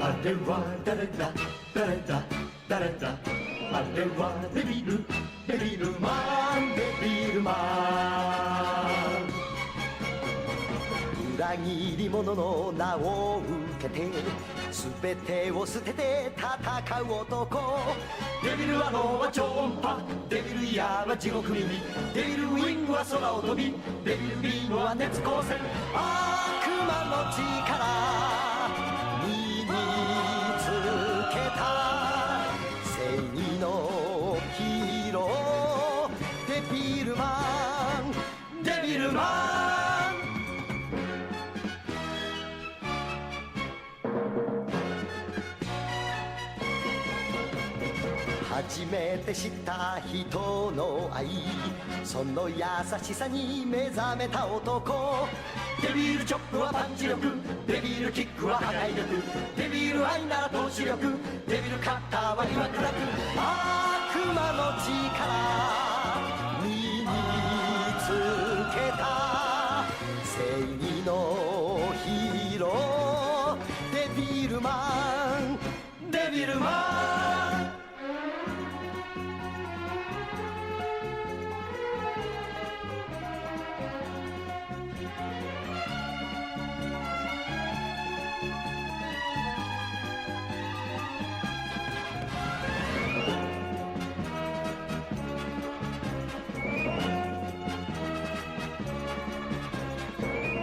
あれは誰だ誰だ誰だあれはデビルマンデビルマン裏切り者の名を受けて全てを捨てて戦う男デビルアローは超音波デビルイヤーは地獄耳デビルウィングは空を飛びデビルビームは熱光線悪魔の力身につけた正義のヒーローデビルマンデビルマン初めて知った人の愛その優しさに目覚めた男デビルチョップはパンチ力デビルキックは破壊力デビル愛なら投資力デビルカッターは岩砕く悪魔の力身につけた正義のヒーローデビルマンデビルマン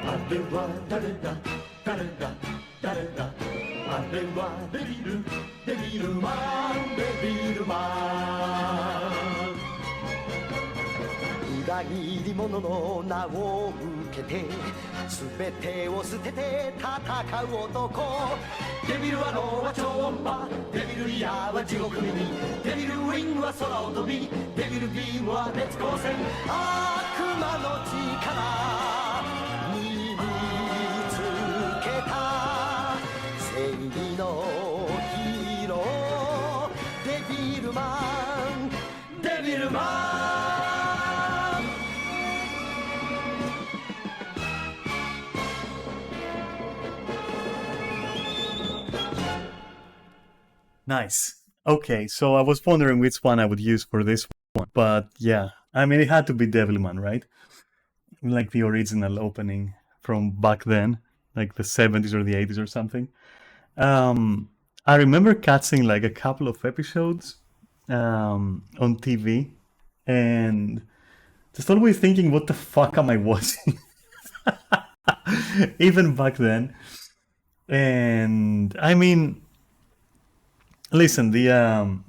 あれは誰だ誰だ誰だあれはデビルマンデビルマン裏切り者の名を受けて全てを捨てて戦う男デビルアローは超音波デビルイヤーは地獄耳デビルウィングは空を飛びデビルビームは熱光線悪魔の力正義のヒーローデビルマンデビルマン Nice. Okay, so I was wondering which one I would use for this one, but yeah, I mean, it had to be Devilman, right? Like the original opening from back then, like the 70s or the 80s or something. I remember catching like a couple of episodes on TV and just always thinking, what the fuck am I watching? Even back then. And I mean, listen, the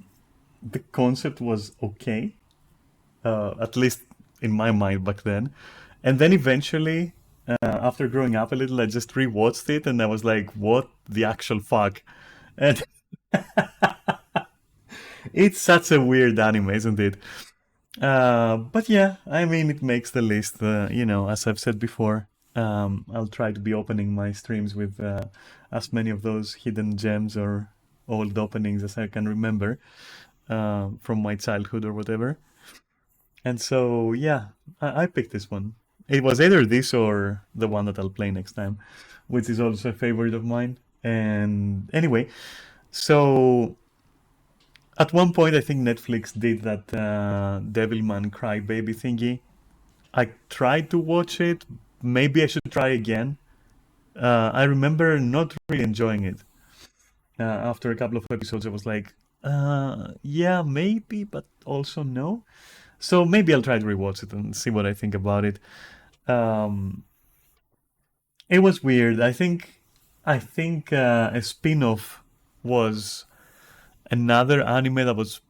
concept was okay, at least in my mind back then. And then eventually, after growing up a little, I just rewatched it and I was like, what the actual fuck? And it's such a weird anime, isn't it? But yeah, I mean, it makes the list. As I've said before, I'll try to be opening my streams with as many of those hidden gems or old openings as I can remember from my childhood or whatever. And so, yeah, I picked this one. It was either this or the one that I'll play next time, which is also a favorite of mine. And anyway, so at one point I think Netflix did that Devilman Crybaby thingy. I tried to watch it. Maybe I should try again. I remember not really enjoying it. After a couple of episodes, I was like, yeah, maybe, but also no. So maybe I'll try to rewatch it and see what I think about it. It was weird. I think a spin-off was another anime that was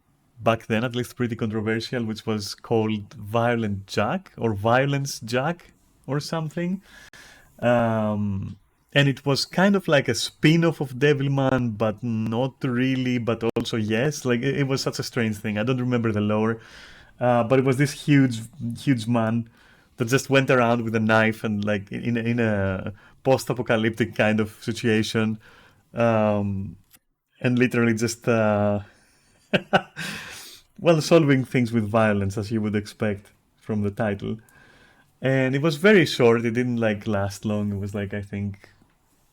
back then at least pretty controversial, which was called Violent Jack or Violence Jack or something. And it was kind of like a spin-off of Devilman, but not really, but also yes. Like it was such a strange thing. I don't remember the lore, but it was this huge man that just went around with a knife and like in a post-apocalyptic kind of situation, and literally just well, solving things with violence as you would expect from the title. And it was very short. It didn't like last long. It was like I think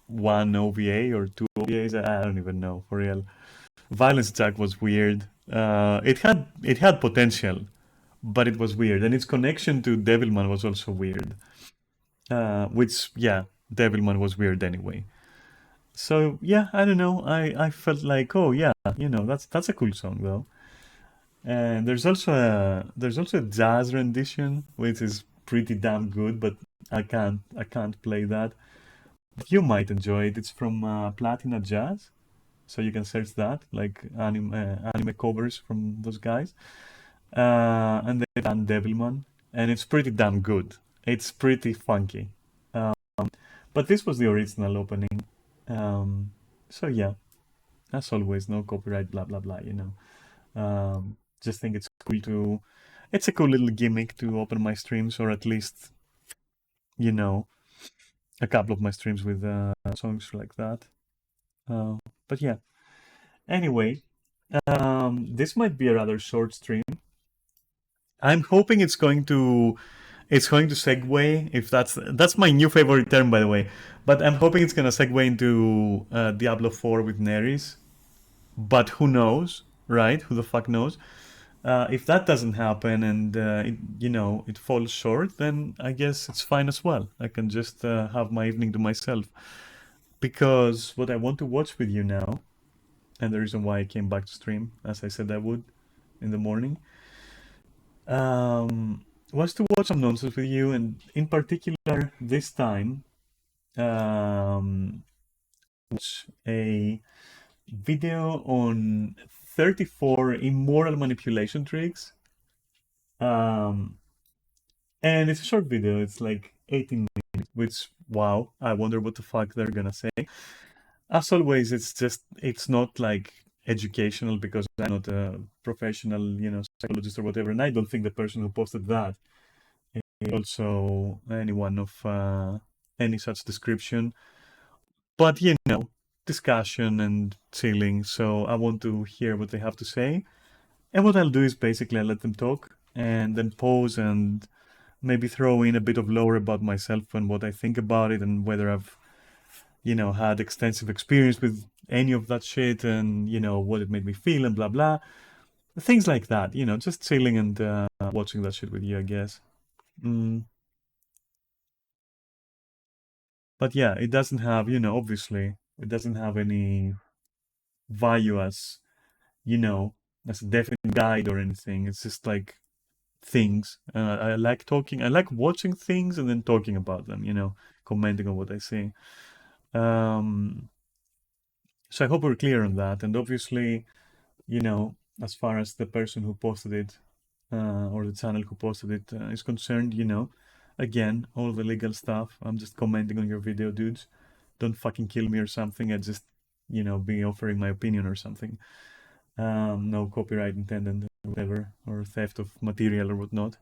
one OVA or two OVAs. I don't even know, for real. Violence Jack was weird. It had potential, but it was weird, and its connection to Devilman was also weird. Which, yeah, Devilman was weird anyway. So yeah, I don't know. I felt like, oh yeah, that's a cool song though. And there's also a jazz rendition which is pretty damn good, but I can't play that. But you might enjoy it. It's from Platina Jazz, so you can search that, like anime covers from those guys. And they've done Devilman, and it's pretty damn good. It's pretty funky. Um, but this was the original opening. Um, so yeah, as always, no copyright, blah blah blah. Just think it's cool to. It's a cool little gimmick to open my streams, or at least, you know, a couple of my streams with songs like that. But yeah. Anyway, this might be a rather short stream. I'm hoping it's going to segue, if that's my new favorite term, by the way. But I'm hoping it's gonna segue into Diablo 4 with Neris. But who knows, right? Who the fuck knows? If that doesn't happen and it falls short, then I guess it's fine as well. I can just have my evening to myself. Because what I want to watch with you now, and the reason why I came back to stream, as I said I would in the morning, was to watch some nonsense with you, and in particular this time, watch a video on 34 immoral manipulation tricks. And it's a short video, it's like 18 minutes, which, wow, I wonder what the fuck they're gonna say. As always, it's not like educational, because I'm not a professional, psychologist or whatever, and I don't think the person who posted that is also anyone of any such description. But discussion and chilling. So I want to hear what they have to say, and what I'll do is basically I let them talk, and then pause and maybe throw in a bit of lore about myself and what I think about it, and whether I've had extensive experience with any of that shit, and what it made me feel, and blah blah, things like that. Just chilling and watching that shit with you, I guess. But yeah, it doesn't have, obviously, it doesn't have any value as a definite guide or anything. It's just like things. I like talking. I like watching things and then talking about them. Commenting on what I see. So I hope we're clear on that. And obviously, as far as the person who posted it, or the channel who posted it is concerned, again, all the legal stuff. I'm just commenting on your video, dudes. Don't fucking kill me or something. I just, be offering my opinion or something. No copyright intended, whatever, or theft of material or whatnot.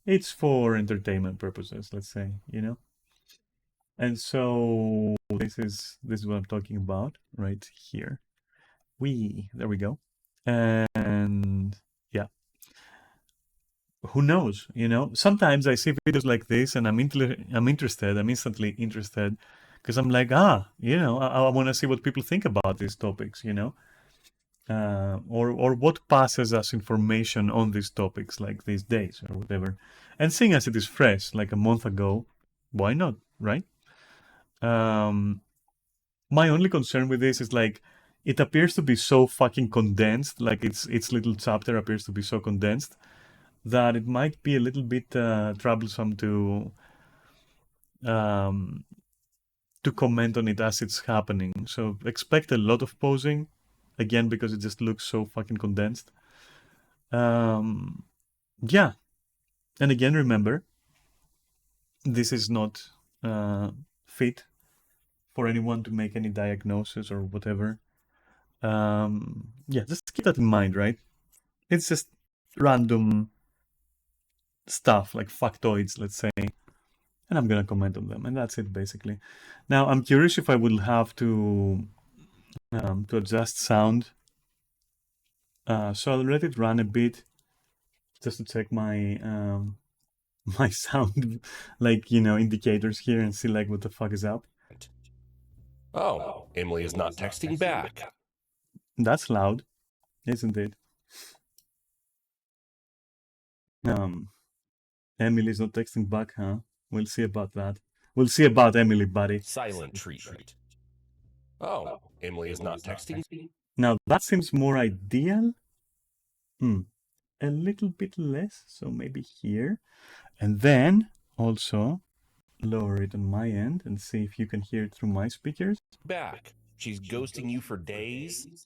It's for entertainment purposes, let's say, And so this is what I'm talking about right here. There we go. And yeah, who knows? Sometimes I see videos like this, and I'm interested. I'm instantly interested, because I'm like, I want to see what people think about these topics. Or what passes as information on these topics, like these days or whatever. And seeing as it is fresh, like a month ago, why not, right? My only concern with this is, like, it appears to be so fucking condensed, like its little chapter appears to be so condensed, that it might be a little bit troublesome um, to comment on it as it's happening. So expect a lot of posing, again, because it just looks so fucking condensed. Yeah. And again, remember, this is not fit for anyone to make any diagnosis or whatever. Yeah, just keep that in mind, right? It's just random stuff, like factoids, let's say, and I'm gonna comment on them, and that's it, basically. Now, I'm curious if I will have to adjust sound. So I'll let it run a bit, just to check my my sound, like, indicators here, and see, like, what the fuck is up. Oh, Emily is not texting back. That's loud, isn't it? Emily's not texting back, huh? We'll see about that. We'll see about Emily, buddy. Silent treatment. Oh, Emily is not texting. Now that seems more ideal. A little bit less, so maybe here. And then also lower it on my end and see if you can hear it through my speakers. Back. She's ghosting you for days.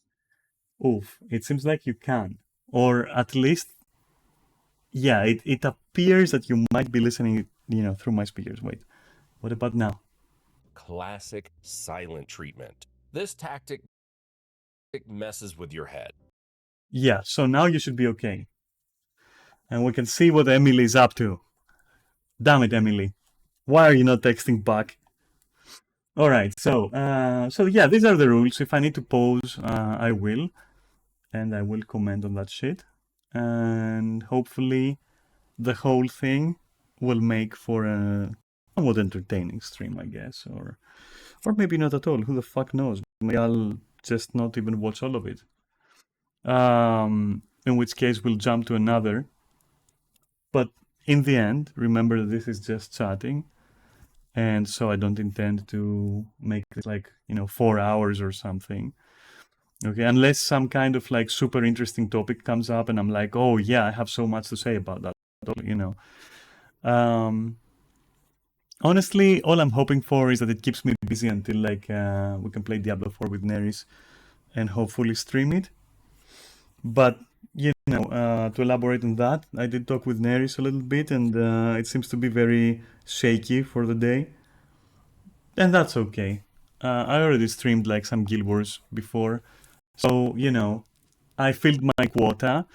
Oof, it seems like you can. Or at least, yeah, it appears that you might be listening, through my speakers. Wait, what about now? Classic silent treatment. This tactic messes with your head. Yeah, so now you should be okay. And we can see what Emily is up to. Damn it, Emily. Why are you not texting back? All right, so yeah, these are the rules. If I need to pause, I will, and I will comment on that shit, and hopefully, the whole thing will make for a somewhat entertaining stream, I guess, or maybe not at all. Who the fuck knows? Maybe I'll just not even watch all of it. In which case, we'll jump to another. But in the end, remember that this is just chatting. And so I don't intend to make this like, 4 hours or something. Okay, unless some kind of like super interesting topic comes up and I'm like, oh yeah, I have so much to say about that, Honestly, all I'm hoping for is that it keeps me busy until like we can play Diablo 4 with Neris and hopefully stream it. But to elaborate on that, I did talk with Neris a little bit, and it seems to be very shaky for the day, and that's okay. I already streamed like some Guild Wars before, so I filled my quota.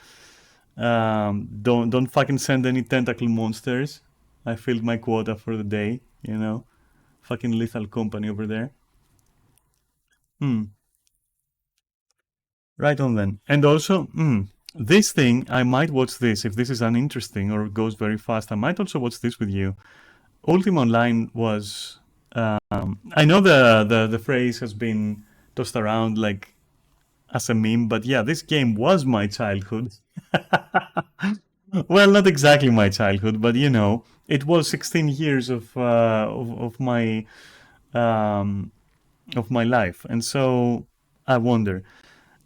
Don't fucking send any tentacle monsters. I filled my quota for the day. Fucking Lethal Company over there. Right on then. And also, this thing, I might watch this if this is uninteresting or goes very fast. I might also watch this with you. Ultima Online was. I know the phrase has been tossed around like as a meme, but yeah, this game was my childhood. Well, not exactly my childhood, but it was 16 years of my life, and so I wonder.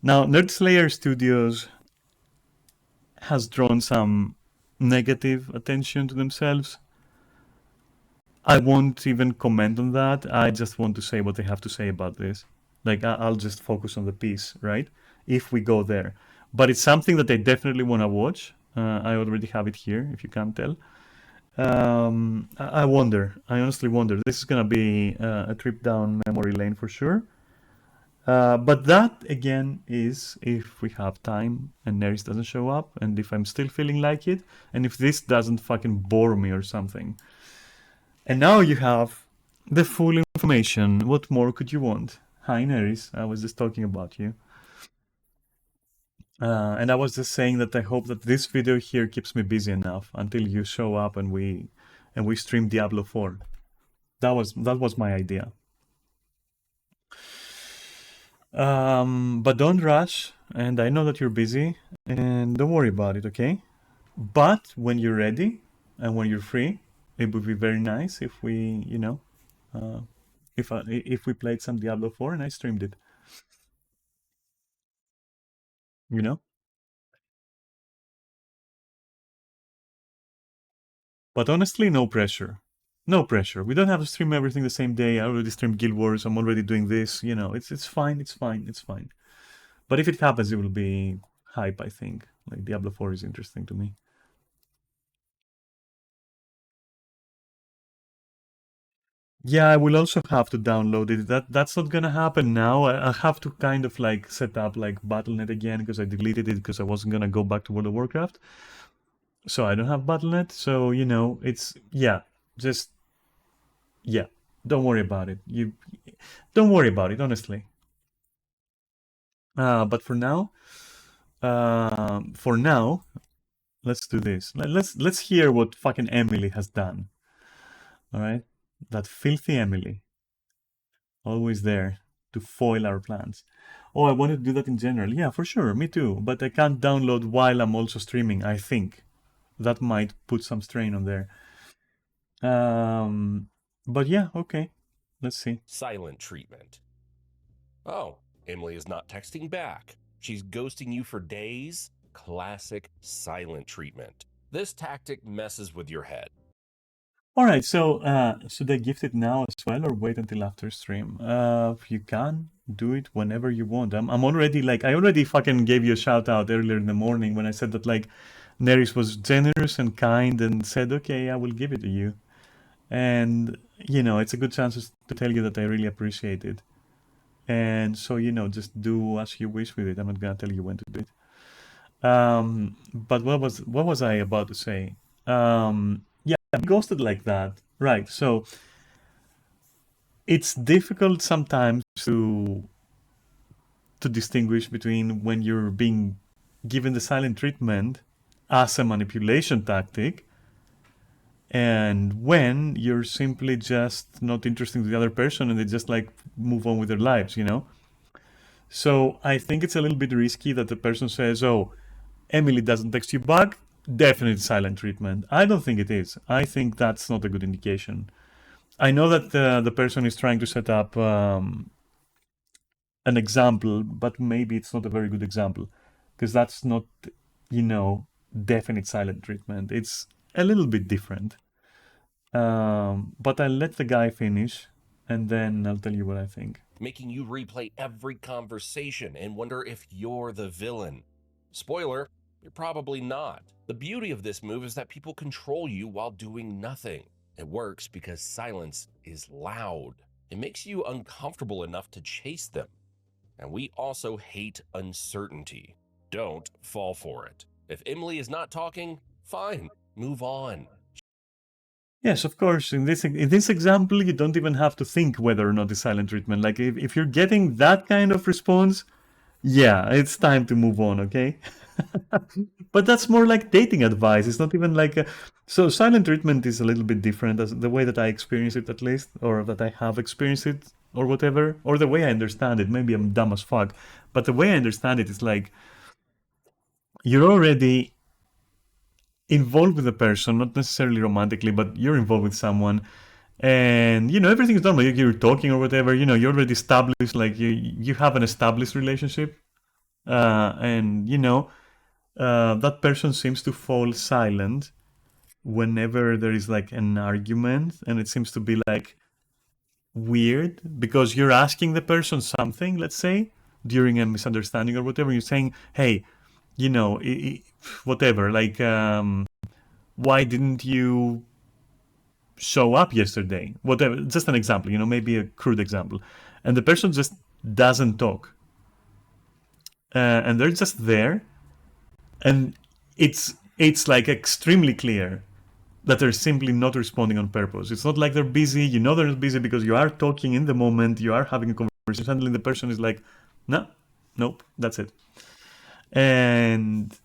Now, Nerdslayer Studios has drawn some negative attention to themselves. I won't even comment on that. I just want to say what they have to say about this. Like, I'll just focus on the piece, right? If we go there. But it's something that I definitely want to watch. I already have it here, if you can't tell. I wonder. I honestly wonder. This is going to be a trip down memory lane for sure. But that, again, is if we have time and Neris doesn't show up, and if I'm still feeling like it, and if this doesn't fucking bore me or something. And now you have the full information. What more could you want? Hi, Neris. I was just talking about you. And I was just saying that I hope that this video here keeps me busy enough until you show up and we stream Diablo 4. That was my idea. But don't rush, and I know that you're busy, and don't worry about it, okay? But when you're ready and when you're free, it would be very nice if we, if we played some Diablo 4 and I streamed it. But honestly, no pressure. No pressure. We don't have to stream everything the same day. I already streamed Guild Wars. I'm already doing this. It's fine. It's fine. It's fine. But if it happens, it will be hype, I think. Like Diablo 4 is interesting to me. Yeah, I will also have to download it. That's not gonna happen now. I have to kind of like set up like Battle.net again because I deleted it because I wasn't gonna go back to World of Warcraft. So I don't have Battle.net. So it's just don't worry about it. You don't worry about it, honestly. But for now, let's do this. Let's hear what fucking Emily has done. All right, that filthy Emily. always there to foil our plans. Oh, I want to do that in general. Yeah, for sure, me too. But I can't download while I'm also streaming, I think. That might put some strain on there. But yeah, okay. Let's see. Silent treatment. Oh, Emily is not texting back. She's ghosting you for days. Classic silent treatment. This tactic messes with your head. All right, so should I gift it now as well or wait until after stream? You can do it whenever you want. I'm already like, I already fucking gave you a shout out earlier in the morning when I said that like Neris was generous and kind and said, okay, I will give it to you. And, you know, it's a good chance to tell you that I really appreciate it. And so, you know, just do as you wish with it. I'm not gonna tell you when to do it. But what was I about to say? Yeah, I'm ghosted like that. Right. So it's difficult sometimes to distinguish between when you're being given the silent treatment as a manipulation tactic and when you're simply just not interested in the other person and they just like move on with their lives, you know? So I think it's a little bit risky that the person says, oh, Emily doesn't text you back, definitely silent treatment. I don't think it is. I think that's not a good indication. I know that the person is trying to set up an example, but maybe it's not a very good example because that's not, you know, definite silent treatment. It's a little bit different. But I'll let the guy finish and then I'll tell you what I think. Making you replay every conversation and wonder if you're the villain. Spoiler, you're probably not. The beauty of this move is that people control you while doing nothing. It works because silence is loud. It makes you uncomfortable enough to chase them. And we also hate uncertainty. Don't fall for it. If Emily is not talking, fine, move on. Yes, of course. In this example, you don't even have to think whether or not it's silent treatment. Like if you're getting that kind of response, yeah, it's time to move on, okay? But that's more like dating advice. It's not even like so silent treatment is a little bit different as the way that I experience it at least, or that I have experienced it, or whatever, or the way I understand it. Maybe I'm dumb as fuck, but the way I understand it is like you're already involved with a person, not necessarily romantically, but you're involved with someone, and you know everything's normal. You're talking or whatever. You know you're already established. Like you have an established relationship, and you know that person seems to fall silent whenever there is like an argument, and it seems to be like weird because you're asking the person something, let's say, during a misunderstanding or whatever. You're saying, hey, you know, whatever, like, why didn't you show up yesterday? Whatever, just an example, you know, maybe a crude example. And the person just doesn't talk. And they're just there. And it's like extremely clear that they're simply not responding on purpose. It's not like they're busy. You know they're not busy because you are talking in the moment. You are having a conversation. Suddenly the person is like, no, nope, that's it. And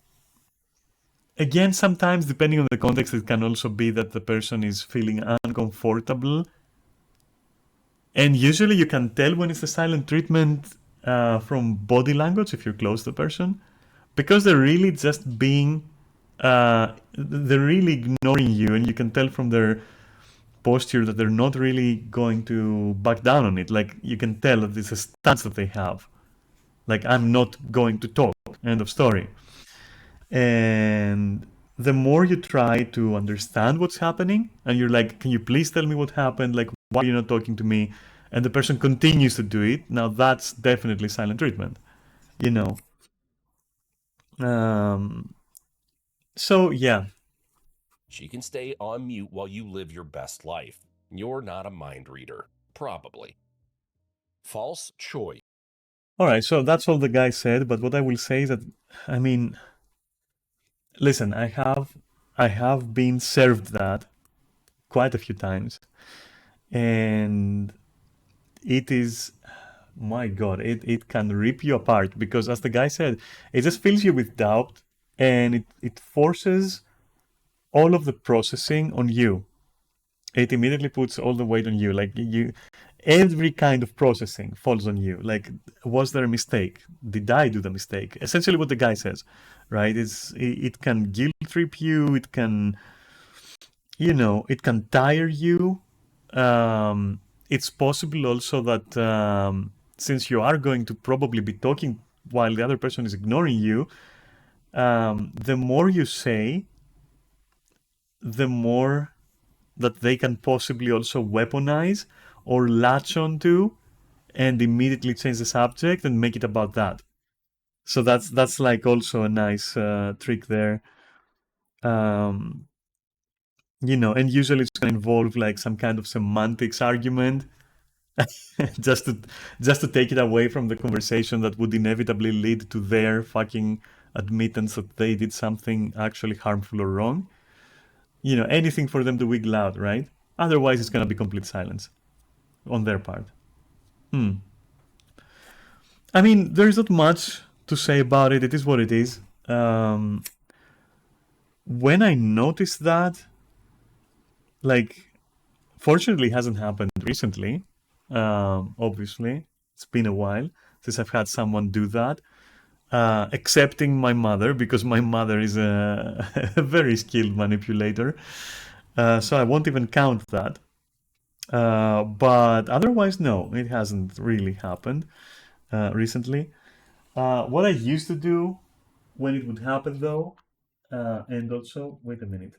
again, sometimes, depending on the context, it can also be that the person is feeling uncomfortable. And usually you can tell when it's a silent treatment from body language if you're close to the person. Because they're really just being, they're really ignoring you. And you can tell from their posture that they're not really going to back down on it. Like, you can tell that it's a stance that they have. Like, I'm not going to talk. End of story. And the more you try to understand what's happening, and you're like, can you please tell me what happened? Like, why are you not talking to me? And the person continues to do it. Now that's definitely silent treatment, you know. So yeah. She can stay on mute while you live your best life. You're not a mind reader. Probably. False choice. All right, so that's all the guy said, but what I will say is that, I mean, listen, I have been served that quite a few times, and it is, my God, it can rip you apart because, as the guy said, it just fills you with doubt, and it forces all of the processing on you. It immediately puts all the weight on you. Like every kind of processing falls on you. Like, was there a mistake? Did I do the mistake? Essentially, what the guy says, right? It can guilt trip you. It can, it can tire you. It's possible also that since you are going to probably be talking while the other person is ignoring you, the more you say, the more that they can possibly also weaponize or latch onto and immediately change the subject and make it about that. So that's like also a nice trick there. Um, and usually it's going to involve like some kind of semantics argument just to just to take it away from the conversation that would inevitably lead to their fucking admittance that they did something actually harmful or wrong. Anything for them to wiggle out, right? Otherwise, it's going to be complete silence on their part. I mean, there's not much to say about it. It is what it is. When I noticed that, like, fortunately, it hasn't happened recently. Obviously, it's been a while since I've had someone do that. Excepting my mother, because my mother is a, a very skilled manipulator. So I won't even count that. But otherwise, no, it hasn't really happened recently. What I used to do when it would happen, though, and also, wait a minute.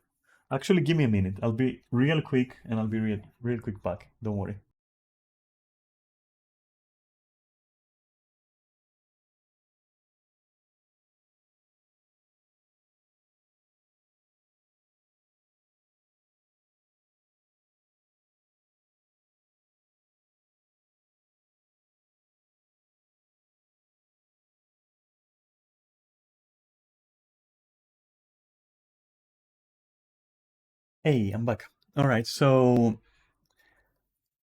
Actually, give me a minute. I'll be real quick, and I'll be real quick back. Don't worry. Hey, I'm back. All right, so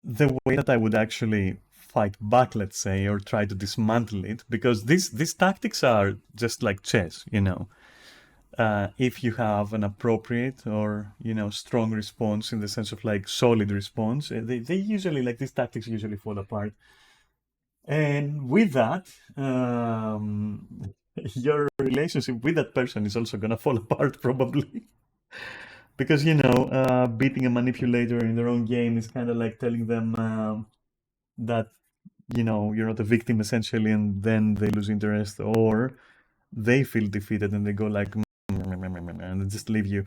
the way that I would actually fight back, let's say, or try to dismantle it, because these tactics are just like chess. If you have an appropriate or strong response in the sense of like solid response, they usually like these tactics usually fall apart. And with that, your relationship with that person is also gonna fall apart probably. Because beating a manipulator in their own game is kind of like telling them that you're not a victim essentially, and then they lose interest, or they feel defeated and they go like and they just leave you.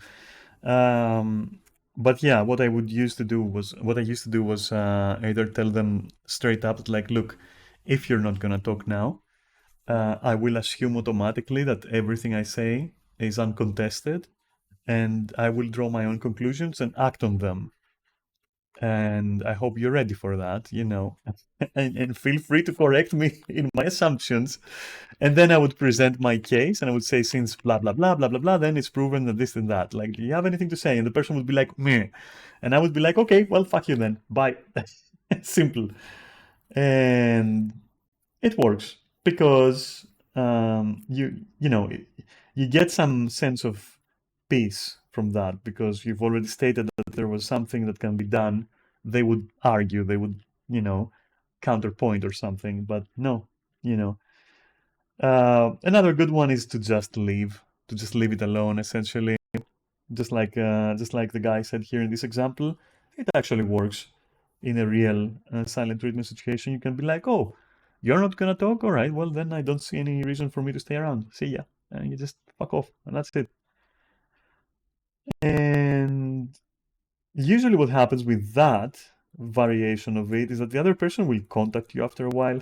But yeah, what I used to do was either tell them straight up like, look, if you're not gonna talk now, I will assume automatically that everything I say is uncontested, and I will draw my own conclusions and act on them. And I hope you're ready for that. And feel free to correct me in my assumptions. And then I would present my case and I would say, since blah, blah, blah, blah, blah, blah, then it's proven that this and that. Like, do you have anything to say? And the person would be like, meh. And I would be like, okay, well, fuck you then. Bye. Simple. And it works because you get some sense of peace from that because you've already stated that there was something that can be done. They would argue, they would counterpoint or something, but no. Another good one is to just leave it alone, essentially. Just like the guy said here in this example, it actually works in a real silent treatment situation. You can be like, oh, you're not gonna talk? All right, well then I don't see any reason for me to stay around. See ya. And you just fuck off, and that's it. And usually what happens with that variation of it is that the other person will contact you after a while.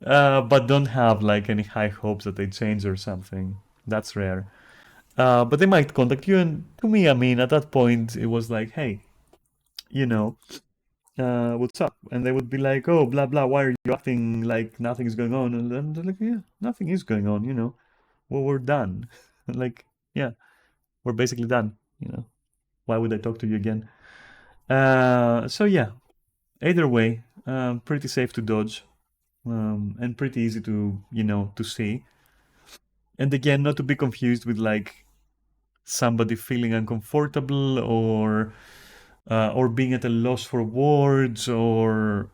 But don't have like any high hopes that they change or something. That's rare. But they might contact you, and to me, I mean, at that point, it was like, hey, you know, what's up? And they would be like, oh, blah, blah, why are you acting like nothing's going on? And then they're like, yeah, nothing is going on. Well, we're done. Like, yeah, we're basically done. Why would I talk to you again? So yeah, either way, pretty safe to dodge, and pretty easy to see. And again, not to be confused with like somebody feeling uncomfortable or or being at a loss for words, or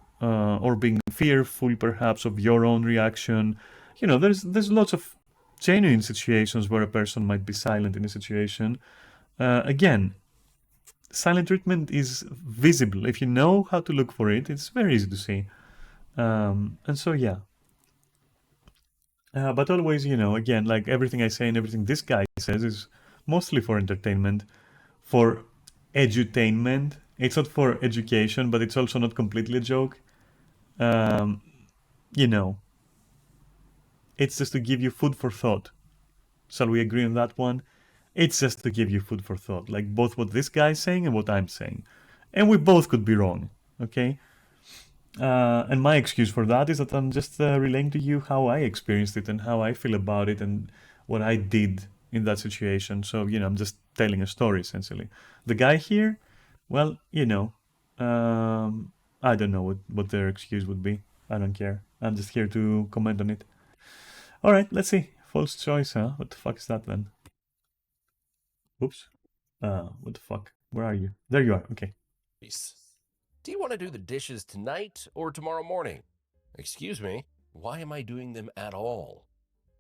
being fearful perhaps of your own reaction. You know, there's lots of genuine situations where a person might be silent in a situation. Again, silent treatment is visible. If you know how to look for it, it's very easy to see. And so, yeah. But always, you know, again, like everything I say and everything this guy says is mostly for entertainment, for edutainment. It's not for education, but it's also not completely a joke. Um, you know, it's just to give you food for thought. Shall we agree on that one? It's just to give you food for thought, like both what this guy's saying and what I'm saying. And we both could be wrong, okay? And my excuse for that is that I'm just relaying to you how I experienced it and how I feel about it and what I did in that situation. So, you know, I'm just telling a story essentially. The guy here, well, you know, I don't know what their excuse would be. I don't care. I'm just here to comment on it. All right, let's see. False choice, huh? What the fuck is that then? Oops. What the fuck? Where are you? There you are. Okay. Do you want to do the dishes tonight or tomorrow morning? Excuse me, why am I doing them at all?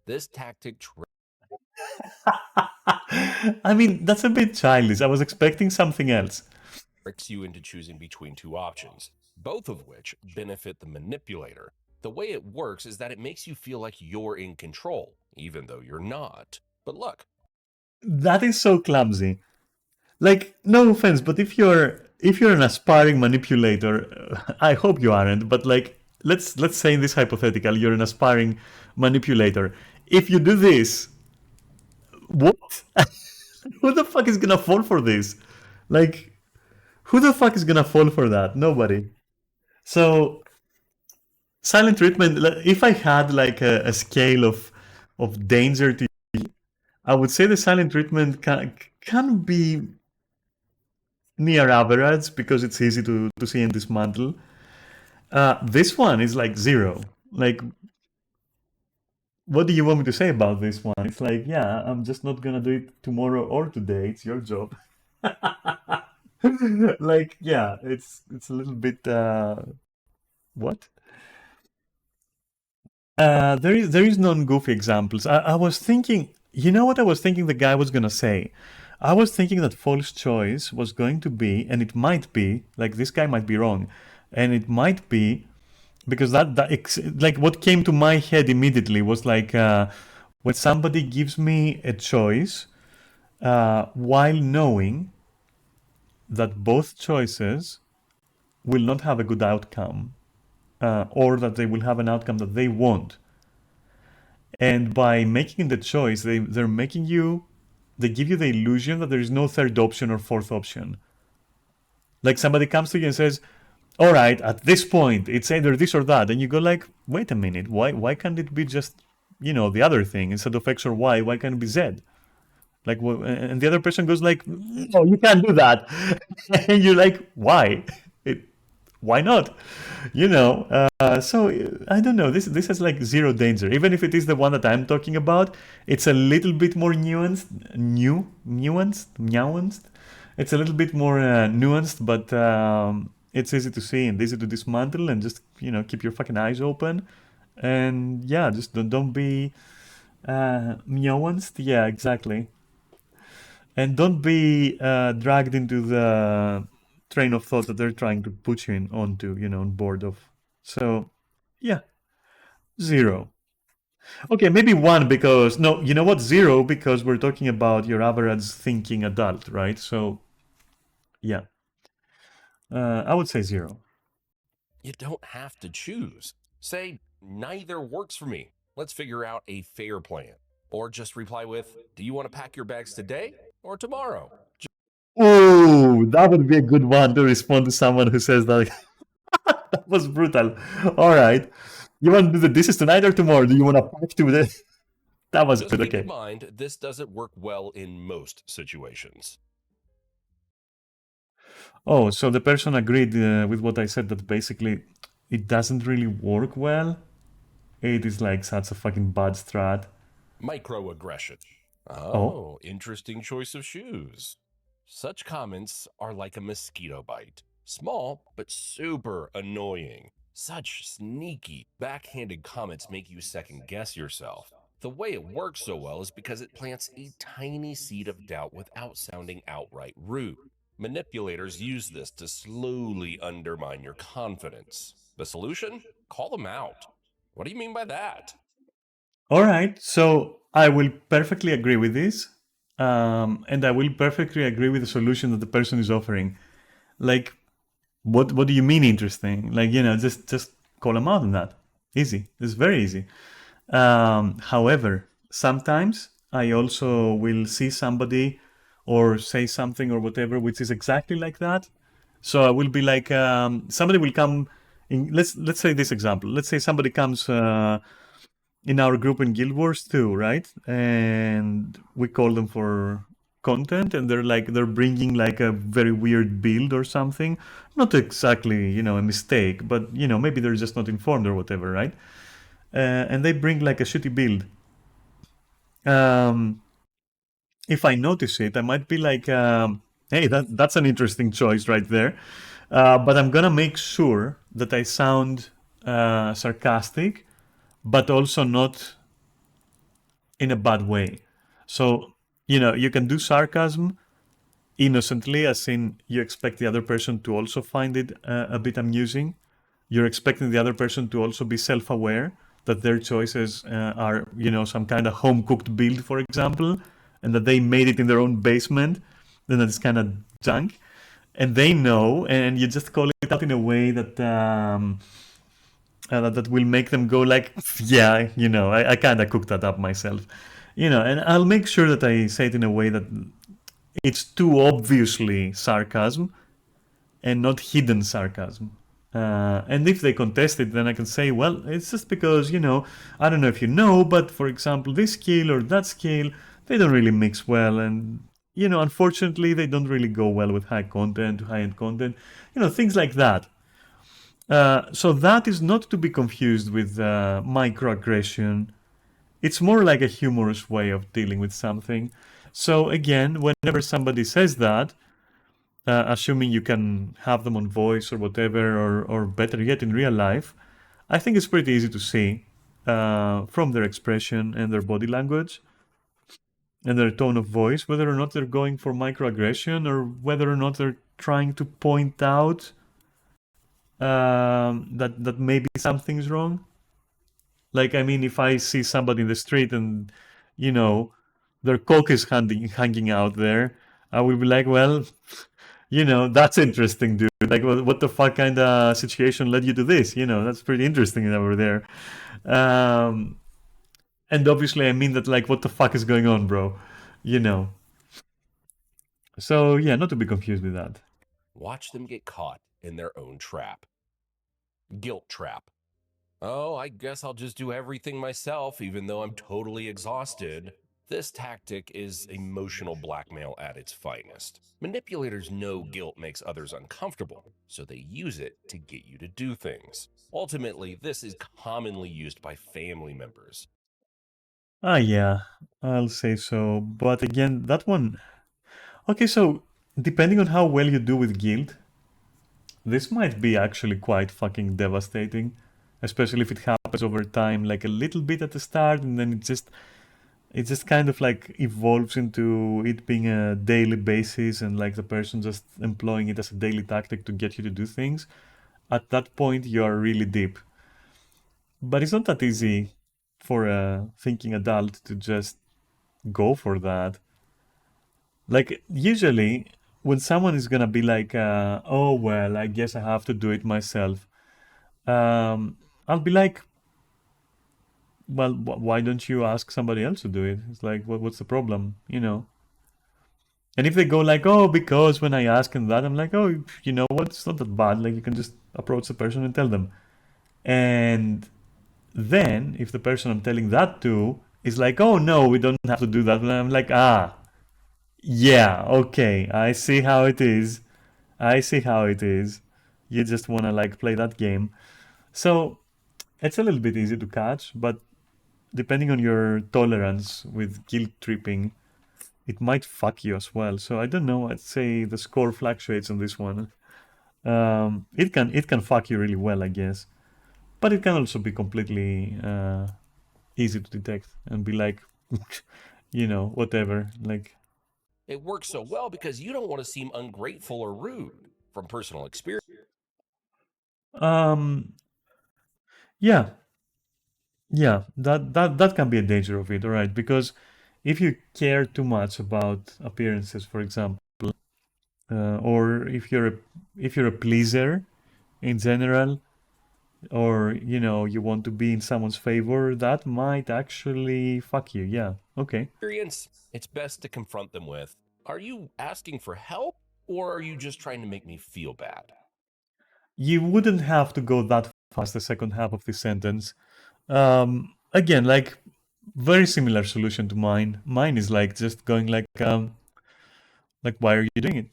This tactic I mean, that's a bit childish. I was expecting something else. tricks you into choosing between two options, both of which benefit the manipulator. The way it works is that it makes you feel like you're in control, even though you're not. But look, That is so clumsy. Like, no offense, but if you're an aspiring manipulator, I hope you aren't, but like let's say in this hypothetical, you're an aspiring manipulator. If you do this, what? Who the fuck is gonna fall for this? Like, who the fuck is gonna fall for that? Nobody. So silent treatment. If I had like a scale of danger to, I would say the silent treatment can be near average because it's easy to see and dismantle. This one is like zero. Like, what do you want me to say about this one? It's like, yeah, I'm just not gonna do it tomorrow or today. It's your job. Like, yeah, it's a little bit what? There is non-goofy examples. I was thinking, you know what I was thinking the guy was gonna say? I was thinking that false choice was going to be, and it might be, like this guy might be wrong, and it might be because like what came to my head immediately was like when somebody gives me a choice while knowing that both choices will not have a good outcome, or that they will have an outcome that they want. And by making the choice, they give you the illusion that there is no third option or fourth option. Like somebody comes to you and says, all right, at this point, it's either this or that. And you go like, wait a minute, why can't it be just, the other thing instead of X or Y? Why can't it be Z? Like, and the other person goes like, no, you can't do that. And you're like, why? Why not? So I don't know. This has like zero danger. Even if it is the one that I'm talking about, it's a little bit more nuanced. It's a little bit more nuanced, but it's easy to see and easy to dismantle, and just keep your fucking eyes open, and yeah, just don't be nuanced. Yeah, exactly. And don't be dragged into the train of thought that they're trying to put you onto, on board of. So, yeah, zero. Okay, maybe one because, no, you know what? Zero because we're talking about your average thinking adult, right? So, yeah, I would say zero. you don't have to choose. Say, neither works for me. Let's figure out a fair plan. Or just reply with, do you want to pack your bags today or tomorrow? Oh, that would be a good one to respond to someone who says that. That was brutal. All right. You want to do the dishes tonight or tomorrow? Do you want to pack today? That was Just good. keep Okay. in mind, this doesn't work well in most situations. Oh, so the person agreed with what I said, that basically it doesn't really work well. It is like such a fucking bad strat. Microaggression. Oh, Oh, interesting choice of shoes. Such comments are like a mosquito bite. Small, but super annoying. Such sneaky, backhanded comments make you second guess yourself. The way it works so well is because it plants a tiny seed of doubt without sounding outright rude. Manipulators use this to slowly undermine your confidence. The solution? Call them out. What do you mean by that? All right, so I will perfectly agree with this, and I will perfectly agree with the solution that the person is offering. Like, what do you mean interesting? Like, just call them out on that. Easy. It's very easy. However, sometimes I also will see somebody or say something or whatever which is exactly like that. So I will be like, somebody will come in. Let's say this example. Let's say somebody comes in our group in Guild Wars 2, right? And we call them for content, and they're bringing like a very weird build or something. Not exactly, a mistake, but maybe they're just not informed or whatever, right? And they bring like a shitty build. Um, if I notice it, I might be like, "Hey, that's an interesting choice right there." But I'm gonna make sure that I sound sarcastic, but also not in a bad way. So, you can do sarcasm innocently, as in you expect the other person to also find it a bit amusing. You're expecting the other person to also be self-aware that their choices are, some kind of home-cooked build, for example, and that they made it in their own basement, then that's kind of junk. And they know, and you just call it out in a way that will make them go like, yeah, I kind of cooked that up myself, and I'll make sure that I say it in a way that it's too obviously sarcasm and not hidden sarcasm. And if they contest it, then I can say, well, it's just because, I don't know if you know, but for example, this skill or that skill, they don't really mix well. And, unfortunately, they don't really go well with high content, high end content, things like that. So that is not to be confused with microaggression. It's more like a humorous way of dealing with something. So again, whenever somebody says that, assuming you can have them on voice or whatever, or better yet in real life, I think it's pretty easy to see from their expression and their body language and their tone of voice whether or not they're going for microaggression or whether or not they're trying to point out that maybe something's wrong. Like, I mean, if I see somebody in the street and, their cock is hanging out there, I will be like, well, that's interesting, dude. Like, what the fuck kind of situation led you to this? That's pretty interesting over there. Um, and obviously, I mean that, like, what the fuck is going on, bro? You know. So, yeah, not to be confused with that. Watch them get caught in their own trap. Guilt trap. Oh, I guess I'll just do everything myself, even though I'm totally exhausted. This tactic is emotional blackmail at its finest. Manipulators know guilt makes others uncomfortable, so they use it to get you to do things. Ultimately, this is commonly used by family members. Yeah, I'll say so. But again, that one. Okay, so depending on how well you do with guilt, this might be actually quite fucking devastating, especially if it happens over time, like a little bit at the start, and then it just kind of like evolves into it being a daily basis, and like the person just employing it as a daily tactic to get you to do things. At that point, you are really deep. But it's not that easy for a thinking adult to just go for that. Like, usually, when someone is gonna be like, oh, well, I guess I have to do it myself, I'll be like, well, why don't you ask somebody else to do it? It's like, what's the problem, And if they go like, oh, because when I ask and that, I'm like, oh, you know what? It's not that bad. Like, you can just approach the person and tell them. And then, if the person I'm telling that to is like, oh, no, we don't have to do that, and I'm like, yeah, okay, I see how it is. I see how it is. You just want to like play that game. So it's a little bit easy to catch, but depending on your tolerance with guilt tripping, it might fuck you as well. So I don't know. I'd say the score fluctuates on this one. It can fuck you really well, I guess, but it can also be completely easy to detect and be like, whatever. Like, It works so well because you don't want to seem ungrateful or rude. From personal experience, um, yeah, yeah, that can be a danger of it, all right? Because if you care too much about appearances, for example, or if you're a pleaser in general, or you want to be in someone's favor, that might actually fuck you. Yeah, okay. it's best to confront them with, are you asking for help or are you just trying to make me feel bad? You wouldn't have to go that fast the second half of this sentence. Again, like, very similar solution to mine. Mine is like just going like, why are you doing it?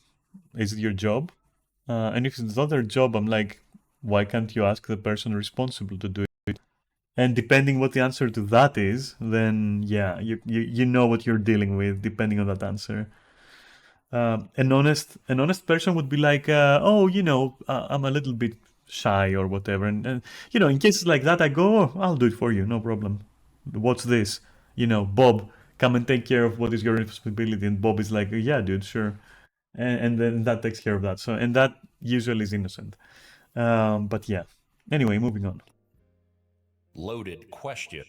Is it your job? And if it's not their job, I'm like, why can't you ask the person responsible to do it? And depending what the answer to that is, then yeah, you know what you're dealing with depending on that answer. An honest person would be like, oh, I'm a little bit shy or whatever, and in cases like that, I go, oh, I'll do it for you, no problem. What's this? Bob, come and take care of what is your responsibility, and Bob is like, yeah, dude, sure, and then that takes care of that. So, and that usually is innocent. But yeah. Anyway, moving on. Loaded question.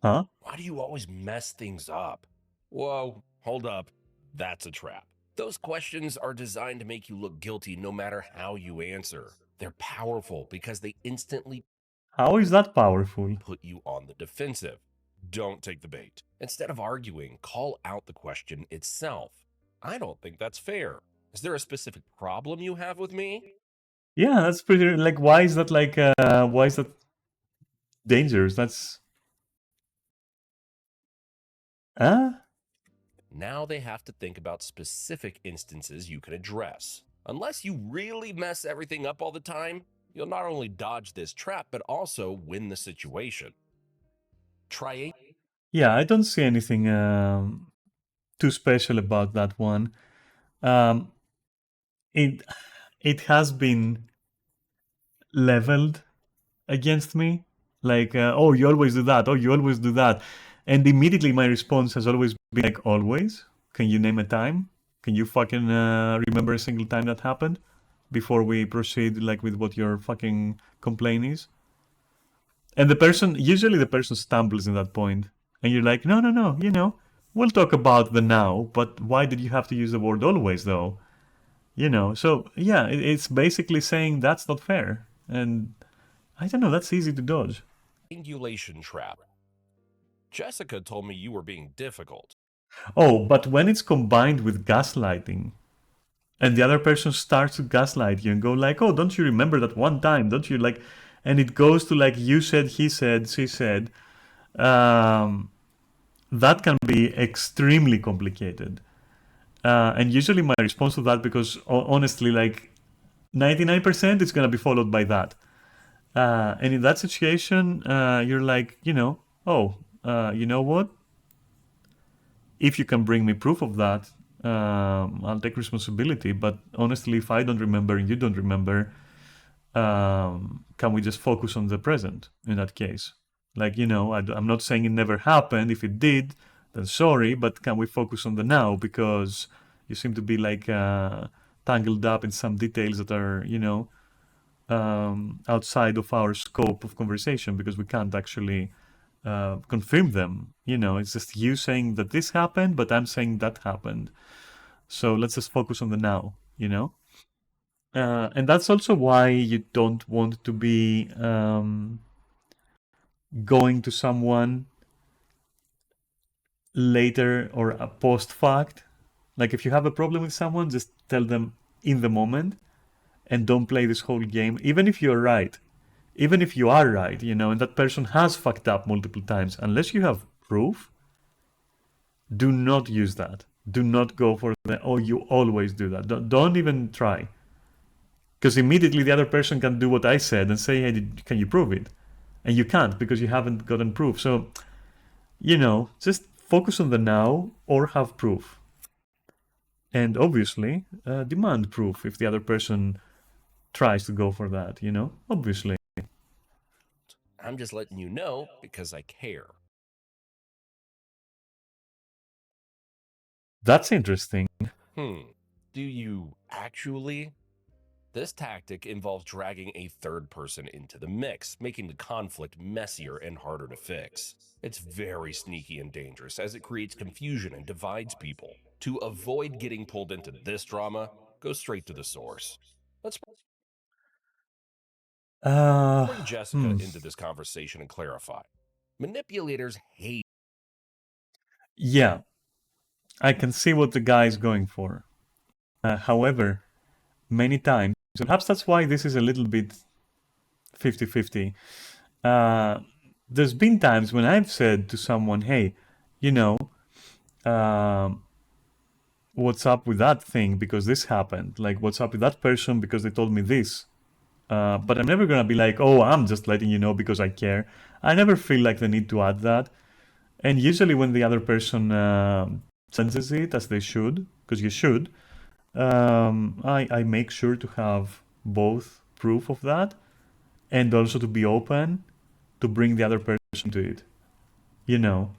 Huh? Why do you always mess things up? Whoa, hold up. That's a trap. Those questions are designed to make you look guilty no matter how you answer. They're powerful because they instantly How is that powerful? put you on the defensive. Don't take the bait. Instead of arguing, call out the question itself. I don't think that's fair. Is there a specific problem you have with me? Yeah, that's pretty. Like, why is that like? Why is that dangerous? That's. Huh? Now they have to think about specific instances you can address. Unless you really mess everything up all the time, you'll not only dodge this trap, but also win the situation. Try a Yeah, I don't see anything too special about that one. Um, it it has been leveled against me. Like, oh, you always do that. Oh, you always do that. And immediately my response has always been like, always? Can you name a time? Can you fucking remember a single time that happened before we proceed like with what your fucking complaint is? And usually the person stumbles in that point, and you're like, no, no, no, we'll talk about the now, but why did you have to use the word always though? So yeah, it's basically saying that's not fair, and I don't know, that's easy to dodge. triangulation trap. Jessica told me you were being difficult. Oh, but when it's combined with gaslighting, and the other person starts to gaslight you and go like, oh, don't you remember that one time? Don't you like? And it goes to like, you said, he said, she said. That can be extremely complicated. And usually my response to that, because honestly, like 99% it's going to be followed by that. And in that situation, you're like, oh, you know what? If you can bring me proof of that, I'll take responsibility. But honestly, if I don't remember and you don't remember, can we just focus on the present in that case? Like, I'm not saying it never happened. If it did, then sorry, but can we focus on the now? Because you seem to be like tangled up in some details that are, outside of our scope of conversation, because we can't actually confirm them. It's just you saying that this happened, but I'm saying that happened. So let's just focus on the now, and that's also why you don't want to be going to someone later or a post fact. Like, if you have a problem with someone, just tell them in the moment and don't play this whole game, even if you're right. Even if you are right, and that person has fucked up multiple times, unless you have proof, do not use that. Do not go for the, oh, you always do that. Don't even try. Because immediately the other person can do what I said and say, hey, can you prove it? And you can't, because you haven't gotten proof. So, just focus on the now or have proof. and obviously demand proof if the other person tries to go for that, you know, obviously. I'm just letting you know because I care. That's interesting. Do you actually? This tactic involves dragging a third person into the mix, making the conflict messier and harder to fix. It's very sneaky and dangerous as it creates confusion and divides people. To avoid getting pulled into this drama, go straight to the source. Let's bring Jessica into this conversation and clarify. Manipulators hate. Yeah, I can see what the guy is going for. However, many times, perhaps that's why this is a little bit 50-50. There's been times when I've said to someone, hey, you know, what's up with that thing because this happened? Like, what's up with that person because they told me this? But I'm never gonna be like, oh, I'm just letting you know because I care. I never feel like the need to add that. And usually when the other person senses it, as they should, because you should, I make sure to have both proof of that and also to be open to bring the other person to it. You know,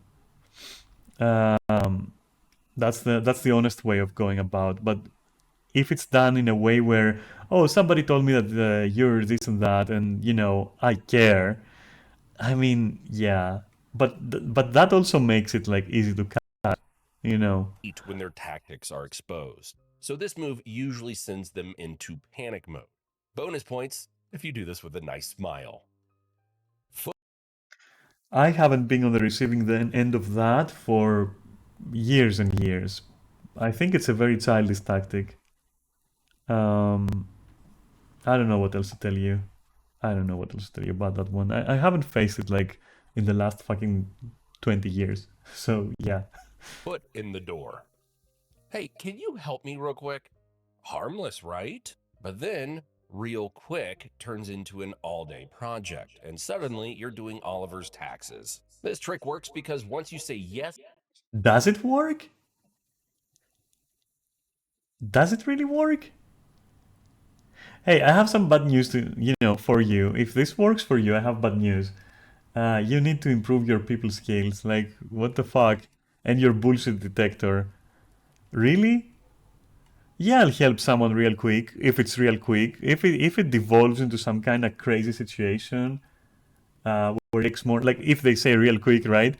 that's the honest way of going about. But if it's done in a way where, oh, somebody told me that you're this and that, and you know, I care. I mean, yeah, but that also makes it like easy to cut, you know. When their tactics are exposed. So this move usually sends them into panic mode. Bonus points if you do this with a nice smile. I haven't been on the receiving end of that for years and years. I think it's a very childish tactic. I don't know what else to tell you. I don't know what else to tell you about that one. I haven't faced it like in the last fucking 20 years. So yeah. Foot in the door. Hey, can you help me real quick? Harmless, right? But then, real quick turns into an all-day project, and suddenly you're doing Oliver's taxes. This trick works because once you say yes, Does it work? Does it really work? Hey, I have some bad news to, you know, for you. If this works for you, I have bad news. You need to improve your people skills. Like, what the fuck? And your bullshit detector. Really? Yeah, I'll help someone real quick if it's real quick. If it devolves into some kind of crazy situation where it takes more, like if they say real quick, right?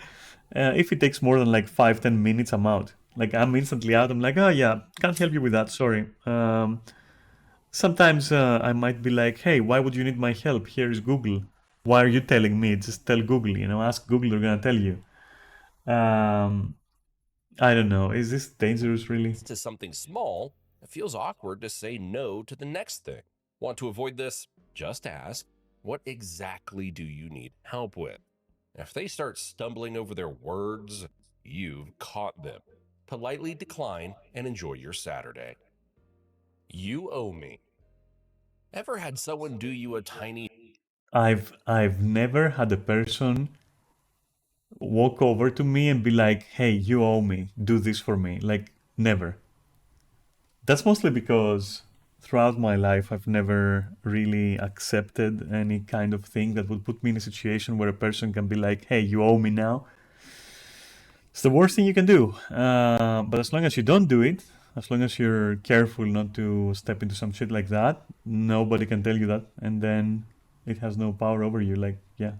If it takes more than like 5-10 minutes, I'm out. Like I'm instantly out. I'm like, oh yeah, can't help you with that. Sorry. Sometimes I might be like, hey, why would you need my help? Here is Google. Why are you telling me? Just tell Google. You know, ask Google. They're gonna tell you. I don't know. Is this dangerous, really? to something small, it feels awkward to say no to the next thing. Want to avoid this? Just ask, what exactly do you need help with? If they start stumbling over their words, you've caught them. Politely decline and enjoy your Saturday. You owe me. Ever had someone do you a tiny I've never had a person walk over to me and be like, hey, you owe me, do this for me. Like, never. That's mostly because throughout my life I've never really accepted any kind of thing that would put me in a situation where a person can be like, hey, you owe me now. It's the worst thing you can do. But as long as you don't do it, as long as you're careful not to step into some shit like that, nobody can tell you that. And then it has no power over you. Like, yeah,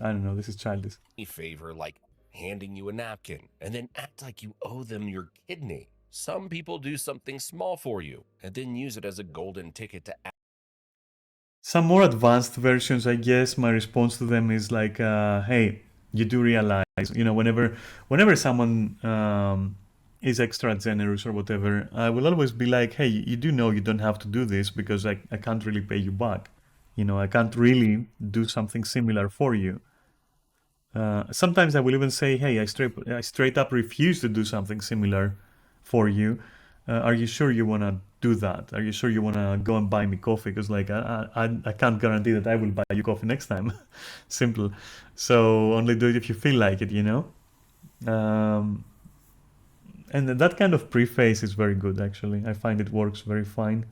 I don't know, this is childish. favor like handing you a napkin and then act like you owe them your kidney. Some people do something small for you and then use it as a golden ticket to Some more advanced versions, I guess, my response to them is like, hey, you do realize, you know, whenever someone is extra generous or whatever, I will always be like, hey, you do know you don't have to do this because I can't really pay you back. You know, I can't really do something similar for you. Sometimes I will even say, hey, I straight up refuse to do something similar for you. Are you sure you want to do that? Are you sure you want to go and buy me coffee? Because like I can't guarantee that I will buy you coffee next time. Simple. So only do it if you feel like it, you know. And that kind of preface is very good, actually. I find it works very fine.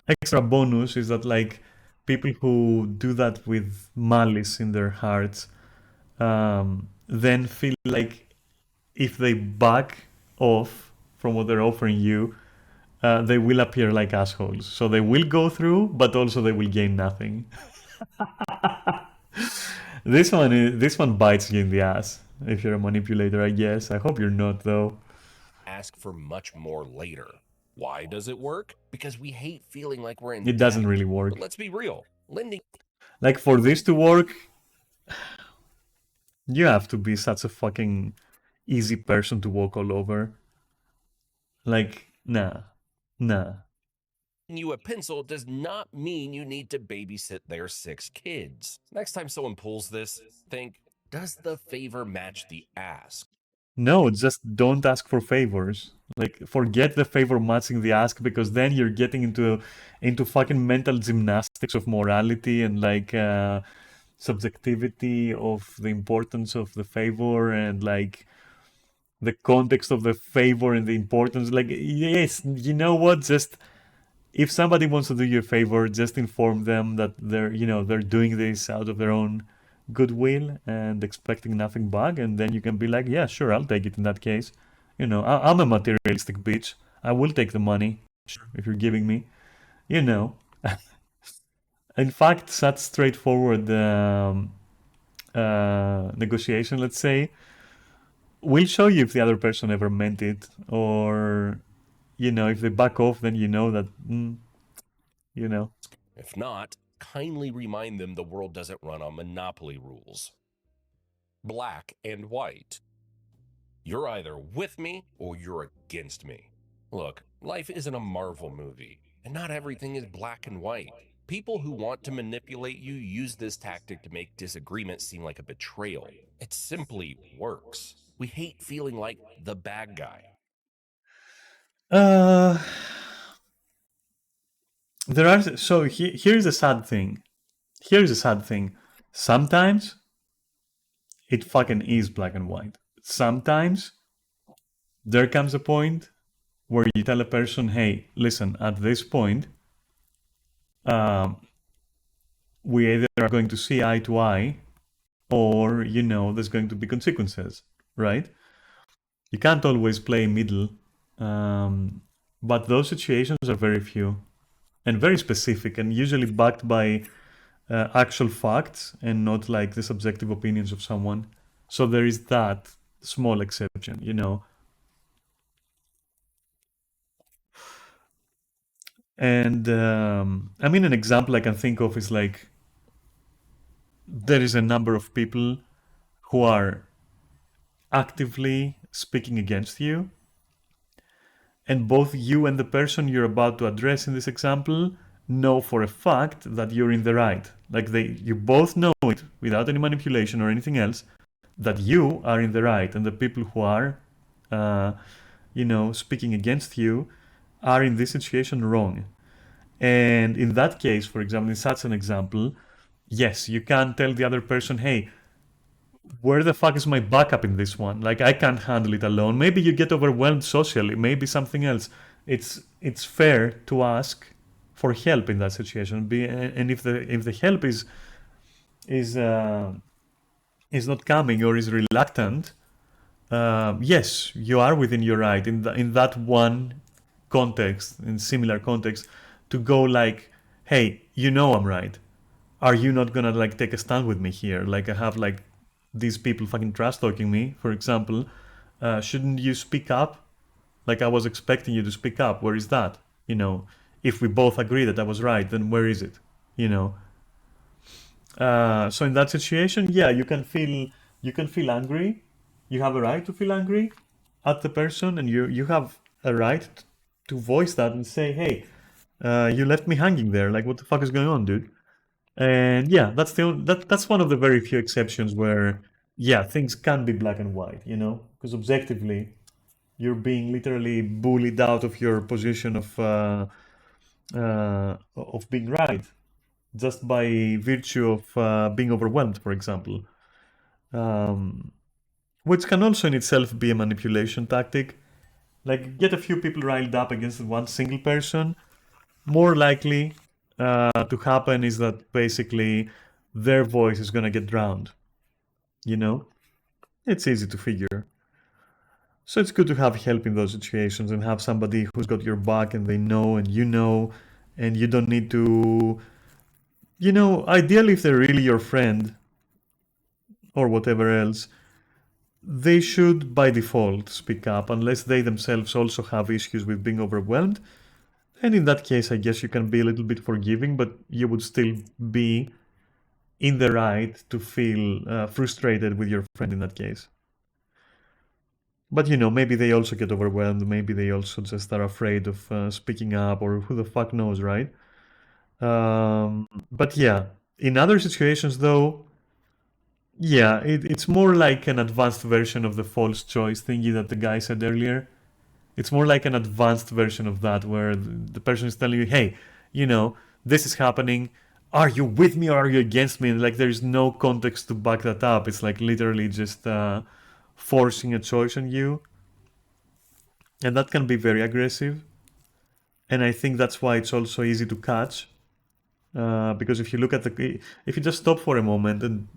Extra bonus is that, like, people who do that with malice in their hearts then feel like if they back off from what they're offering you, they will appear like assholes. So they will go through, but also they will gain nothing. This one bites you in the ass if you're a manipulator, I guess. I hope you're not, though. Ask for much more later. Why does it work? Because we hate feeling like we're in It doesn't debt. really work. But let's be real. Lending Like, for this to work, you have to be such a fucking easy person to walk all over. Like, nah. you a pencil does not mean you need to babysit their 6 kids. Next time someone pulls this, think, does the favor match the ask? No, just don't ask for favors. Like, forget the favor matching the ask, because then you're getting into fucking mental gymnastics of morality and like subjectivity of the importance of the favor and like the context of the favor and the importance. Like, yes, you know what? Just if somebody wants to do you a favor, just inform them that they're doing this out of their own goodwill and expecting nothing back, and then you can be like, yeah, sure, I'll take it in that case. I'm a materialistic bitch. I will take the money if you're giving me. In fact, such straightforward negotiation, let's say, will show you if the other person ever meant it, or if they back off, then you know that, If not, kindly remind them the world doesn't run on monopoly rules. Black and white. You're either with me or you're against me. Look, life isn't a Marvel movie, and not everything is black and white. People who want to manipulate you use this tactic to make disagreement seem like a betrayal. It simply works. We hate feeling like the bad guy. Here's a sad thing. Sometimes it fucking is black and white. Sometimes there comes a point where you tell a person, hey, listen, at this point, we either are going to see eye to eye, or there's going to be consequences, right? You can't always play middle, but those situations are very few and very specific, and usually backed by actual facts and not like the subjective opinions of someone. So there is that small exception, And an example I can think of is like, there is a number of people who are actively speaking against you, and both you and the person you're about to address in this example know for a fact that you're in the right. Like, you both know it without any manipulation or anything else, that you are in the right, and the people who are speaking against you are in this situation wrong. And in that case, for example, in such an example, yes, you can tell the other person, hey, where the fuck is my backup in this one? Like, I can't handle it alone. Maybe you get overwhelmed socially, maybe something else. It's fair to ask for help in that situation. And if the help is not coming or is reluctant, yes, you are within your right in that one context, in similar context, to go like, hey, I'm right. Are you not gonna like take a stand with me here? Like, I have like these people fucking trash talking me, for example. Shouldn't you speak up? Like, I was expecting you to speak up. Where is that? If we both agree that I was right, then where is it? So in that situation, yeah, you can feel angry. You have a right to feel angry at the person, and you have a right to voice that and say, hey, you left me hanging there. Like, what the fuck is going on, dude? And yeah, that's one of the very few exceptions where, yeah, things can be black and white, because objectively, you're being literally bullied out of your position of being right, just by virtue of being overwhelmed, for example. which can also in itself be a manipulation tactic. Like, get a few people riled up against one single person. More likely to happen is that basically their voice is going to get drowned. You know? It's easy to figure. So it's good to have help in those situations and have somebody who's got your back and they know and you don't need to, ideally if they're really your friend or whatever else, they should by default speak up unless they themselves also have issues with being overwhelmed. And in that case, I guess you can be a little bit forgiving, but you would still be in the right to feel frustrated with your friend in that case. But maybe they also get overwhelmed. Maybe they also just are afraid of speaking up, or who the fuck knows, right? But yeah, in other situations though, yeah, it's more like an advanced version of the false choice thingy that the guy said earlier. It's more like an advanced version of that, where the person is telling you, hey, this is happening. Are you with me or are you against me? And like, there's no context to back that up. It's like literally just forcing a choice on you. And that can be very aggressive. And I think that's why it's also easy to catch. Because if you look at if you just stop for a moment and,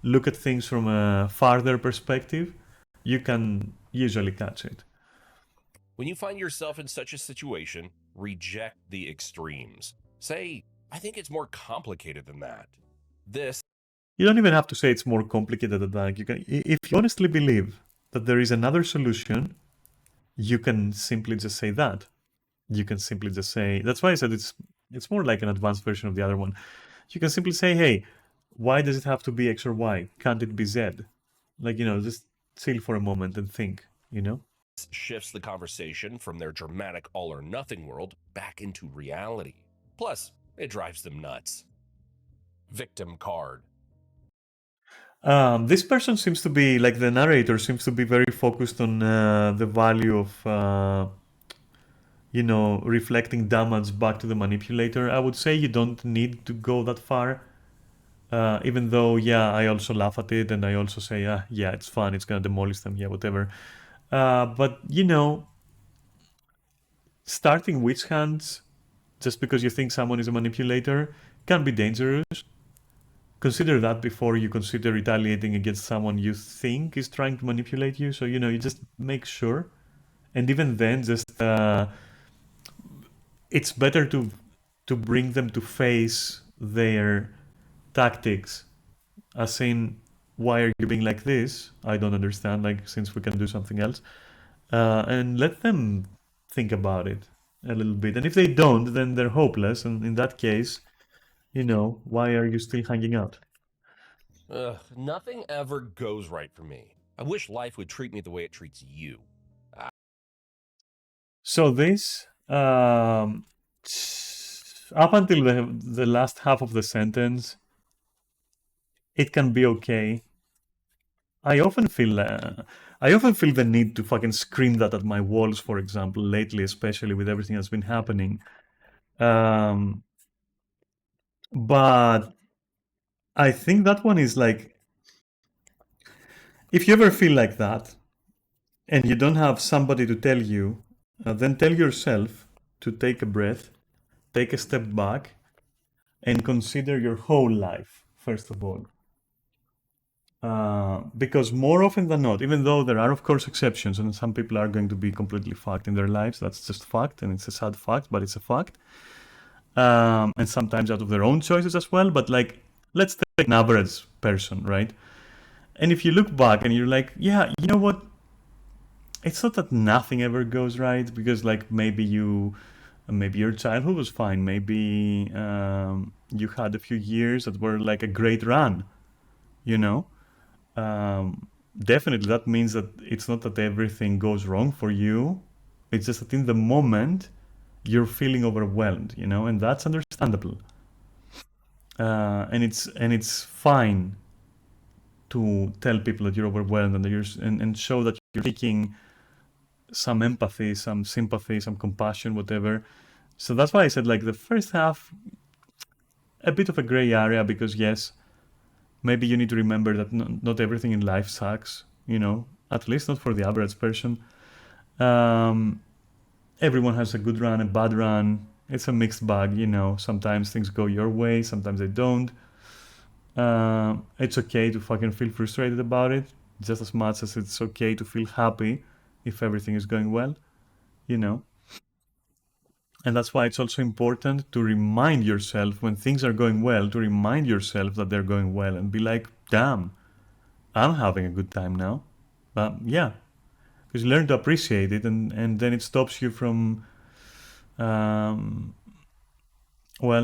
look at things from a farther perspective, you can usually catch it. When you find yourself in such a situation, reject the extremes. Say, I think it's more complicated than that. You don't even have to say it's more complicated than that. You can, if you honestly believe that there is another solution, you can simply just say that. You can simply just say, that's why I said it's more like an advanced version of the other one. You can simply say, hey, why does it have to be X or Y? Can't it be Z? Like, just chill for a moment and think, Shifts the conversation from their dramatic all or nothing world back into reality. Plus, it drives them nuts. Victim card. This person seems to be, like the narrator, seems to be very focused on the value of, reflecting damage back to the manipulator. I would say you don't need to go that far. Even though, yeah, I also laugh at it and I also say, yeah, it's fun, it's gonna demolish them, yeah, whatever. But, starting witch hunts just because you think someone is a manipulator can be dangerous. Consider that before you consider retaliating against someone you think is trying to manipulate you. So, you just make sure. And even then, just it's better to bring them to face their tactics, as in, why are you being like this? I don't understand, like, since we can do something else. And let them think about it a little bit. And if they don't, then they're hopeless. And in that case, why are you still hanging out? Nothing ever goes right for me. I wish life would treat me the way it treats you. So this, up until the last half of the sentence, it can be okay. I often feel the need to fucking scream that at my walls, for example, lately, especially with everything that's been happening. But I think that one is like, if you ever feel like that and you don't have somebody to tell you, then tell yourself to take a breath, take a step back, and consider your whole life, first of all. Because more often than not, even though there are of course exceptions and some people are going to be completely fucked in their lives, that's just fact, and it's a sad fact, but it's a fact. And sometimes out of their own choices as well, but like, let's take an average person, right? And if you look back and you're like, yeah, you know what? It's not that nothing ever goes right, because like maybe your childhood was fine. Maybe you had a few years that were like a great run, definitely that means that it's not that everything goes wrong for you. It's just that in the moment you're feeling overwhelmed, and that's understandable. And it's fine to tell people that you're overwhelmed and that and show that you're seeking some empathy, some sympathy, some compassion, whatever. So that's why I said, like, the first half, a bit of a gray area, because yes, maybe you need to remember that not everything in life sucks, you know, at least not for the average person. Everyone has a good run, a bad run. It's a mixed bag, you know. Sometimes things go your way, sometimes they don't. It's okay to fucking feel frustrated about it, just as much as it's okay to feel happy if everything is going well, you know. And that's why it's also important to remind yourself when things are going well, to remind yourself that they're going well and be like, damn, I'm having a good time now. Yeah, because you learn to appreciate it, and then it stops you from, well,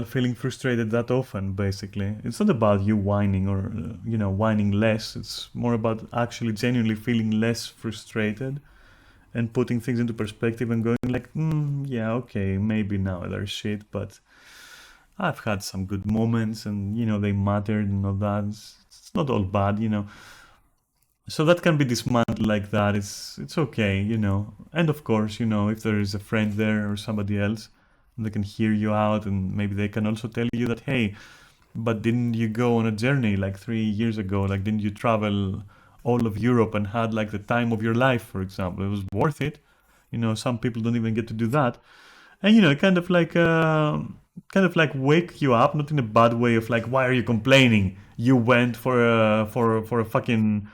feeling frustrated that often, basically. It's not about you whining or, you know, whining less. It's more about actually genuinely feeling less frustrated and putting things into perspective and going like, yeah, okay, maybe now there's shit, but I've had some good moments and, you know, they mattered and all that. It's not all bad, you know. So that can be dismantled like that. It's okay, you know. And of course, you know, if there is a friend there or somebody else, they can hear you out and maybe they can also tell you that, hey, but didn't you go on a journey like 3 years ago? Like, didn't you travel all of Europe and had like the time of your life, for example? It was worth it. You know, some people don't even get to do that. And you know, kind of like wake you up, not in a bad way of like, why are you complaining? You went for a fucking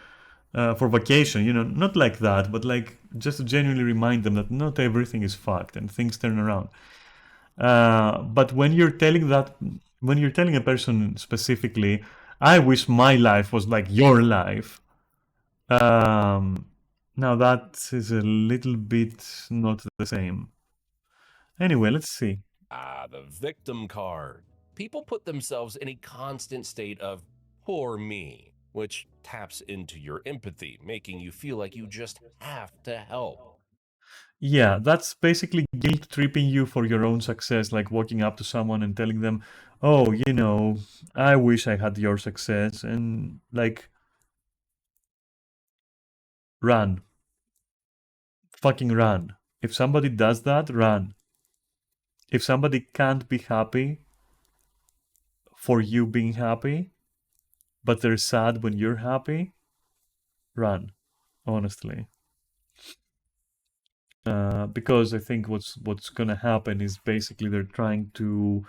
for vacation, you know, not like that, but like just to genuinely remind them that not everything is fucked and things turn around. But when you're telling a person specifically, I wish my life was like your life. Now that is a little bit not the same. Anyway, let's see. The victim card. People put themselves in a constant state of poor me, which taps into your empathy, making you feel like you just have to help. Yeah, that's basically guilt tripping you for your own success, like walking up to someone and telling them, oh, you know, I wish I had your success, and like, run. Fucking run. If somebody does that, run. If somebody can't be happy for you being happy, but they're sad when you're happy, run, honestly. Because I think what's gonna happen is basically they're trying to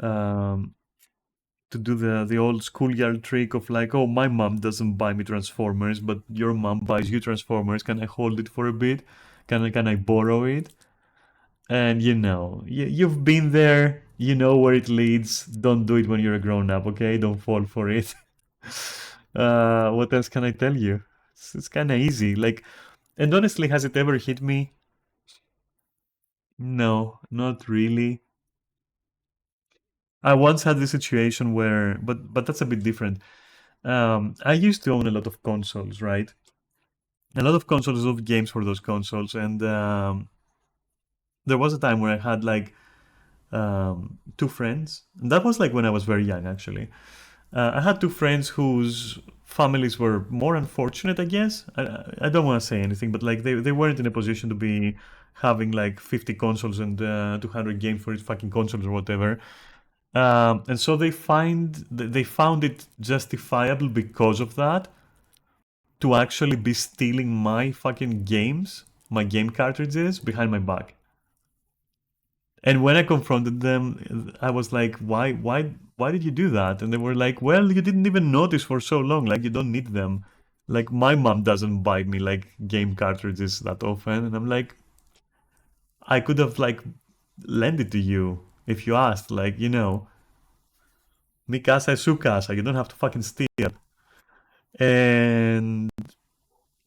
do the old schoolyard trick of like, oh, my mom doesn't buy me Transformers, but your mom buys you Transformers. Can I hold it for a bit? Can I borrow it? And you know, you've been there. You know where it leads. Don't do it when you're a grown up, okay? Don't fall for it. What else can I tell you? It's kind of easy. Like, and honestly, has it ever hit me? No, not really. I once had this situation where, but that's a bit different. I used to own a lot of consoles, right? A lot of consoles, of games for those consoles, and there was a time where I had like two friends. And that was like when I was very young, actually. I had two friends whose families were more unfortunate, I guess. I don't want to say anything, but like they weren't in a position to be having like 50 consoles and 200 games for each fucking consoles or whatever. And so they found it justifiable because of that to actually be stealing my fucking games, my game cartridges behind my back. And when I confronted them, I was like, why did you do that? And they were like, well, you didn't even notice for so long, like you don't need them. Like my mom doesn't buy me like game cartridges that often. And I'm like, I could have like lent it to you if you asked, like, you know, mi casa es su casa. You don't have to fucking steal. And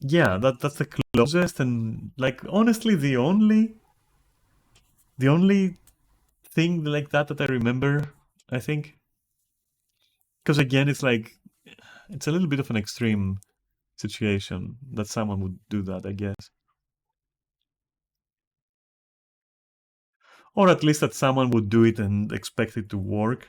yeah, that's the closest. And like honestly, the only thing like that I remember, I think, because again, it's like it's a little bit of an extreme situation that someone would do that, I guess, or at least that someone would do it and expect it to work.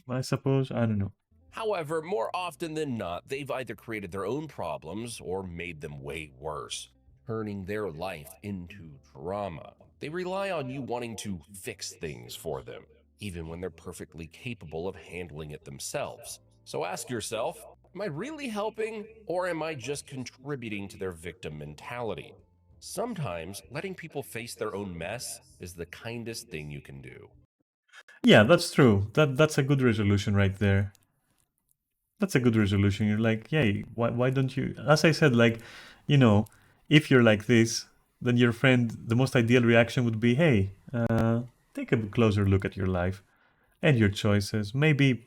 I suppose, I don't know. However, more often than not, they've either created their own problems or made them way worse, turning their life into drama. They rely on you wanting to fix things for them, even when they're perfectly capable of handling it themselves. So ask yourself, am I really helping or am I just contributing to their victim mentality? Sometimes letting people face their own mess is the kindest thing you can do. Yeah, that's true. That's a good resolution right there. That's a good resolution. You're like, yay, why don't you? As I said, like, you know, if you're like this, then your friend, the most ideal reaction would be, hey, take a closer look at your life and your choices. Maybe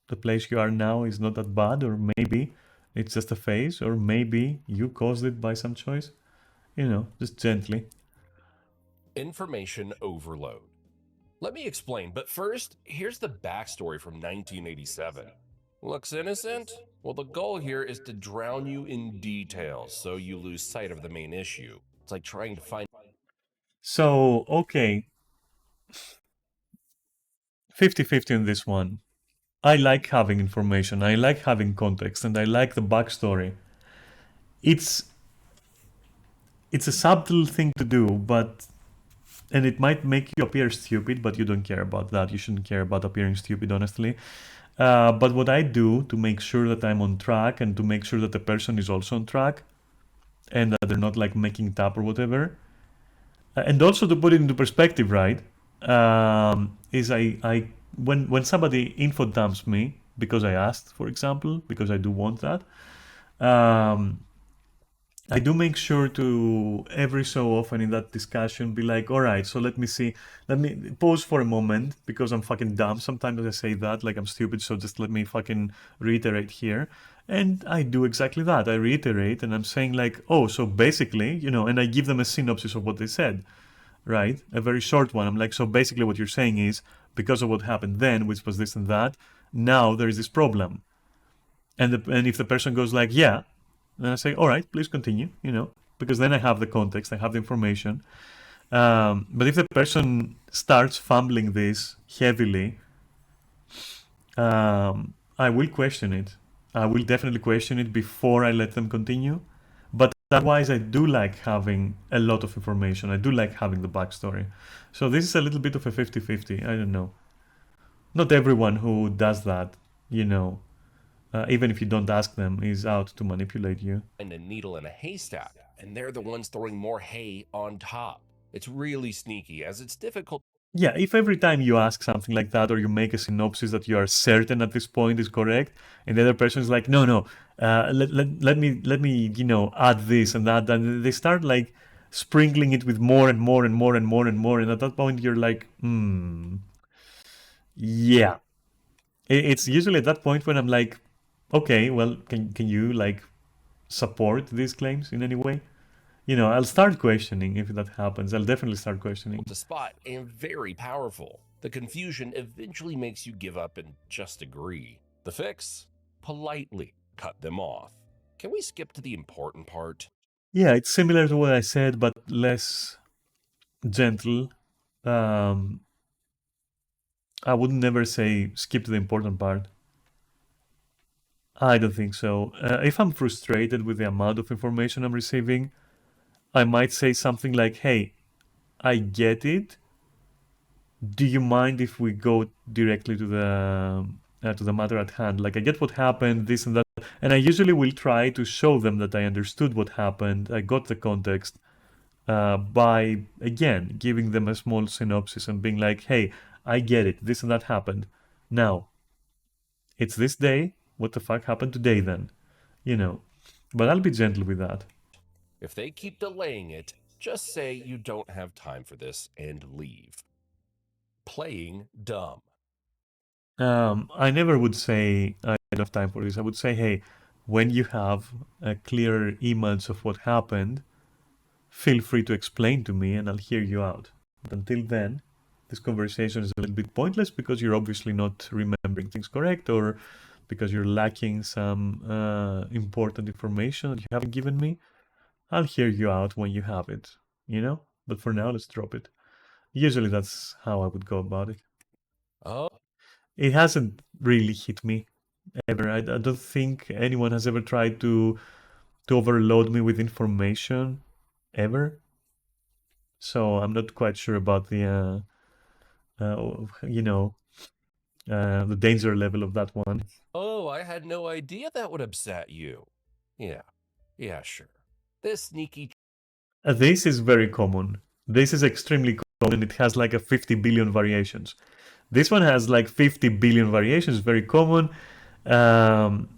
the place you are now is not that bad, or maybe it's just a phase, or maybe you caused it by some choice. You know, just gently. Information overload. Let me explain, but first, here's the backstory from 1987. Looks innocent? Well, the goal here is to drown you in details so you lose sight of the main issue. It's like trying to find So, okay, 50-50 on this one. I like having information, I like having context, and I like the backstory. It's it's a subtle thing to do, but and it might make you appear stupid, but you don't care about that. You shouldn't care about appearing stupid, honestly. But what I do to make sure that I'm on track and to make sure that the person is also on track and that they're not like making it up or whatever, and also to put it into perspective, right? Is I when somebody info dumps me because I asked, for example, because I do want that, um, I do make sure to every so often in that discussion be like, all right, so let me see, let me pause for a moment because I'm fucking dumb. Sometimes I say that like I'm stupid, so just let me fucking reiterate here. And I do exactly that. I reiterate and I'm saying like, oh, so basically, you know, and I give them a synopsis of what they said, right? A very short one. I'm like, so basically what you're saying is because of what happened then, which was this and that, now there is this problem. And if the person goes like, yeah, then I say, all right, please continue, you know, because then I have the context, I have the information. But if the person starts fumbling this heavily, I will question it. I will definitely question it before I let them continue. But otherwise, I do like having a lot of information. I do like having the backstory. So this is a little bit of a 50-50. I don't know. Not everyone who does that, you know, even if you don't ask them, is out to manipulate you. a needle in a haystack, and they're the ones throwing more hay on top. It's really sneaky, as it's difficult Yeah, if every time you ask something like that or you make a synopsis that you are certain at this point is correct, and the other person is like, no, no, let me, you know, add this and that, and they start like sprinkling it with more and more and more and more and more, and at that point you're like, yeah. It's usually at that point when I'm like, okay, well, can you like support these claims in any way? You know, I'll start questioning if that happens. I'll definitely start questioning. to spot and very powerful. The confusion eventually makes you give up and just agree. The fix? Politely cut them off. Can we skip to the important part? Yeah, it's similar to what I said, but less gentle. Um, I would never say skip to the important part. I don't think so. If I'm frustrated with the amount of information I'm receiving, I might say something like, hey, I get it. Do you mind if we go directly to the matter at hand? Like, I get what happened, this and that, and I usually will try to show them that I understood what happened. I got the context by again giving them a small synopsis and being like, "Hey, I get it. This and that happened. Now, it's this day. What the fuck happened today then?" You know. But I'll be gentle with that. If they keep delaying it, just say you don't have time for this and leave. Playing dumb. I never would say I don't have time for this. I would say, hey, when you have a clearer image of what happened, feel free to explain to me and I'll hear you out. But until then, this conversation is a little bit pointless because you're obviously not remembering things correct or because you're lacking some important information that you haven't given me. I'll hear you out when you have it, you know? But for now, let's drop it. Usually that's how I would go about it. Oh, It hasn't really hit me ever. I don't think anyone has ever tried to overload me with information ever. So I'm not quite sure about the you know, the danger level of that one. Oh, I had no idea that would upset you. Yeah, yeah, sure. This sneaky This is very common. This is extremely common, and it has like a 50 billion variations. This one has like 50 billion variations, very common. Um,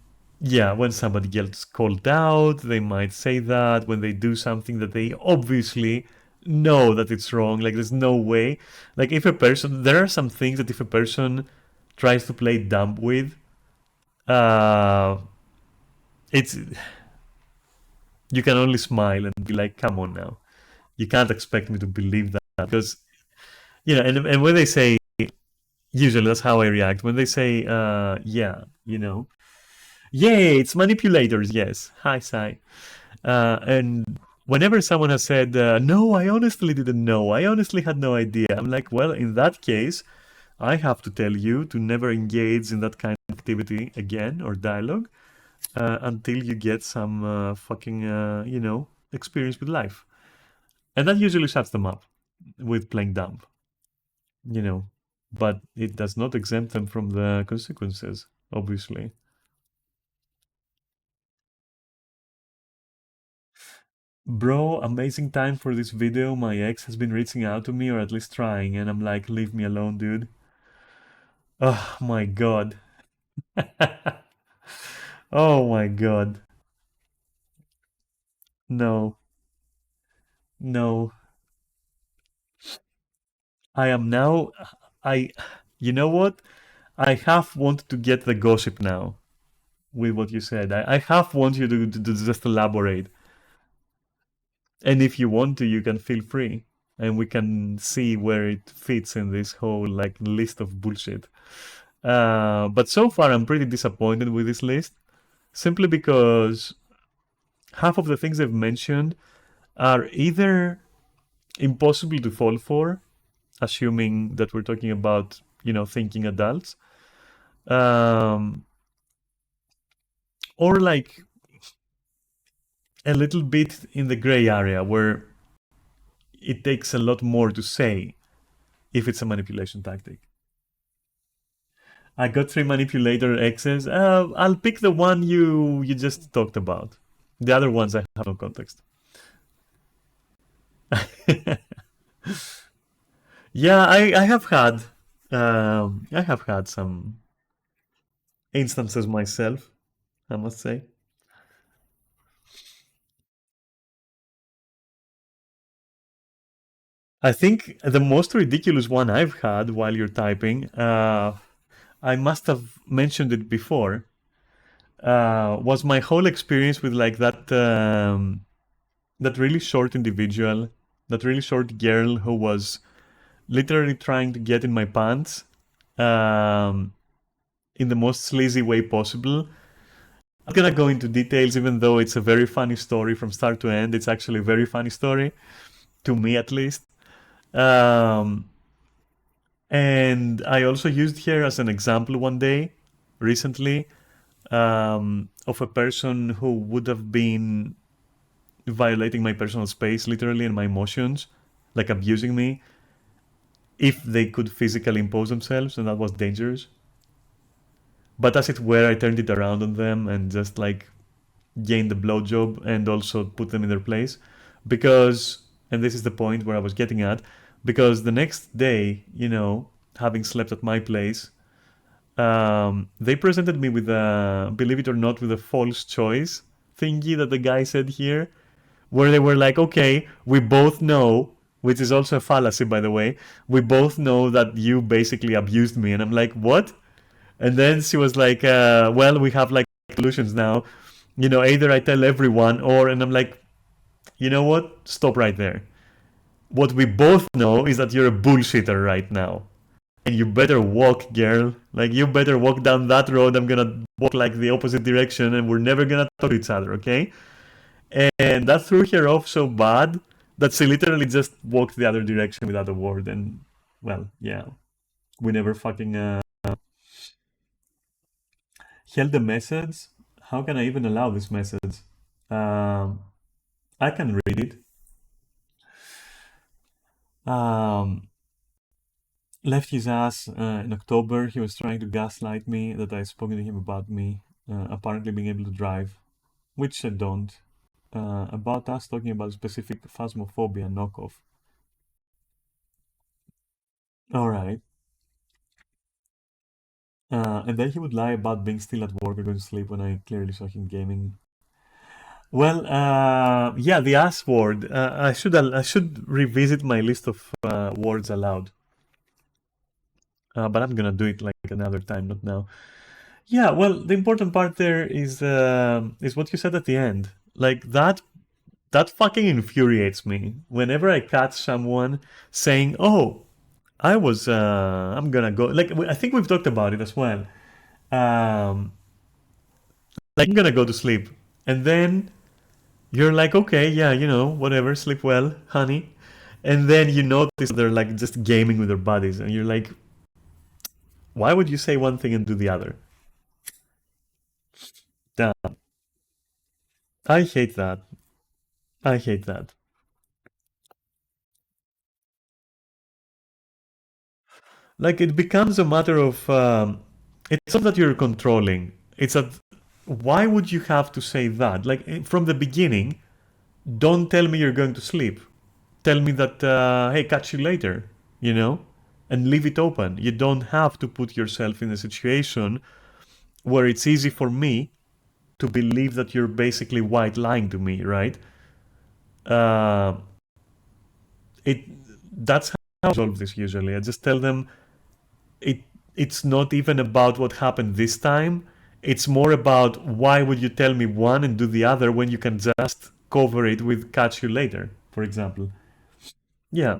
yeah, when somebody gets called out, they might say that when they do something that they obviously know that it's wrong. Like, there's no way. Like, if a person, there are some things that if a person tries to play dumb with, uh, it's you can only smile and be like, come on now. You can't expect me to believe that because, and when they say, usually that's how I react. When they say, yeah, yay, it's manipulators, yes. Hi, Sai. And whenever someone has said, no, I honestly didn't know, I honestly had no idea, I'm like, well, in that case, I have to tell you to never engage in that kind of activity again or dialogue until you get some fucking, experience with life. And that usually shuts them up with playing dumb, but it does not exempt them from the consequences, obviously. Bro, amazing time for this video. My ex has been reaching out to me, or at least trying, and I'm like, leave me alone, dude. Oh my god. Oh my god. No. No. I am now. I. You know what? I half want to get the gossip now with what you said. I half want you to just elaborate. And if you want to, you can feel free. And we can see where it fits in this whole like list of bullshit. But so far, I'm pretty disappointed with this list, simply because half of the things they've mentioned are either impossible to fall for, assuming that we're talking about, thinking adults, or like a little bit in the gray area where it takes a lot more to say if it's a manipulation tactic. I got 3 manipulator X's. I'll pick the one you just talked about. The other ones I have no context. Yeah, I have had some instances myself, I must say. I think the most ridiculous one I've had while you're typing, I must have mentioned it before, was my whole experience with like that really short individual, that really short girl who was literally trying to get in my pants in the most sleazy way possible. I'm not gonna go into details, even though it's a very funny story from start to end. It's actually a very funny story, to me at least. And I also used her as an example one day, recently, of a person who would have been violating my personal space, literally, and my emotions, like abusing me, if they could physically impose themselves, and that was dangerous. But as it were, I turned it around on them and just like gained the blowjob and also put them in their place. Because, and this is the point where I was getting at, because the next day, having slept at my place, they presented me with a, believe it or not, with a false choice thingy that the guy said here, where they were like, okay, we both know, which is also a fallacy, by the way, we both know that you basically abused me. And I'm like, what? And then she was like, well, we have like solutions now. Either I tell everyone or, and I'm like, you know what? Stop right there. What we both know is that you're a bullshitter right now. And you better walk, girl. Like, you better walk down that road. I'm gonna walk like the opposite direction and we're never gonna talk to each other, okay? And that threw her off so bad that she literally just walked the other direction without a word. And, well, yeah. We never fucking held the message. How can I even allow this message? I can read it. left his ass in October. He was trying to gaslight me that I spoken to him about me apparently being able to drive, which I don't. About us talking about specific Phasmophobia knockoff. All right. And then he would lie about being still at work or going to sleep when I clearly saw him gaming. Well, yeah, the ass word. I should revisit my list of words aloud. But I'm gonna do it like another time, not now. Yeah, well, the important part there is what you said at the end. Like that fucking infuriates me. Whenever I catch someone saying, "Oh, I'm gonna go," like I think we've talked about it as well. Um, like I'm gonna go to sleep, and then you're like, okay, yeah, whatever, sleep well, honey. And then you notice they're like just gaming with their bodies, and you're like, why would you say one thing and do the other? Damn. I hate that. I hate that. Like it becomes a matter of it's not that you're controlling. It's that why would you have to say that? Like from the beginning, don't tell me you're going to sleep. Tell me that hey, catch you later, and leave it open. You don't have to put yourself in a situation where it's easy for me to believe that you're basically white lying to me, right? Uh, it that's how I resolve this usually. I just tell them it it's not even about what happened this time. It's more about why would you tell me one and do the other when you can just cover it with catch you later, for example. Yeah.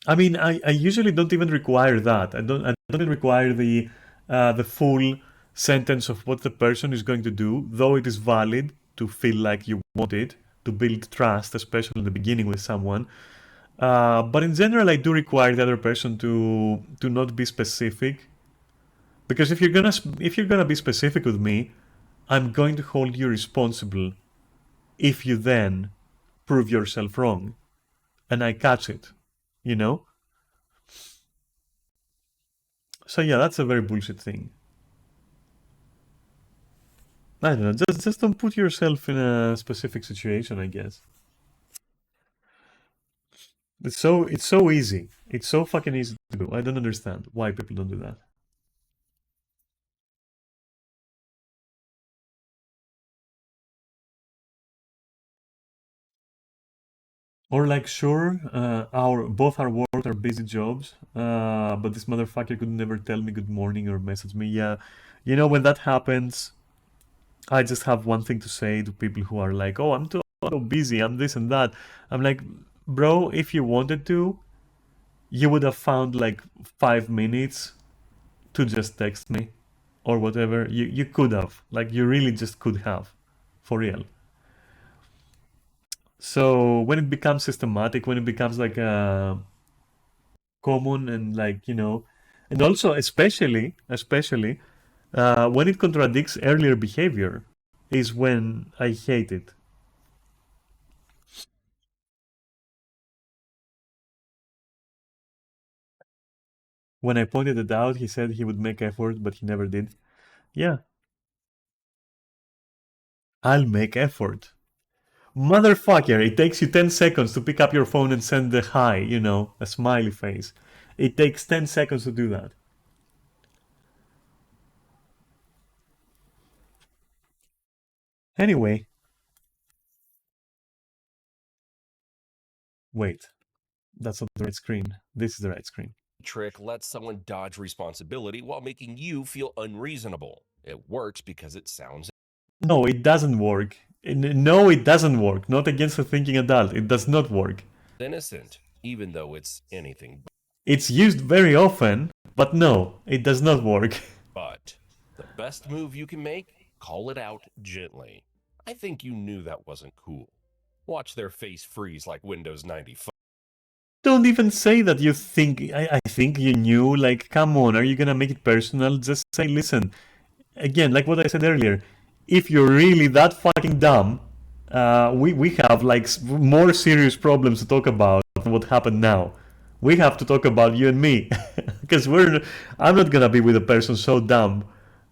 I mean, I usually don't even require that. I don't even require the full sentence of what the person is going to do, though it is valid to feel like you want it to build trust, especially in the beginning with someone. But in general, I do require the other person to not be specific, because if you're gonna be specific with me, I'm going to hold you responsible if you then prove yourself wrong and I catch it, you know. So yeah, that's a very bullshit thing. I don't know. Just don't put yourself in a specific situation, I guess. It's so easy. It's so fucking easy to do. I don't understand why people don't do that. Or like, sure, our both our work are busy jobs, but this motherfucker could never tell me good morning or message me. Yeah, when that happens, I just have one thing to say to people who are like, "Oh, I'm too busy. I'm this and that." I'm like, bro, if you wanted to, you would have found like 5 minutes to just text me or whatever. You could have, like, you really just could have, for real. So when it becomes systematic, when it becomes like common and like and also especially when it contradicts earlier behavior, is when I hate it. When I pointed it out, he said he would make effort, but he never did. Yeah, I'll make effort. Motherfucker, it takes you 10 seconds to pick up your phone and send the hi, a smiley face. It takes 10 seconds to do that. Anyway, wait, that's not the right screen. This is the right screen. Trick lets someone dodge responsibility while making you feel unreasonable. It works because it sounds No, it doesn't work. No, it doesn't work. Not against a thinking adult. It does not work. innocent, even though it's anything It's used very often, but no, it does not work. but. The best move you can make? Call it out gently. I think you knew that wasn't cool. Watch their face freeze like Windows 95. Don't even say that you think. I think you knew. Like, come on, are you gonna make it personal? Just say, listen. Again, like what I said earlier, if you're really that fucking dumb, we have like more serious problems to talk about than what happened now. We have to talk about you and me, because I'm not gonna be with a person so dumb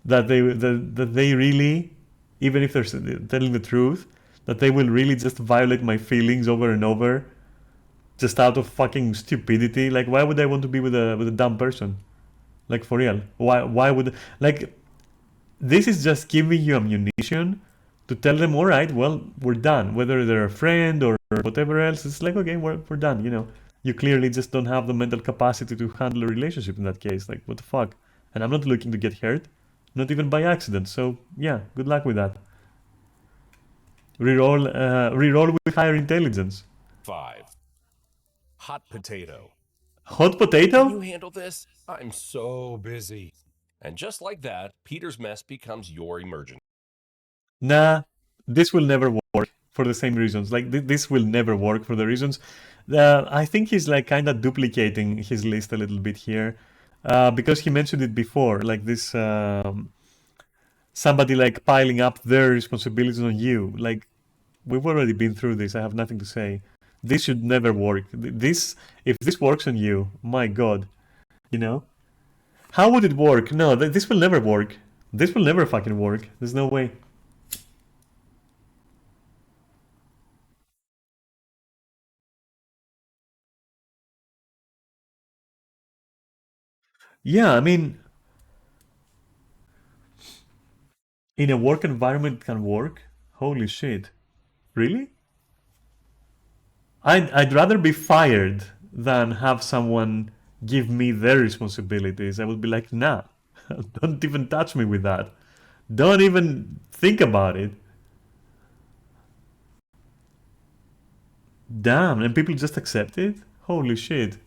that they really, even if they're telling the truth, that they will really just violate my feelings over and over, just out of fucking stupidity. Like, why would I want to be with a dumb person? Like, for real, why would, like, this is just giving you ammunition to tell them, all right, well, we're done. Whether they're a friend or whatever else, it's like, okay, we're done. You know, you clearly just don't have the mental capacity to handle a relationship in that case. Like, what the fuck? And I'm not looking to get hurt, not even by accident. So yeah, good luck with that. Reroll with higher intelligence. 5. Hot potato. Hot Can you potato? handle this? I'm so busy. And just like that, Peter's mess becomes your emergency. Nah, this will never work for the same reasons. Like, this will never work for the reasons. I think he's like kind of duplicating his list a little bit here, because he mentioned it before, like this, somebody like piling up their responsibilities on you. Like, we've already been through this. I have nothing to say. This should never work. This, if this works on you, my God, you know, how would it work? No, this will never work. This will never fucking work. There's no way. Yeah, I mean, in a work environment it can work. Holy shit. Really? I'd rather be fired than have someone give me their responsibilities. I would be like, nah, don't even touch me with that. Don't even think about it. Damn, and people just accept it? Holy shit.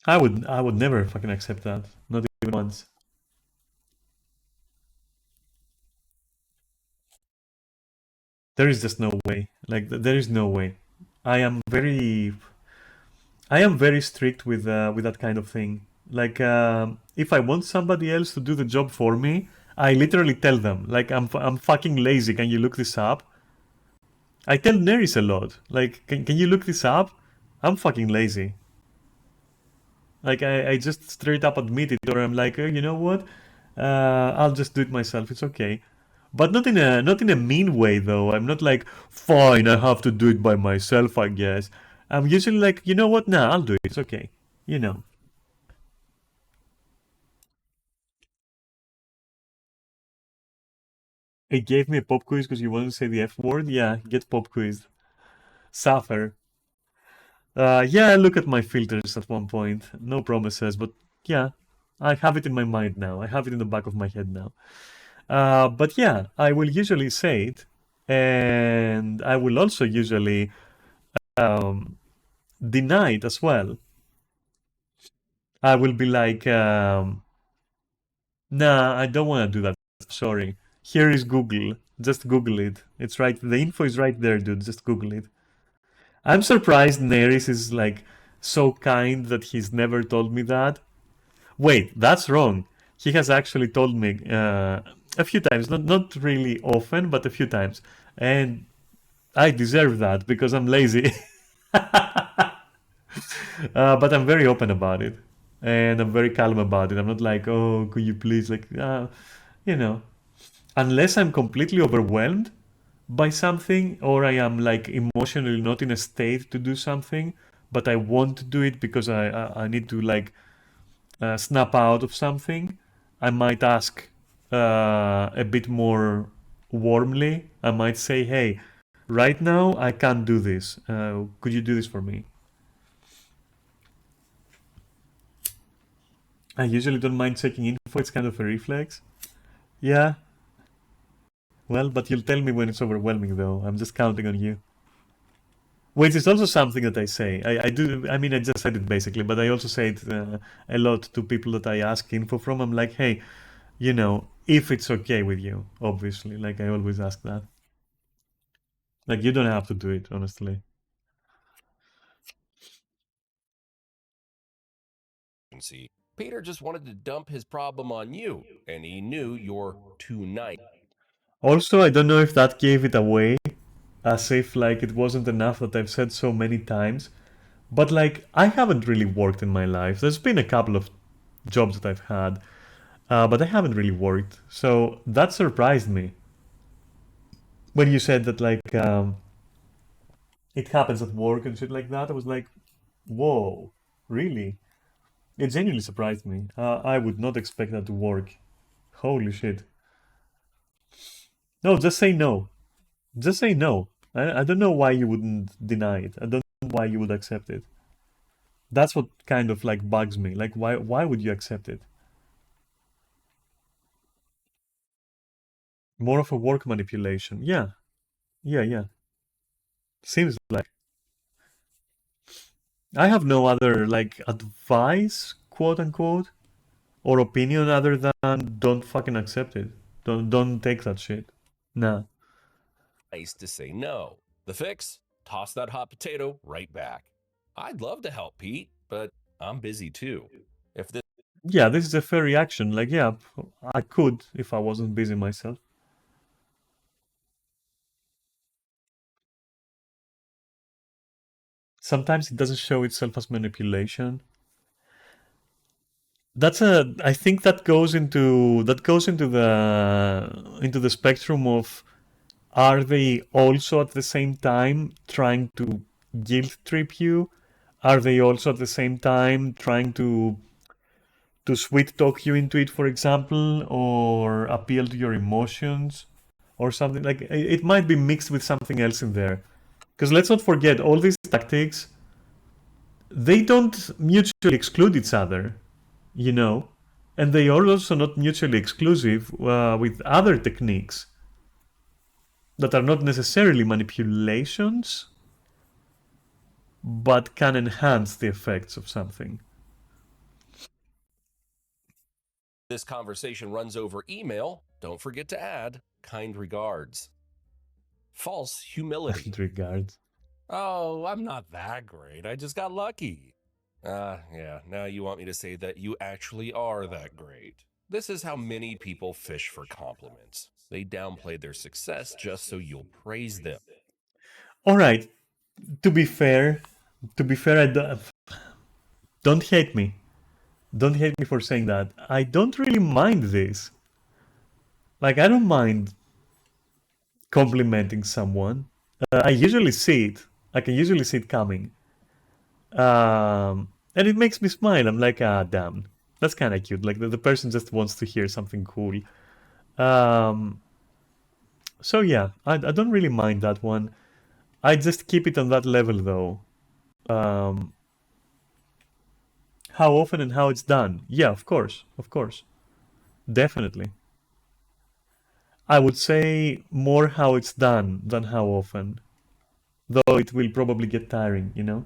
I would never fucking accept that. Not even once. There is just no way. Like, there is no way. I am very I am very strict with that kind of thing. Like, if I want somebody else to do the job for me, I literally tell them. Like, I'm fucking lazy. Can you look this up? I tell Neris a lot. Like, can you look this up? I'm fucking lazy. Like, I just straight up admit it, or I'm like, you know what? I'll just do it myself. It's okay. But not in a mean way though. I'm not like, fine, I have to do it by myself, I guess. I'm usually like, you know what? Nah, I'll do it. It's okay. You know. It gave me a pop quiz because you wanted to say the F word. Yeah, get pop quizzed. Suffer. Yeah, I look at my filters at one point. No promises, but yeah, I have it in my mind now. I have it in the back of my head now. But yeah, I will usually say it, and I will also usually um, deny it as well. I will be like, nah, I don't want to do that. Sorry. Here is Google. Just Google it. It's right. The info is right there, dude. Just Google it. I'm surprised Neris is like so kind that he's never told me that. Wait, that's wrong. He has actually told me a few times, not really often, but a few times, and I deserve that because I'm lazy. But I'm very open about it, and I'm very calm about it. I'm not like, oh, could you please, like, you know, unless I'm completely overwhelmed by something or I am like emotionally not in a state to do something, but I want to do it because I need to like snap out of something, I might ask a bit more warmly. I might say, hey, right now I can't do this. Could you do this for me? I usually don't mind checking info. It's kind of a reflex. Yeah, well, but you'll tell me when it's overwhelming, though. I'm just counting on you. Which is also something that I say. I do. I mean, I just said it basically, but I also say it a lot to people that I ask info from. I'm like, hey, if it's okay with you, obviously. Like, I always ask that. Like, you don't have to do it, honestly. Peter just wanted to dump his problem on you, and he knew you're too nice. Also, I don't know if that gave it away, as if like it wasn't enough that I've said so many times. But like, I haven't really worked in my life. There's been a couple of jobs that I've had, but I haven't really worked. So that surprised me when you said that like it happens at work and shit like that. I was like, whoa, really? It genuinely surprised me. I would not expect that to work. Holy shit. No, just say no. Just say no. I don't know why you wouldn't deny it. I don't know why you would accept it. That's what kind of like bugs me. Like, why would you accept it? More of a work manipulation. Yeah, yeah. Seems like. I have no other like advice, quote unquote, or opinion other than don't fucking accept it. Don't take that shit. Nah. Nice to say no. The fix? Toss that hot potato right back. I'd love to help Pete, but I'm busy too. If this Yeah, this is a fair reaction. Like, yeah, I could if I wasn't busy myself. Sometimes it doesn't show itself as manipulation. I think that goes into the spectrum of, are they also at the same time trying to guilt trip you? Are they also at the same time trying to sweet talk you into it, for example, or appeal to your emotions or something? Like, it might be mixed with something else in there. Because let's not forget, all these tactics, they don't mutually exclude each other, you know? And they are also not mutually exclusive with other techniques that are not necessarily manipulations, but can enhance the effects of something. conversation runs over email, don't forget to add kind regards. False humility. With regards. Oh, I'm not that great. I just got lucky. Yeah, now you want me to say that you actually are that great. This is how many people fish for compliments. They downplay their success just so you'll praise them. All right. To be fair, don't hate me. Don't hate me for saying that. I don't really mind this. Like, I don't mind complimenting someone. I usually see it. I can usually see it coming. And it makes me smile. I'm like, ah, damn. That's kind of cute. Like, the person just wants to hear something cool. So, yeah, I don't really mind that one. I just keep it on that level, though. How often and how it's done. Yeah, of course. Of course. Definitely. I would say more how it's done than how often. Though it will probably get tiring, you know?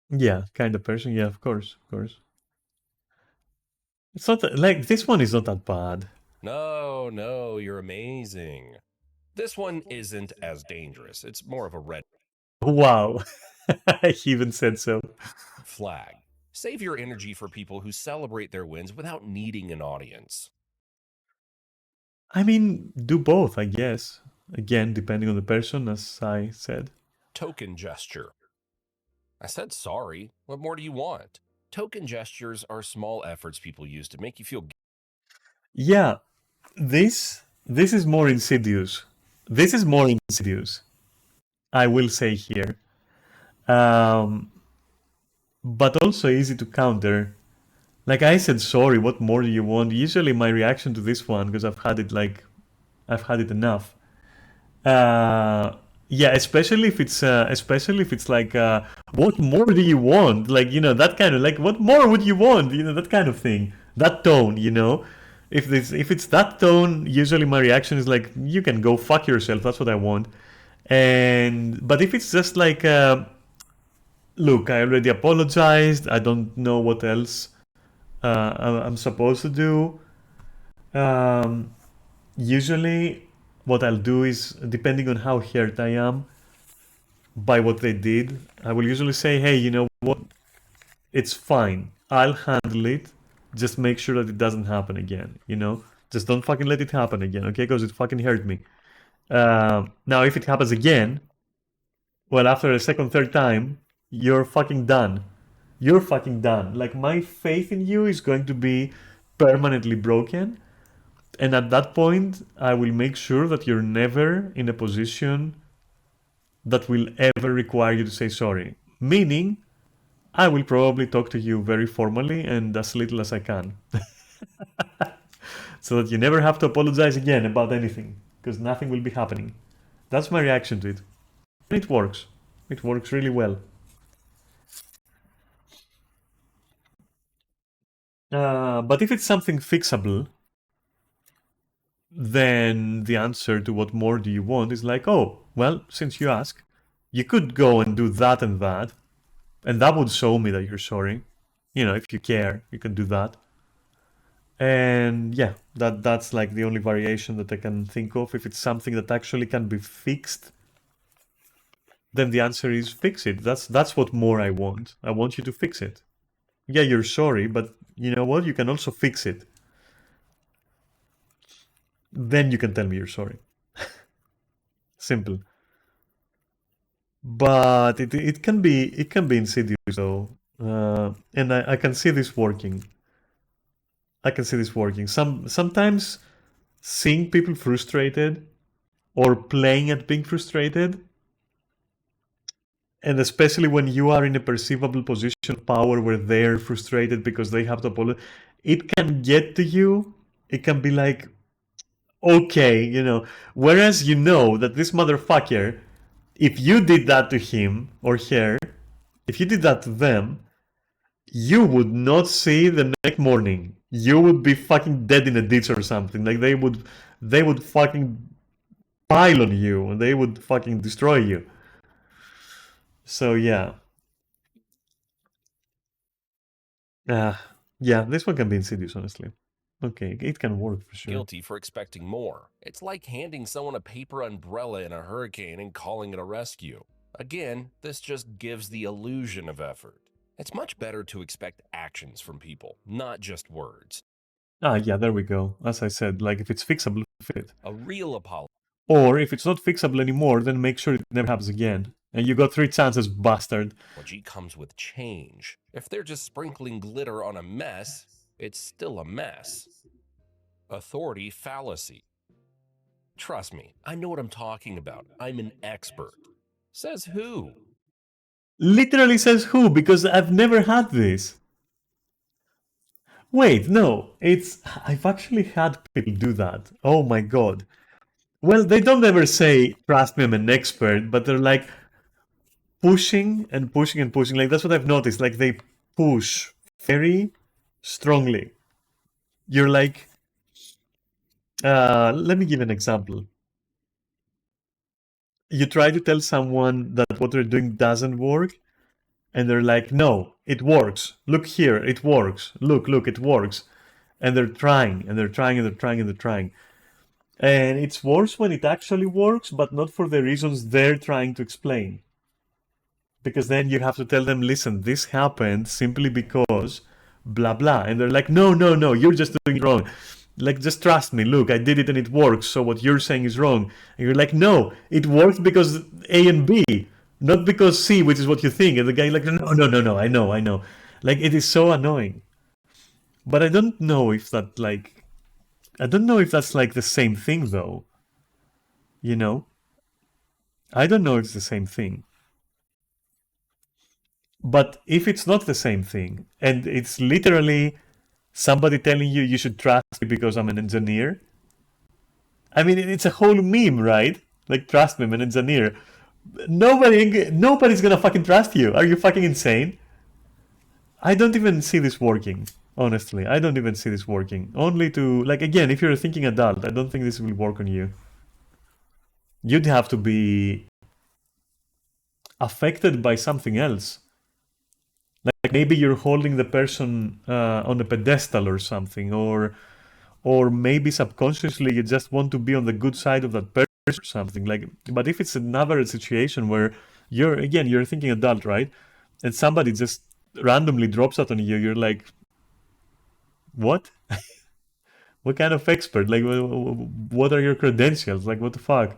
Yeah, kind of person. Yeah, of course. Of course. It's not like this one is not that bad. No, you're amazing. This one isn't as dangerous. It's more of a red Wow. He even said so. flag. Save your energy for people who celebrate their wins without needing an audience. I mean, do both, I guess. Again, depending on the person, as I said. Token gesture. I said sorry. What more do you want? Token gestures are small efforts people use to make you feel Yeah, this is more insidious. This is more insidious. I will say here. But also easy to counter. Like I said, sorry, what more do you want? Usually my reaction to this one, because I've had it enough. Yeah, especially if it's like, what more do you want? Like, you know, that kind of like, what more would you want? You know, that kind of thing. That tone, you know. If it's that tone, usually my reaction is like, you can go fuck yourself. That's what I want. But if it's just like, look, I already apologized. I don't know what else I'm supposed to do. Usually, what I'll do is, depending on how hurt I am by what they did, I will usually say, hey, you know what? It's fine. I'll handle it. just make sure that it doesn't happen again, you know? Just don't fucking let it happen again, okay? Because it fucking hurt me. Now, if it happens again, well, after a second, third time, you're fucking done. You're fucking done. Like, my faith in you is going to be permanently broken. And at that point, I will make sure that you're never in a position that will ever require you to say sorry. Meaning, I will probably talk to you very formally and as little as I can. So that you never have to apologize again about anything. Because nothing will be happening. That's my reaction to it. It works. It works really well. But if it's something fixable, then the answer to what more do you want is like, oh, well, since you ask, you could go and do that, and that would show me that you're sorry. You know, if you care, you can do that. And yeah, that's like the only variation that I can think of. If it's something that actually can be fixed, then the answer is fix it. That's what more I want. I want you to fix it. Yeah, you're sorry, but you know what? You can also fix it. Then you can tell me you're sorry. Simple. But it can be insidious though, and I can see this working. I can see this working. Sometimes seeing people frustrated or playing at being frustrated, and especially when you are in a perceivable position of power where they're frustrated because they have to apologize, it can get to you. It can be like, okay, you know, whereas you know that this motherfucker, if you did that to him or her, if you did that to them, you would not see the next morning. You would be fucking dead in a ditch or something. Like they would fucking pile on you and they would fucking destroy you. So yeah. Yeah, this one can be insidious, honestly. Okay, it can work for sure. Guilty for expecting more. It's like handing someone a paper umbrella in a hurricane and calling it a rescue. Again, this just gives the illusion of effort. It's much better to expect actions from people, not just words. Yeah, there we go. As I said, like if it's fixable, fix it. A real apology. Or if it's not fixable anymore, then make sure it never happens again. And you got 3 chances, bastard. Apology comes with change. If they're just sprinkling glitter on a mess, it's still a mess. Authority fallacy. Trust me, I know what I'm talking about. I'm an expert. Says who? Literally says who, because I've never had this. Wait, no, I've actually had people do that. Oh my god. Well, they don't ever say, trust me, I'm an expert, but they're like pushing and pushing and pushing. Like, that's what I've noticed. Like, they push very strongly. You're like, let me give an example. You try to tell someone that what they're doing doesn't work, and they're like, no, it works. Look here, it works. Look, it works. And they're trying, and they're trying, and they're trying, and they're trying. And it's worse when it actually works, but not for the reasons they're trying to explain. Because then you have to tell them, listen, this happened simply because blah, blah. And they're like, no, you're just doing it wrong. Like, just trust me, look, I did it and it works, so what you're saying is wrong. And you're like, no, it worked because A and B, not because C, which is what you think. And the guy like, no, I know. Like, it is so annoying. But I don't know if that, like, I don't know if that's like the same thing though. You know? I don't know if it's the same thing. But if it's not the same thing, and it's literally somebody telling you should trust me because I'm an engineer, I mean, it's a whole meme, right? Like, trust me, I'm an engineer. Nobody's gonna fucking trust you. Are you fucking insane? I don't even see this working. Honestly, I don't even see this working. Only to, like, again, if you're a thinking adult, I don't think this will work on you. You'd have to be affected by something else. Like maybe you're holding the person on a pedestal or something, or maybe subconsciously you just want to be on the good side of that person or something. Like, but if it's another situation where you're thinking adult, right? And somebody just randomly drops that on you, you're like, What? What kind of expert? Like, what are your credentials? Like, what the fuck?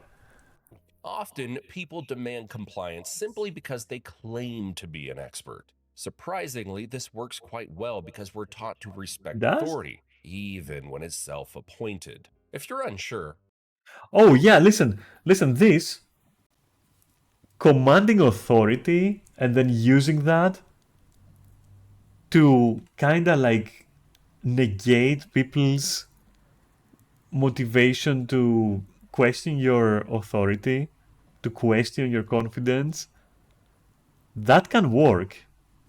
Often, people demand compliance simply because they claim to be an expert. Surprisingly, this works quite well because we're taught to respect Does? authority, even when it's self appointed. If you're unsure, Oh yeah, listen, listen. This commanding authority and then using that to kind of like negate people's motivation to question your authority, to question your confidence, that can work.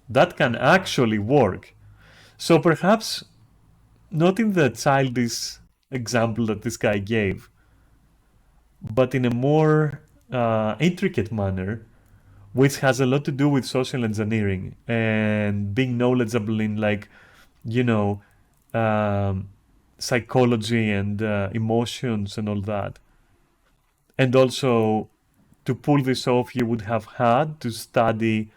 That can actually work. So perhaps not in the childish example that this guy gave, but in a more intricate manner, which has a lot to do with social engineering and being knowledgeable in, like, you know, um, psychology and emotions and all that. And also, to pull this off, you would have had to study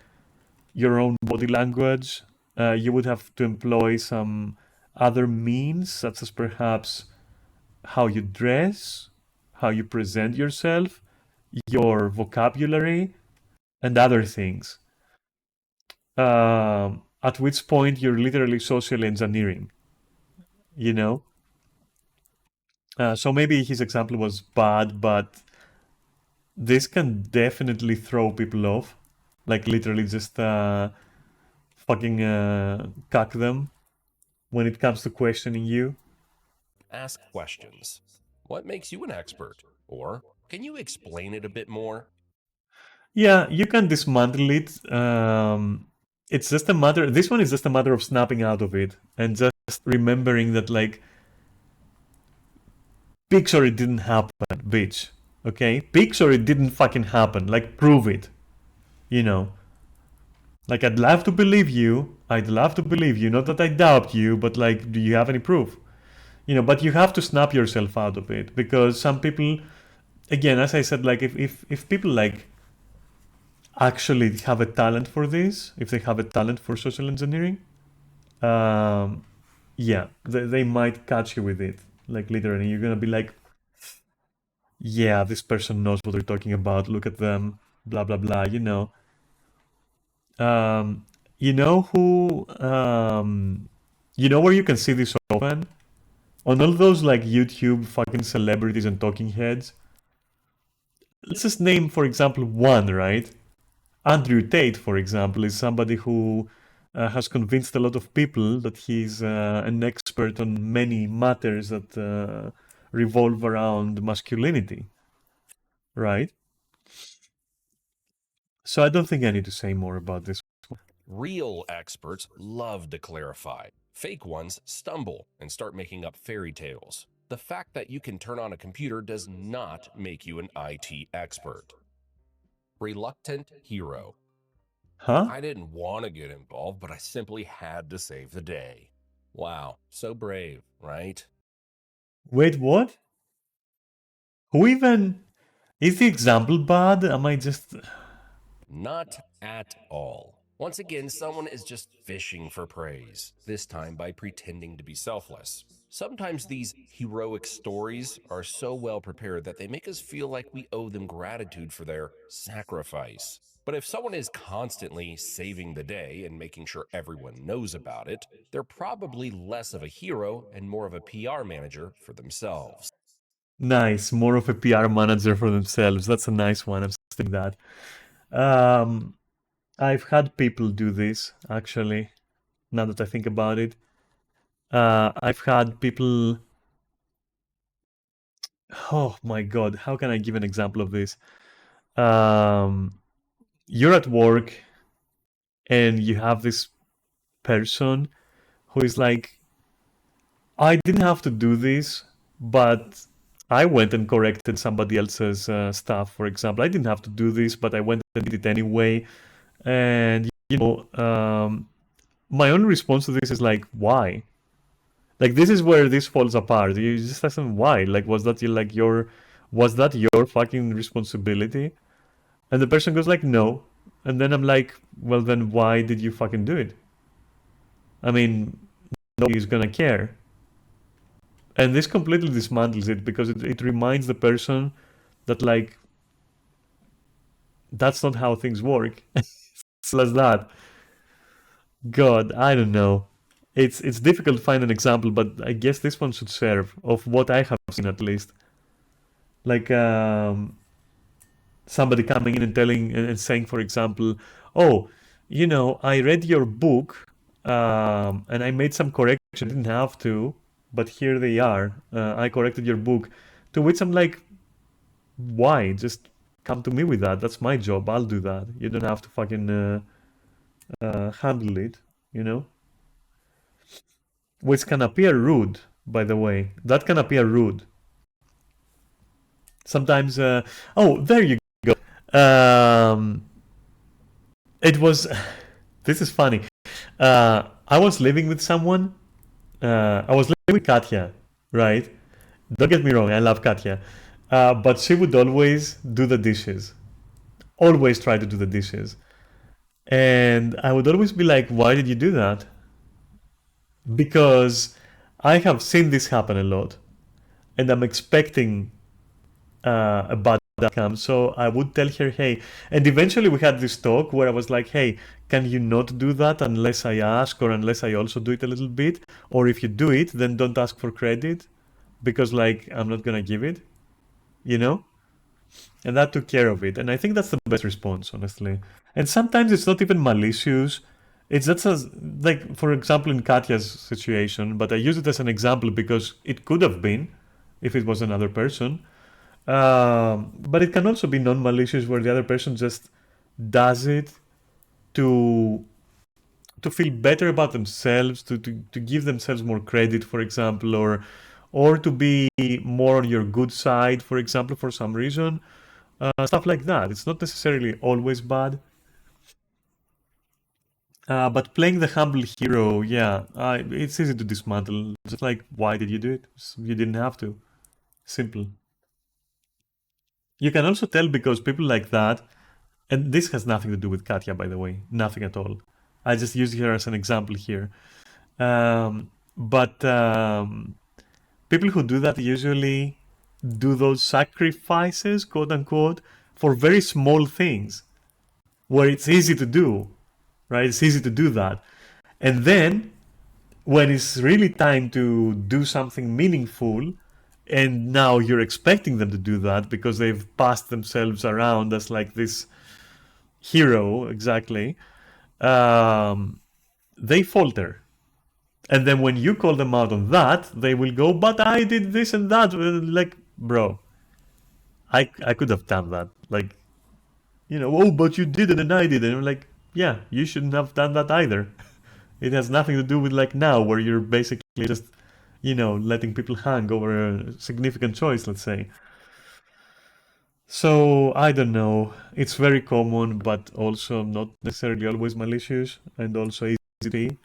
your own body language. You would have to employ some other means, such as perhaps how you dress, how you present yourself, your vocabulary, and other things. At which point you're literally social engineering, you know? So maybe his example was bad, but this can definitely throw people off. Like literally just fucking cuck them when it comes to questioning you. ask questions. What makes you an expert? Or can you explain it a bit more? Yeah, you can dismantle it. It's just a matter. This one is just a matter of snapping out of it and just remembering that, like, Pixar, it didn't happen, bitch. Okay, Pixar, it didn't fucking happen. Like, prove it. You know, like, I'd love to believe you. I'd love to believe you. Not that I doubt you, but like, do you have any proof? You know, but you have to snap yourself out of it because some people, again, as I said, like, if people like actually have a talent for this, if they have a talent for social engineering, um, yeah, they might catch you with it. Like literally, you're gonna be like, yeah, this person knows what they're talking about. Look at them, blah blah blah. Um, you know who, you know where you can see this often on all those like YouTube fucking celebrities and talking heads. Let's just name, for example, one, right? Andrew Tate, for example, is somebody who has convinced a lot of people that he's an expert on many matters that revolve around masculinity, right? So I don't think I need to say more about this. Real experts love to clarify. Fake ones stumble and start making up fairy tales. The fact that you can turn on a computer does not make you an IT expert. Reluctant hero. Huh? I didn't want to get involved, but I simply had to save the day. Wow, so brave, right? Wait, what? Who even... Is the example bad? Am I just... Not at all. Once again, someone is just fishing for praise, this time by pretending to be selfless. Sometimes these heroic stories are so well prepared that they make us feel like we owe them gratitude for their sacrifice. But if someone is constantly saving the day and making sure everyone knows about it, they're probably less of a hero and more of a PR manager for themselves. Nice, more of a PR manager for themselves. That's a nice one. I'm saying that. Um, I've had people do this, actually, now that I think about it. I've had people... Oh my god, how can I give an example of this? You're at work and you have this person who is like, I didn't have to do this, but I went and corrected somebody else's stuff, for example. I didn't have to do this, but I went and did it anyway. And, my only response to this is like, why? Like, this is where this falls apart. You just ask them why. Like, was that your fucking responsibility? And the person goes like, no. And then I'm like, well, then why did you fucking do it? I mean, nobody's gonna care. And this completely dismantles it because it reminds the person that, like, that's not how things work. So as that. God, I don't know. It's difficult to find an example, but I guess this one should serve of what I have seen at least. Like somebody coming in and telling and saying, for example, "Oh, I read your book and I made some correction. Didn't have to, but here they are. I corrected your book." To which I'm like, "Why? Just come to me with that. That's my job. I'll do that. You don't have to fucking handle it, you know?" Which can appear rude, by the way. That can appear rude. Sometimes, oh, there you go. It was, this is funny. I was living with someone. I was living with Katya, right? Don't get me wrong, I love Katya. But she would always do the dishes. Always try to do the dishes. And I would always be like, why did you do that? Because I have seen this happen a lot. And I'm expecting a bad outcome. So I would tell her, hey, and eventually we had this talk where I was like, hey, can you not do that unless I ask or unless I also do it a little bit? Or if you do it, then don't ask for credit because, like, I'm not gonna give it, you know? And that took care of it. And I think that's the best response, honestly. And sometimes it's not even malicious. It's just as, like, for example, in Katya's situation, but I use it as an example because it could have been if it was another person. But it can also be non-malicious where the other person just does it to feel better about themselves, to give themselves more credit, for example, or to be more on your good side, for example, for some reason. Stuff like that. It's not necessarily always bad. But playing the humble hero, yeah, it's easy to dismantle. Just like, why did you do it? You didn't have to. Simple. You can also tell because people like that, and this has nothing to do with Katya, by the way, nothing at all. I just use her as an example here. But people who do that usually do those sacrifices, quote unquote, for very small things where it's easy to do, right? It's easy to do that. And then when it's really time to do something meaningful, and now you're expecting them to do that because they've passed themselves around as like this hero, exactly, they falter. And then when you call them out on that, they will go, but I did this and that. Like, bro, I could have done that. Like, oh, but you did it and I did it. And I'm like, yeah, you shouldn't have done that either. It has nothing to do with like now where you're basically just, letting people hang over a significant choice, let's say. So I don't know. It's very common, but also not necessarily always malicious, and also easy to see,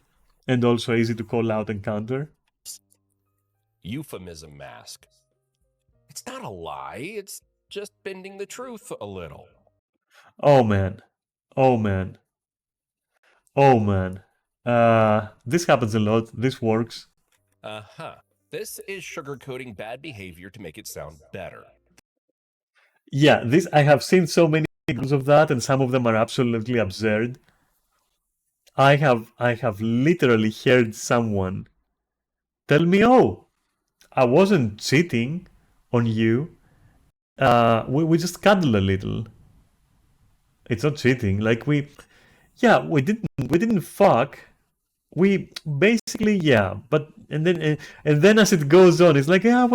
and also easy to call out and counter. Euphemism mask. It's not a lie, it's just bending the truth a little. Oh man. Oh man. Oh man. This happens a lot. This works. Uh-huh. This is sugarcoating bad behavior to make it sound better. Yeah, this I have seen so many examples of that, and some of them are absolutely absurd. I have literally heard someone tell me, "Oh, I wasn't cheating on you. We just cuddled a little. It's not cheating. Like we didn't fuck. We basically, yeah, but and then as it goes on, it's like, yeah,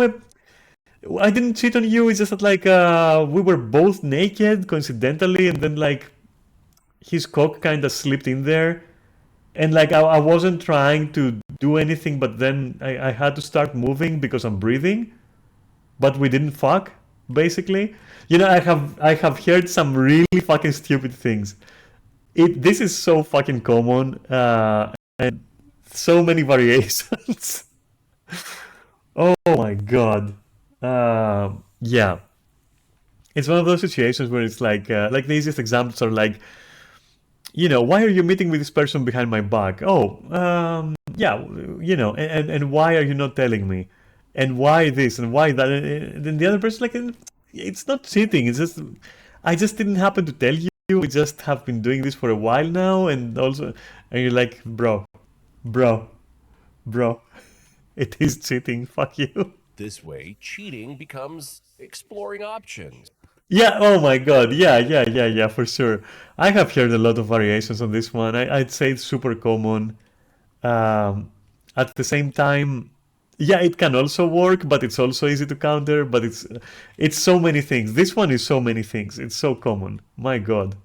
I didn't cheat on you. It's just that like we were both naked coincidentally, and then like his cock kind of slipped in there, and like I wasn't trying to do anything, but then I had to start moving because I'm breathing, but we didn't fuck. Basically, I have heard some really fucking stupid things. This is so fucking common, and so many variations. Oh my god. Yeah, it's one of those situations where it's like the easiest examples are like, why are you meeting with this person behind my back? Oh, yeah, you know, and why are you not telling me? And why this and why that? And then the other person like, it's not cheating. It's just I just didn't happen to tell you. We just have been doing this for a while now, and also, and you're like, bro, bro, it is cheating. Fuck you. This way, cheating becomes exploring options. Yeah, oh my God. Yeah, for sure. I have heard a lot of variations on this one. I'd say it's super common. Um, at the same time, yeah, it can also work, but it's also easy to counter. But it's so many things. This one is so many things. It's so common. My God.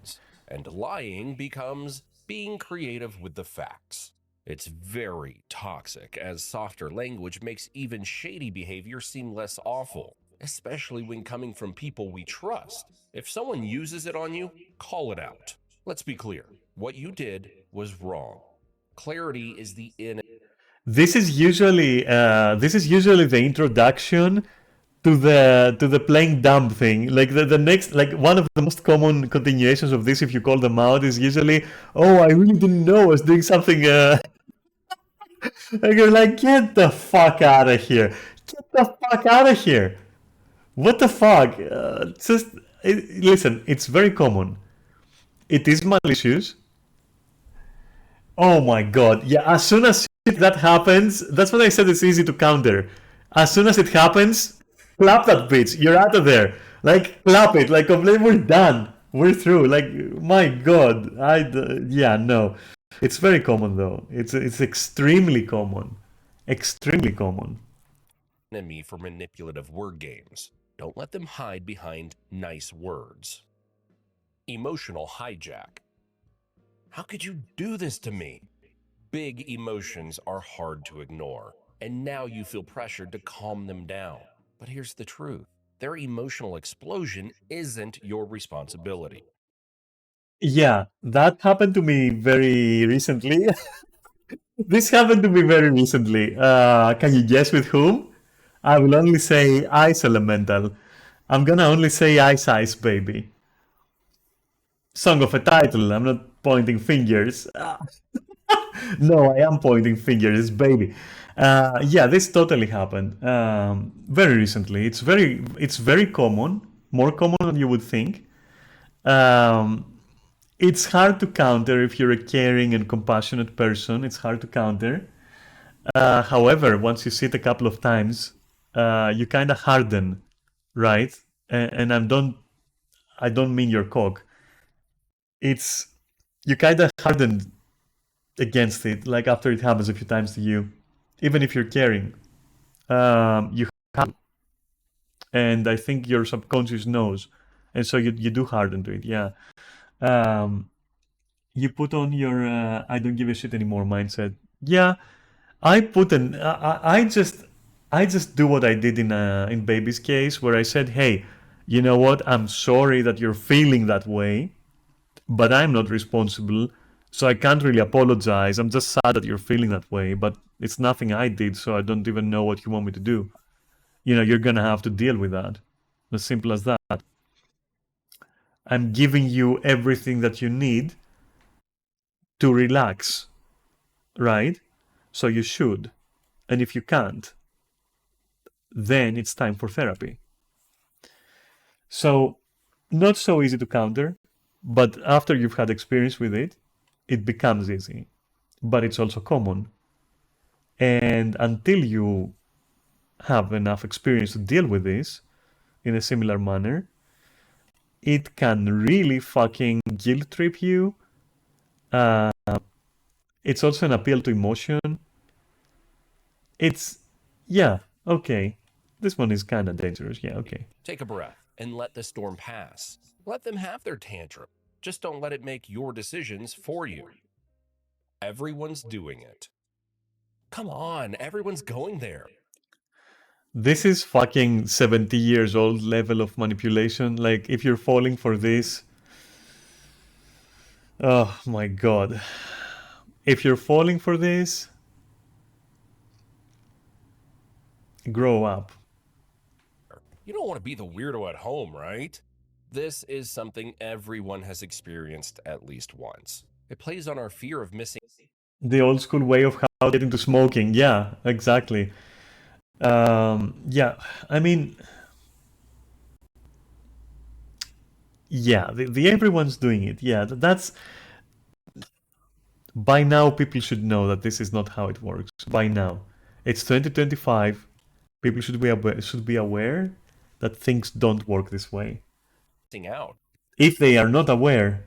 And lying becomes being creative with the facts. It's very toxic, as softer language makes even shady behavior seem less awful, especially when coming from people we trust. If someone uses it on you, call it out. Let's be clear, what you did was wrong. Clarity is the This is usually the introduction to the playing dumb thing. Like the next, like one of the most common continuations of this, if you call them out, is usually, oh, I really didn't know I was doing something. And you're like, get the fuck out of here. Get the fuck out of here. What the fuck? Listen, it's very common. It is malicious. Oh my God. Yeah, as soon as shit that happens, that's what I said, it's easy to counter. As soon as it happens, clap that bitch. You're out of there. Like, clap it. Like, completely, we're done. We're through. Like, my God. Yeah, no. It's very common, though. It's extremely common. Extremely common. enemy for manipulative word games. Don't let them hide behind nice words. Emotional hijack. How could you do this to me? Big emotions are hard to ignore, and now you feel pressured to calm them down. But here's the truth. Their emotional explosion isn't your responsibility. Yeah, that happened to me very recently. This happened to me very recently. Can you guess with whom? I will only say Ice Elemental. I'm gonna only say Ice Ice Baby. Song of a title. I'm not pointing fingers. No, I am pointing fingers. It's baby. Yeah, this totally happened very recently. It's very common, more common than you would think. Um, it's hard to counter if you're a caring and compassionate person. It's hard to counter. However, once you see it a couple of times, you kind of harden, right? And I don't mean your cock. It's you kind of harden against it, like after it happens a few times to you, even if you're caring. You have, and I think your subconscious knows, and so you do harden to it. Yeah. Um, you put on your I don't give a shit anymore mindset. Yeah, I put an I just do what I did in baby's case, where I said, hey, you know what? I'm sorry that you're feeling that way, but I'm not responsible, so I can't really apologize. I'm just sad that you're feeling that way, but it's nothing I did, so I don't even know what you want me to do. You know, you're gonna have to deal with that. As simple as that. I'm giving you everything that you need to relax, right? So you should. And if you can't, then it's time for therapy. So, not so easy to counter, but after you've had experience with it, it becomes easy. But it's also common. And until you have enough experience to deal with this in a similar manner, it can really fucking guilt trip you. Uh, it's also an appeal to emotion. Yeah, okay. This one is kind of dangerous. Yeah, okay. Take a breath and let the storm pass. Let them have their tantrum. Just don't let it make your decisions for you. Everyone's doing it. Come on, everyone's going there. This is fucking 70 years old level of manipulation. Like, if you're falling for this, oh my God. If you're falling for this, grow up. You don't want to be the weirdo at home, right? This is something everyone has experienced at least once. It plays on our fear of missing The old school way of about getting to smoking. Yeah, exactly. Yeah, I mean, yeah, the everyone's doing it. Yeah, that's by now people should know that this is not how it works. By now, it's 2025. People should be aware that things don't work this way. Out If they are not aware,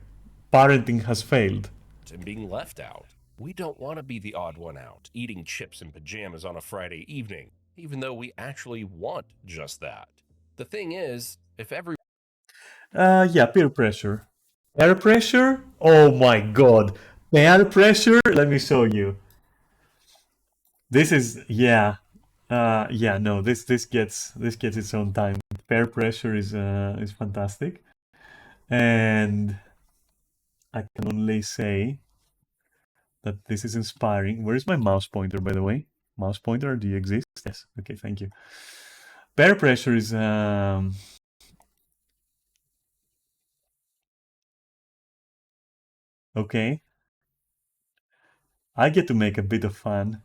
parenting has failed. and being left out. We don't want to be the odd one out, eating chips and pajamas on a Friday evening, even though we actually want just that. The thing is, if every Yeah, peer pressure. Peer pressure? Oh my god. Peer pressure? Let me show you. This is yeah, no, this gets its own time. Peer pressure is fantastic. And I can only say that this is inspiring. Where is my mouse pointer, by the way? Mouse pointer, do you exist? Yes. Okay, thank you. Peer pressure is okay. I get to make a bit of fun.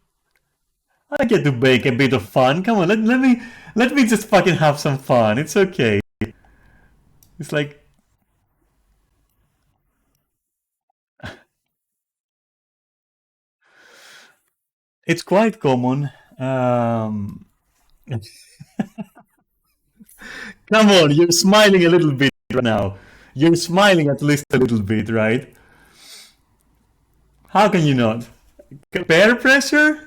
I get to make a bit of fun. Come on, let me just fucking have some fun. It's okay. It's like it's quite common. Come on, you're smiling a little bit right now. You're smiling at least a little bit, right? How can you not? Peer pressure?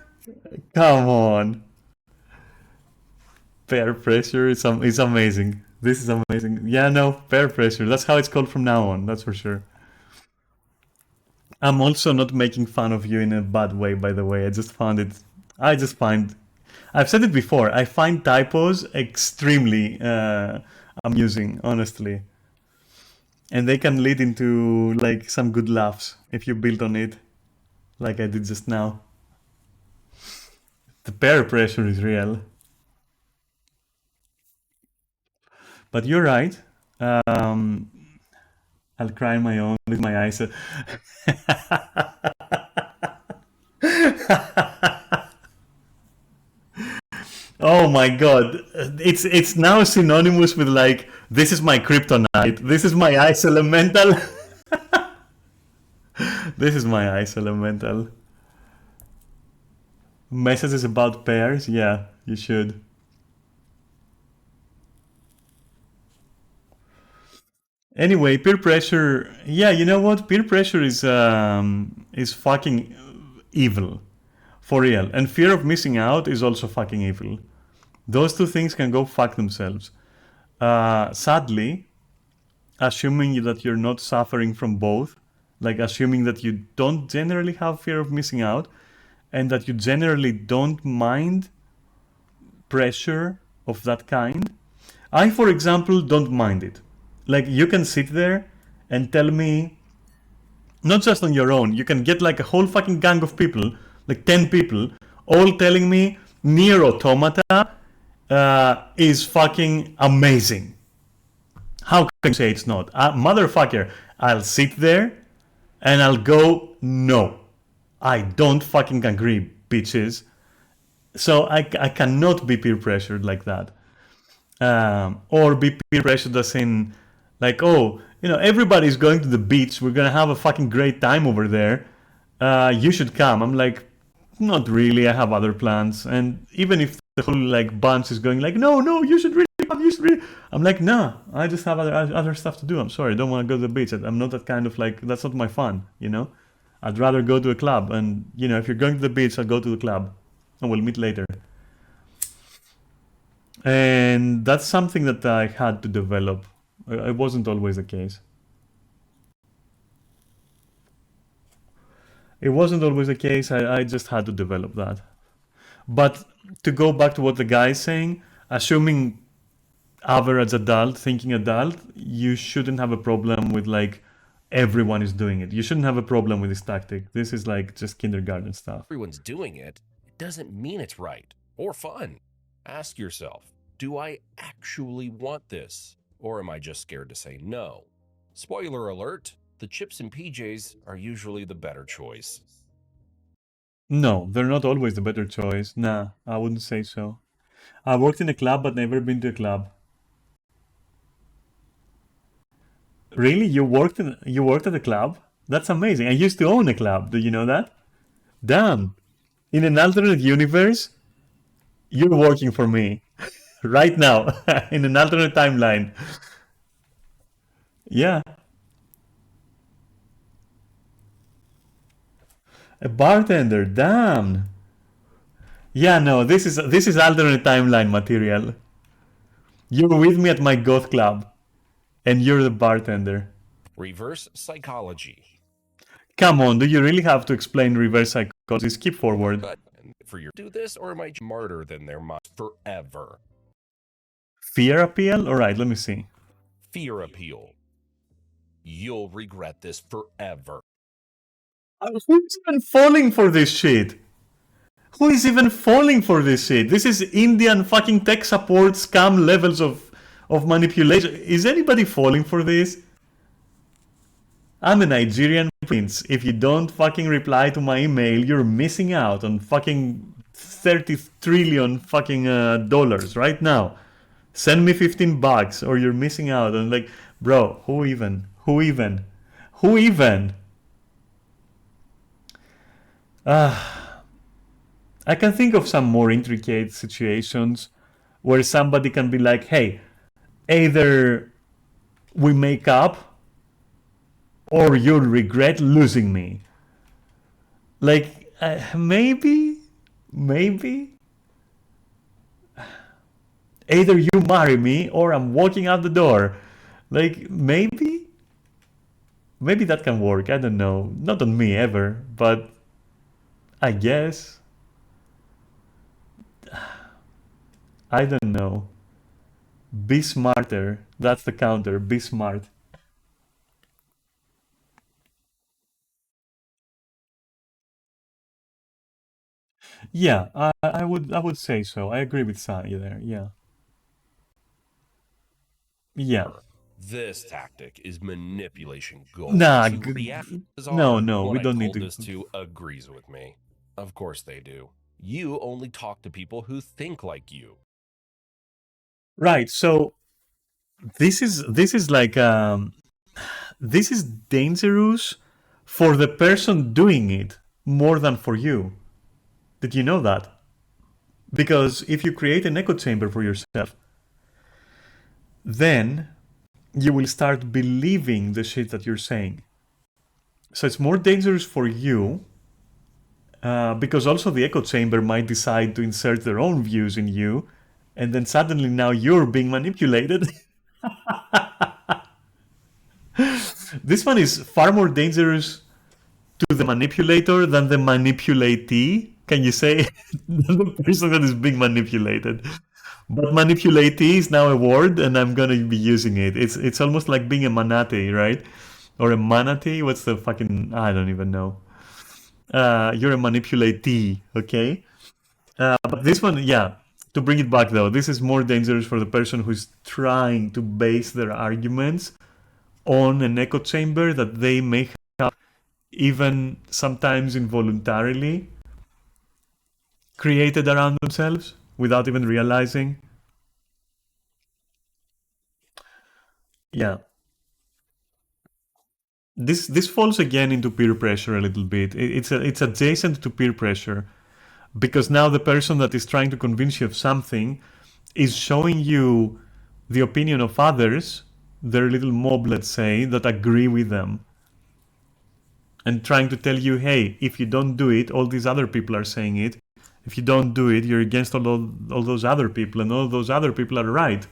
Come on. Peer pressure is amazing. This is amazing. Yeah, no, peer pressure. That's how it's called from now on, that's for sure. I'm also not making fun of you in a bad way, by the way. I just find, I've said it before, I find typos extremely amusing, honestly. And they can lead into like some good laughs if you build on it, like I did just now. The peer pressure is real. But you're right. Um, I'll cry on my own with my eyes. Oh my god. It's now synonymous with like this is my kryptonite. This is my ice elemental. This is my ice elemental. Messages about pairs? Yeah, you should. Anyway, peer pressure. Yeah, you know what? Peer pressure is fucking evil. For real. And fear of missing out is also fucking evil. Those two things can go fuck themselves. Sadly, assuming that you're not suffering from both, like assuming that you don't generally have fear of missing out, and that you generally don't mind pressure of that kind. I, for example, don't mind it. Like, you can sit there and tell me, not just on your own, you can get like a whole fucking gang of people, like 10 people, all telling me Nier Automata is fucking amazing. How can you say it's not? Motherfucker, I'll sit there and I'll go, no, I don't fucking agree, bitches. So I cannot be peer pressured like that. Or be peer pressured as in, like, oh, you know, everybody's going to the beach. We're gonna have a fucking great time over there. You should come. I'm like, not really. I have other plans. And even if the whole like bunch is going like, no, no, you should really come. You should really. I'm like, no, I just have other stuff to do. I'm sorry, I don't want to go to the beach. I'm not that kind of like. That's not my fun. You know, I'd rather go to a club. And you know, if you're going to the beach, I'll go to the club, and we'll meet later. And that's something that I had to develop. It wasn't always the case. It wasn't always the case. I just had to develop that. But to go back to what the guy is saying, assuming average adult, thinking adult, you shouldn't have a problem with like everyone is doing it. You shouldn't have a problem with this tactic. This is like just kindergarten stuff. everyone's doing it, it doesn't mean it's right or fun. Ask yourself, do I actually want this? Or am I just scared to say no? Spoiler alert, the chips and PJs are usually the better choice. No, they're not always the better choice. Nah, I wouldn't say so. I worked in a club but never been to a club. Really? You worked at a club? That's amazing. I used to own a club. Do you know that? Damn. In an alternate universe, you're working for me right now in an alternate timeline. Yeah, a bartender. Damn. Yeah, no, this is alternate timeline material. You're with me at my goth club, and you're the bartender. Reverse psychology. Come on, do you really have to explain reverse psychology? Skip forward. But for your do this, or am I smarter than their minds forever? Fear appeal? Alright, let me see. Fear appeal. You'll regret this forever. Who's even falling for this shit? Who is even falling for this shit? This is Indian fucking tech support scam levels of manipulation. Is anybody falling for this? I'm a Nigerian prince. If you don't fucking reply to my email, you're missing out on fucking 30 trillion fucking dollars right now. Send me $15 or you're missing out on, like, bro, who even? Who even? Who even? I can think of some more intricate situations where somebody can be like, hey, either we make up or you'll regret losing me. Like, maybe? Either you marry me or I'm walking out the door. Like, maybe? Maybe that can work, I don't know. Not on me ever, but I guess. I don't know. Be smarter. That's the counter. Be smart. Yeah, I would say so. I agree with Sai there. Yeah. Yeah. This tactic is manipulation gold. Nah, To react no, bizarre no, when we I don't need told to. this to agrees with me. Of course they do. You only talk to people who think like you. Right. So this is like this is dangerous for the person doing it more than for you. Did you know that? Because if you create an echo chamber for yourself, then you will start believing the shit that you're saying. So it's more dangerous for you because also the echo chamber might decide to insert their own views in you, and then suddenly now you're being manipulated. This one is far more dangerous to the manipulator than the manipulatee. Can you say than the person that is being manipulated? But manipulatee is now a word, and I'm gonna be using it. It's almost like being a manatee, right? Or a manatee. What's the fucking? I don't even know. You're a manipulatee, okay? But this one, yeah. To bring it back though, this is more dangerous for the person who's trying to base their arguments on an echo chamber that they may have, even sometimes involuntarily, created around themselves without even realizing. Yeah. This falls again into peer pressure a little bit. It's adjacent to peer pressure because now the person that is trying to convince you of something is showing you the opinion of others, their little mob, let's say, that agree with them, and trying to tell you, hey, if you don't do it, all these other people are saying it. If you don't do it, you're against all those other people, and all those other people are right.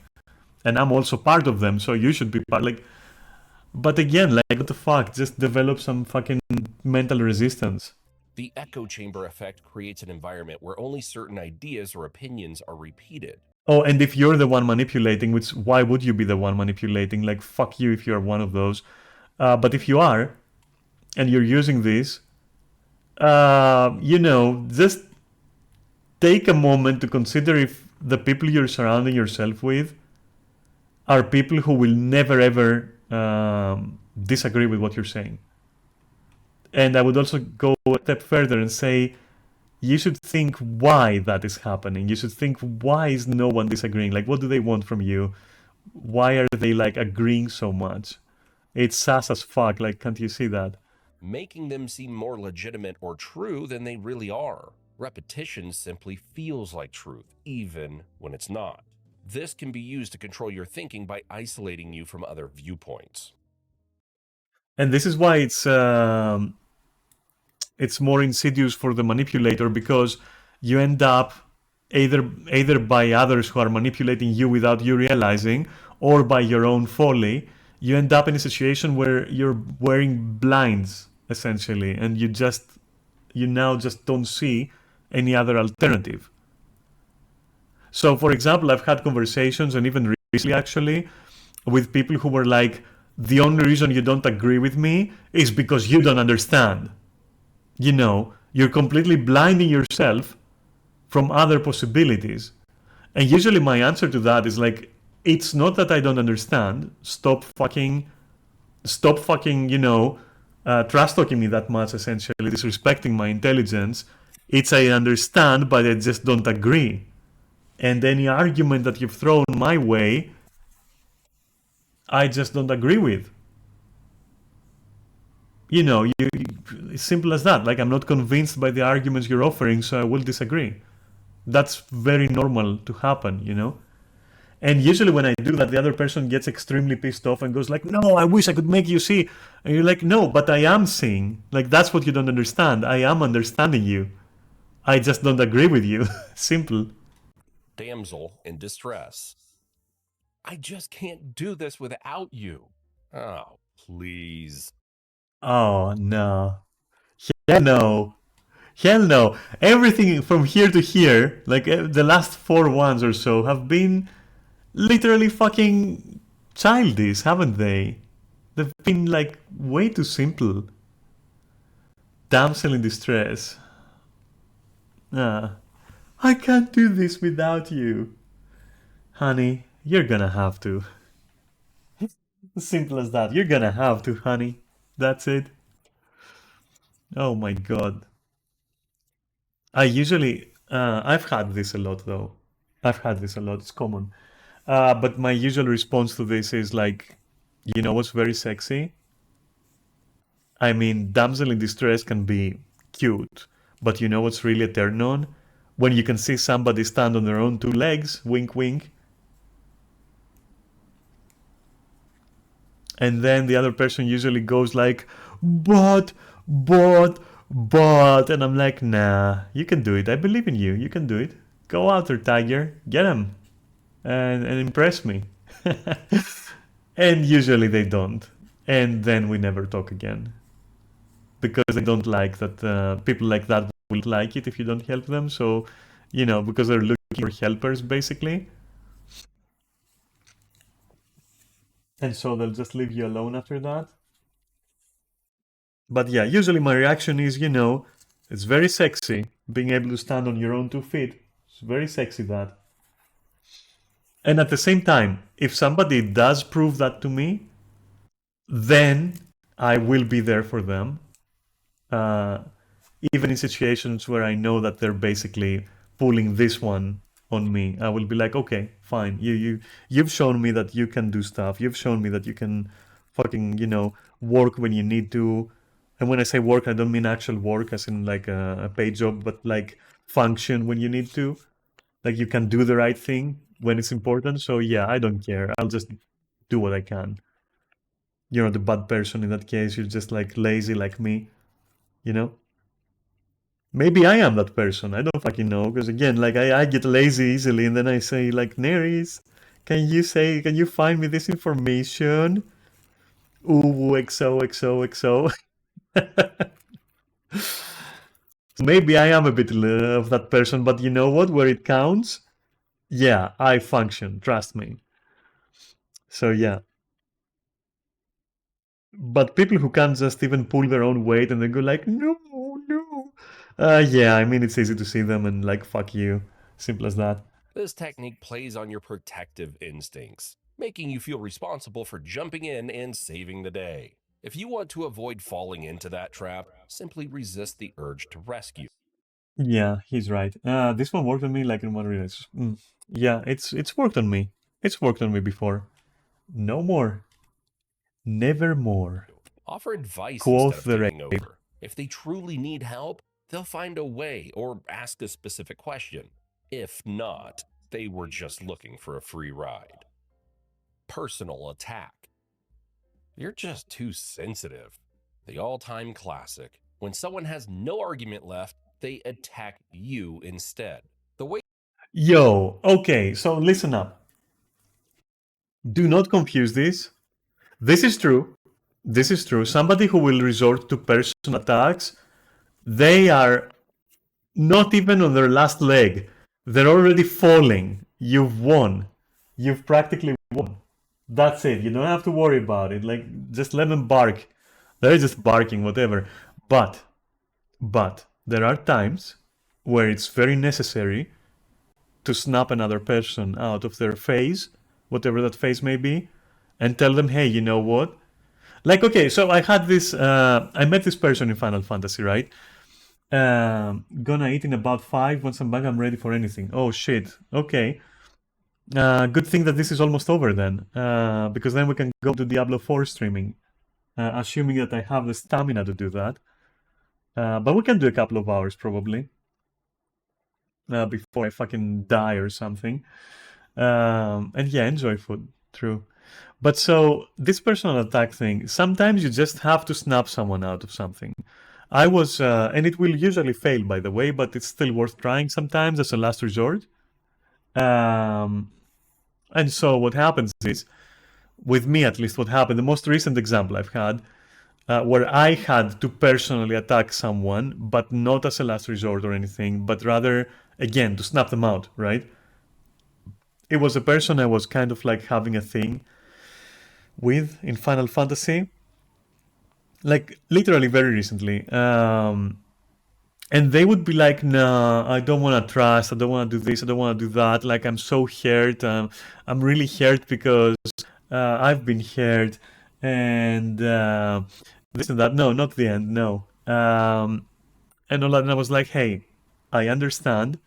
And I'm also part of them, so you should be part. Like, but again, like, what the fuck? Just develop some fucking mental resistance. The echo chamber effect creates an environment where only certain ideas or opinions are repeated. Oh, and if you're the one manipulating, which why would you be the one manipulating? Like, fuck you if you're one of those. But if you are, and you're using this, just take a moment to consider if the people you're surrounding yourself with are people who will never ever disagree with what you're saying. And I would also go a step further and say, you should think why that is happening. You should think, why is no one disagreeing? Like, what do they want from you? Why are they like agreeing so much? It's sus as fuck. Like, can't you see that? making them seem more legitimate or true than they really are. Repetition simply feels like truth, even when it's not. This can be used to control your thinking by isolating you from other viewpoints. And this is why it's more insidious for the manipulator, because you end up either by others who are manipulating you without you realizing, or by your own folly. You end up in a situation where you're wearing blinds essentially, and you now just don't see any other alternative. So, for example, I've had conversations, and even recently actually, with people who were like, the only reason you don't agree with me is because you don't understand. You know, you're completely blinding yourself from other possibilities. And usually my answer to that is like, it's not that I don't understand. Stop fucking, trash talking me that much, essentially, disrespecting my intelligence. It's I understand, but I just don't agree. And any argument that you've thrown my way, I just don't agree with. You know, it's simple as that. Like, I'm not convinced by the arguments you're offering, so I will disagree. That's very normal to happen, you know? And usually when I do that, the other person gets extremely pissed off and goes like, no, I wish I could make you see. And you're like, no, but I am seeing. Like, that's what you don't understand. I am understanding you. I just don't agree with you. Simple. Damsel in distress. I just can't do this without you. Oh, please. Oh, no. Hell no. Hell no. Everything from here to here, like the last 4 ones or so, have been literally fucking childish, haven't they? They've been like way too simple. Damsel in distress. I can't do this without you. Honey, you're gonna have to. Simple as that. You're gonna have to, honey. That's it. Oh my god. I've had this a lot though. I've had this a lot. It's common. But my usual response to this is like, you know what's very sexy? I mean, damsel in distress can be cute, but you know what's really a turn on? When you can see somebody stand on their own 2 legs, wink wink, and then the other person usually goes like, but, and I'm like, nah, you can do it. I believe in you. You can do it. Go out there, tiger. Get him. And impress me. And usually they don't. And then we never talk again. Because they don't like that, people like that will like it if you don't help them. So, you know, because they're looking for helpers, basically. And so they'll just leave you alone after that. But yeah, usually my reaction is, you know, it's very sexy being able to stand on your own 2 feet. It's very sexy, that. And at the same time, if somebody does prove that to me, then I will be there for them. Even in situations where I know that they're basically pulling this one on me, I will be like, okay, fine. You've shown me that you can do stuff. You've shown me that you can fucking, you know, work when you need to. And when I say work, I don't mean actual work as in like a paid job, but like function when you need to. Like, you can do the right thing when it's important. So yeah, I don't care. I'll just do what I can. You're not a bad person in that case. You're just like lazy like me, you know? Maybe I am that person. I don't fucking know. Because again, like I get lazy easily, and then I say like, Neris, can you find me this information? Ooh, XO. Maybe I am a bit of that person, but you know what? Where it counts, yeah, I function. Trust me. So yeah. But people who can't just even pull their own weight and then go like, no, no. Yeah, I mean, it's easy to see them and like, fuck you. Simple as that. This technique plays on your protective instincts, making you feel responsible for jumping in and saving the day. If you want to avoid falling into that trap, simply resist the urge to rescue. Yeah, he's right. This one worked on me like in one relationship. Yeah, it's worked on me. It's worked on me before. No more. Never more. Offer advice instead Quoth of the taking rape. over. If they truly need help, they'll find a way or ask a specific question. If not, they were just looking for a free ride. Personal attack. You're just too sensitive. The all time classic. When someone has no argument left, they attack you instead. The way Yo, okay, so listen up. Do not confuse this. This is true. This is true. Somebody who will resort to personal attacks, they are not even on their last leg. They're already falling. You've won. You've practically won. That's it. You don't have to worry about it. Like, just let them bark. They're just barking, whatever. But, there are times where it's very necessary to snap another person out of their phase, whatever that phase may be, and tell them, hey, you know what? Like, okay, so I met this person in Final Fantasy, right? Gonna eat in about 5. Once I'm back, I'm ready for anything. Oh shit. Okay. Good thing that this is almost over then, because then we can go to Diablo 4 streaming, assuming that I have the stamina to do that. But we can do a couple of hours probably before I fucking die or something. And yeah, enjoy food. True. But so this personal attack thing, sometimes you just have to snap someone out of something. I was, and it will usually fail, by the way, but it's still worth trying sometimes as a last resort. Um, and so what happens is, with me at least, what happened, the most recent example I've had, where I had to personally attack someone, but not as a last resort or anything, but rather, again, to snap them out, right? It was a person I was kind of like having a thing with in Final Fantasy, like literally very recently. And they would be like, "No, I don't want to trust. I don't want to do this. I don't want to do that. Like I'm so hurt. I'm really hurt because I've been hurt, and this and that. No, not the end. No." And all that. And I was like, "Hey, I understand.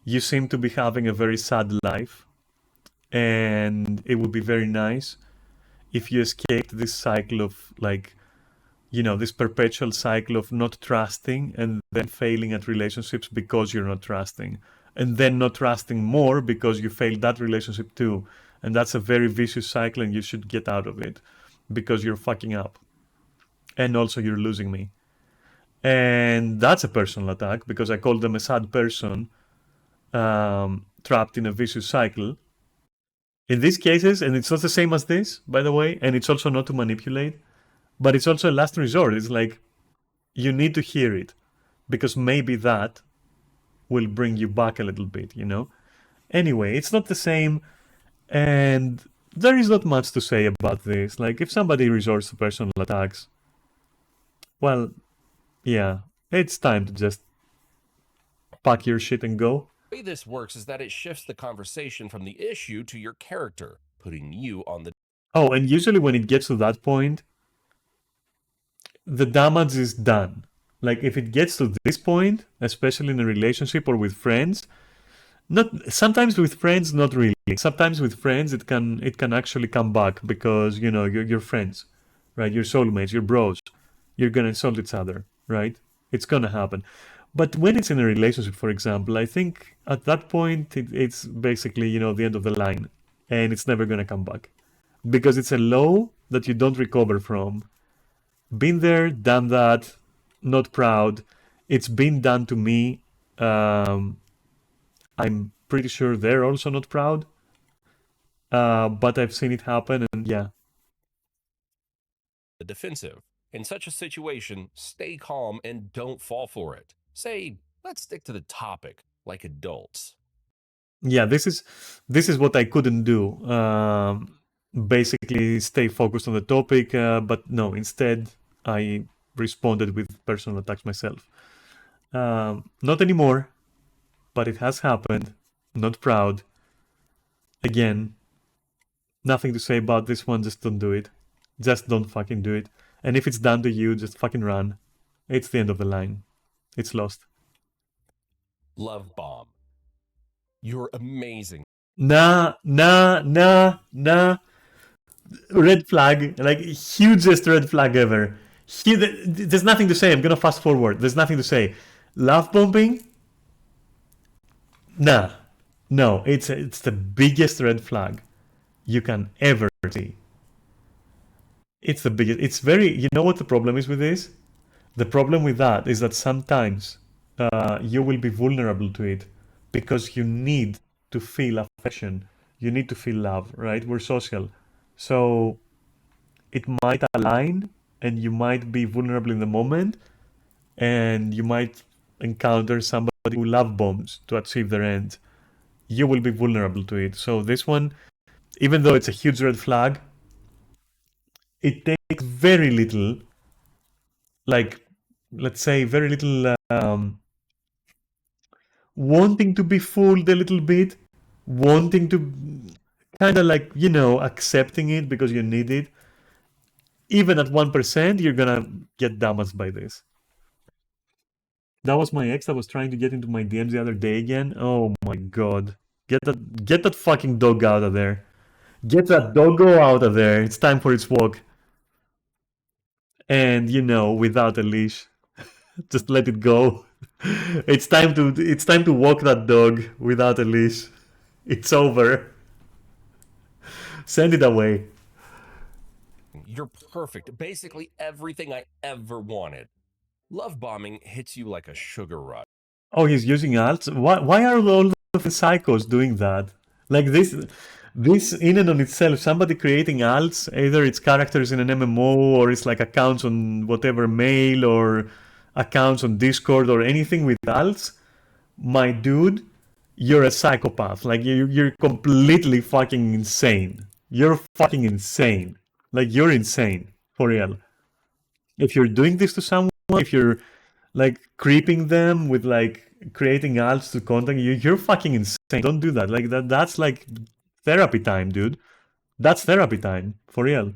You seem to be having a very sad life, and it would be very nice if you escaped this cycle of like, this perpetual cycle of not trusting and then failing at relationships because you're not trusting, and then not trusting more because you failed that relationship too. And that's a very vicious cycle, and you should get out of it because you're fucking up. And also, you're losing me. And that's a personal attack because I called them a sad person trapped in a vicious cycle. In these cases, and it's not the same as this, by the way, and it's also not to manipulate, but it's also a last resort. It's like you need to hear it because maybe that will bring you back a little bit. Anyway, it's not the same, and there is not much to say about this. Like, if somebody resorts to personal attacks, well, yeah, it's time to just pack your shit and go. way this works is that it shifts the conversation from the issue to your character, putting you on the Oh, and usually when it gets to that point, the damage is done. Like, if it gets to this point, especially in a relationship or with friends, not sometimes with friends, not really. Sometimes with friends, it can actually come back because you're friends, right? You're soulmates, you're bros. You're gonna insult each other, right? It's gonna happen. But when it's in a relationship, for example, I think at that point it's basically the end of the line, and it's never gonna come back because it's a low that you don't recover from. Been there, done that. Not proud. It's been done to me. I'm pretty sure they're also not proud. But I've seen it happen, and yeah. defensive. In such a situation, stay calm and don't fall for it. Say, let's stick to the topic like adults. Yeah, this is what I couldn't do. Basically, stay focused on the topic, but no. Instead, I responded with personal attacks myself. Not anymore, but it has happened. Not proud. Again, nothing to say about this one. Just don't do it. Just don't fucking do it. And if it's done to you, just fucking run. It's the end of the line. It's lost. Love bomb. You're amazing. Nah. Red flag, like hugest red flag ever. There's nothing to say. I'm gonna fast forward. There's nothing to say. Love bombing? Nah. No, it's the biggest red flag you can ever see. It's the biggest. It's very. You know what the problem is with this? The problem with that is that sometimes you will be vulnerable to it because you need to feel affection. You need to feel love, right? We're social. So it might align and you might be vulnerable in the moment and you might encounter somebody who love bombs to achieve their end. You will be vulnerable to it. So this one, even though it's a huge red flag, it takes very little, like, let's say very little wanting to be fooled a little bit, wanting to kind of like, accepting it because you need it. Even at 1%, you're gonna get damaged by this. That was my ex that was trying to get into my DMs the other day again. Oh my god. Get that fucking dog out of there. Get that doggo out of there. It's time for its walk. And without a leash. Just let it go. It's time to walk that dog without a leash. It's over. Send it away. You're perfect. Basically everything I ever wanted. Love bombing hits you like a sugar rush. Oh, he's using alts? Why are all the psychos doing that? Like this in and on itself, somebody creating alts, either it's characters in an MMO or it's like accounts on whatever mail or accounts on Discord or anything with alts, my dude, you're a psychopath. Like you're completely fucking insane. You're fucking insane. Like you're insane, for real. If you're doing this to someone, if you're like creeping them with like creating alts to contact you, you're fucking insane. Don't do that. Like that's like therapy time, dude. That's therapy time, for real.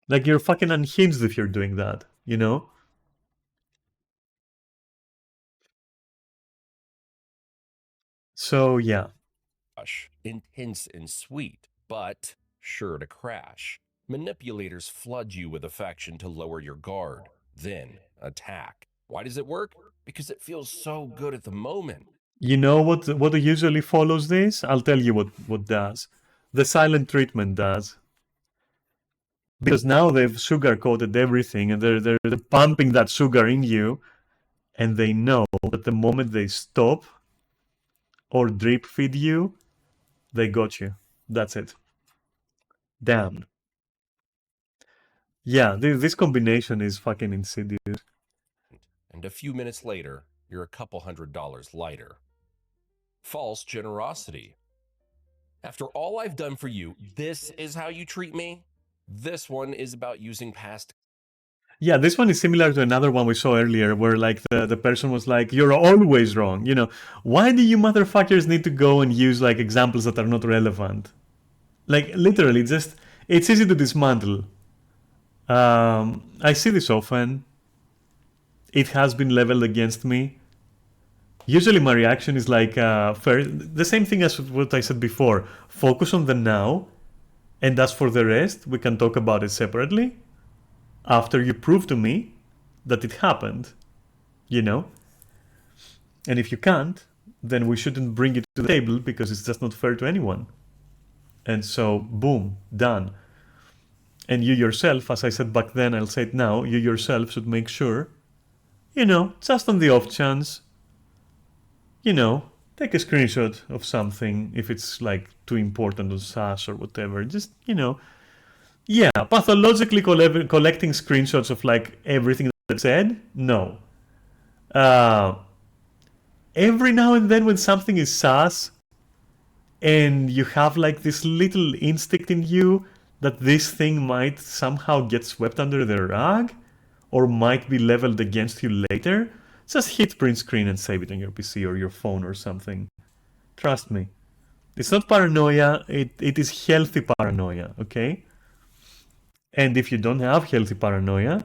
Like you're fucking unhinged if you're doing that, So yeah. Intense and sweet, but sure to crash. Manipulators flood you with affection to lower your guard, then attack. Why does it work? Because it feels so good at the moment. You know what usually follows this? I'll tell you what does. The silent treatment does. Because now they've sugar-coated everything and they're pumping that sugar in you, and they know that the moment they stop or drip feed you, they got you. That's it. Damn. Yeah, this combination is fucking insidious. And a few minutes later, you're a couple $100 lighter. False generosity. After all I've done for you, this is how you treat me? This one is about using past. Yeah, this one is similar to another one we saw earlier where like the person was like, you're always wrong. Why do you motherfuckers need to go and use like examples that are not relevant? Like literally just, it's easy to dismantle. I see this often. It has been leveled against me. Usually my reaction is like, the same thing as what I said before. Focus on the now, and as for the rest, we can talk about it separately after you prove to me that it happened, And if you can't, then we shouldn't bring it to the table because it's just not fair to anyone. And so, boom, done. And you yourself, as I said back then, I'll say it now, you yourself should make sure, just on the off chance, take a screenshot of something if it's like too important on SAS or whatever. Just, yeah, pathologically collecting screenshots of like everything that's said, no. Every now and then when something is SAS and you have like this little instinct in you that this thing might somehow get swept under the rug or might be leveled against you later, just hit print screen and save it on your PC or your phone or something. Trust me. It's not paranoia, it is healthy paranoia, okay? And if you don't have healthy paranoia,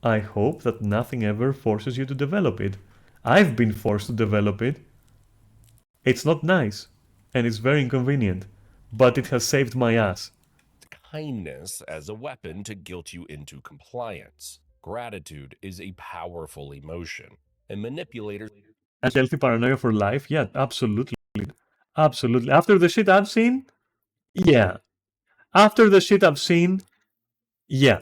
I hope that nothing ever forces you to develop it. I've been forced to develop it. It's not nice, and it's very inconvenient, but it has saved my ass. Kindness as a weapon to guilt you into compliance. Gratitude is a powerful emotion, and manipulators And healthy paranoia for life? Yeah, absolutely. Absolutely. After the shit I've seen? Yeah. After the shit I've seen? Yeah.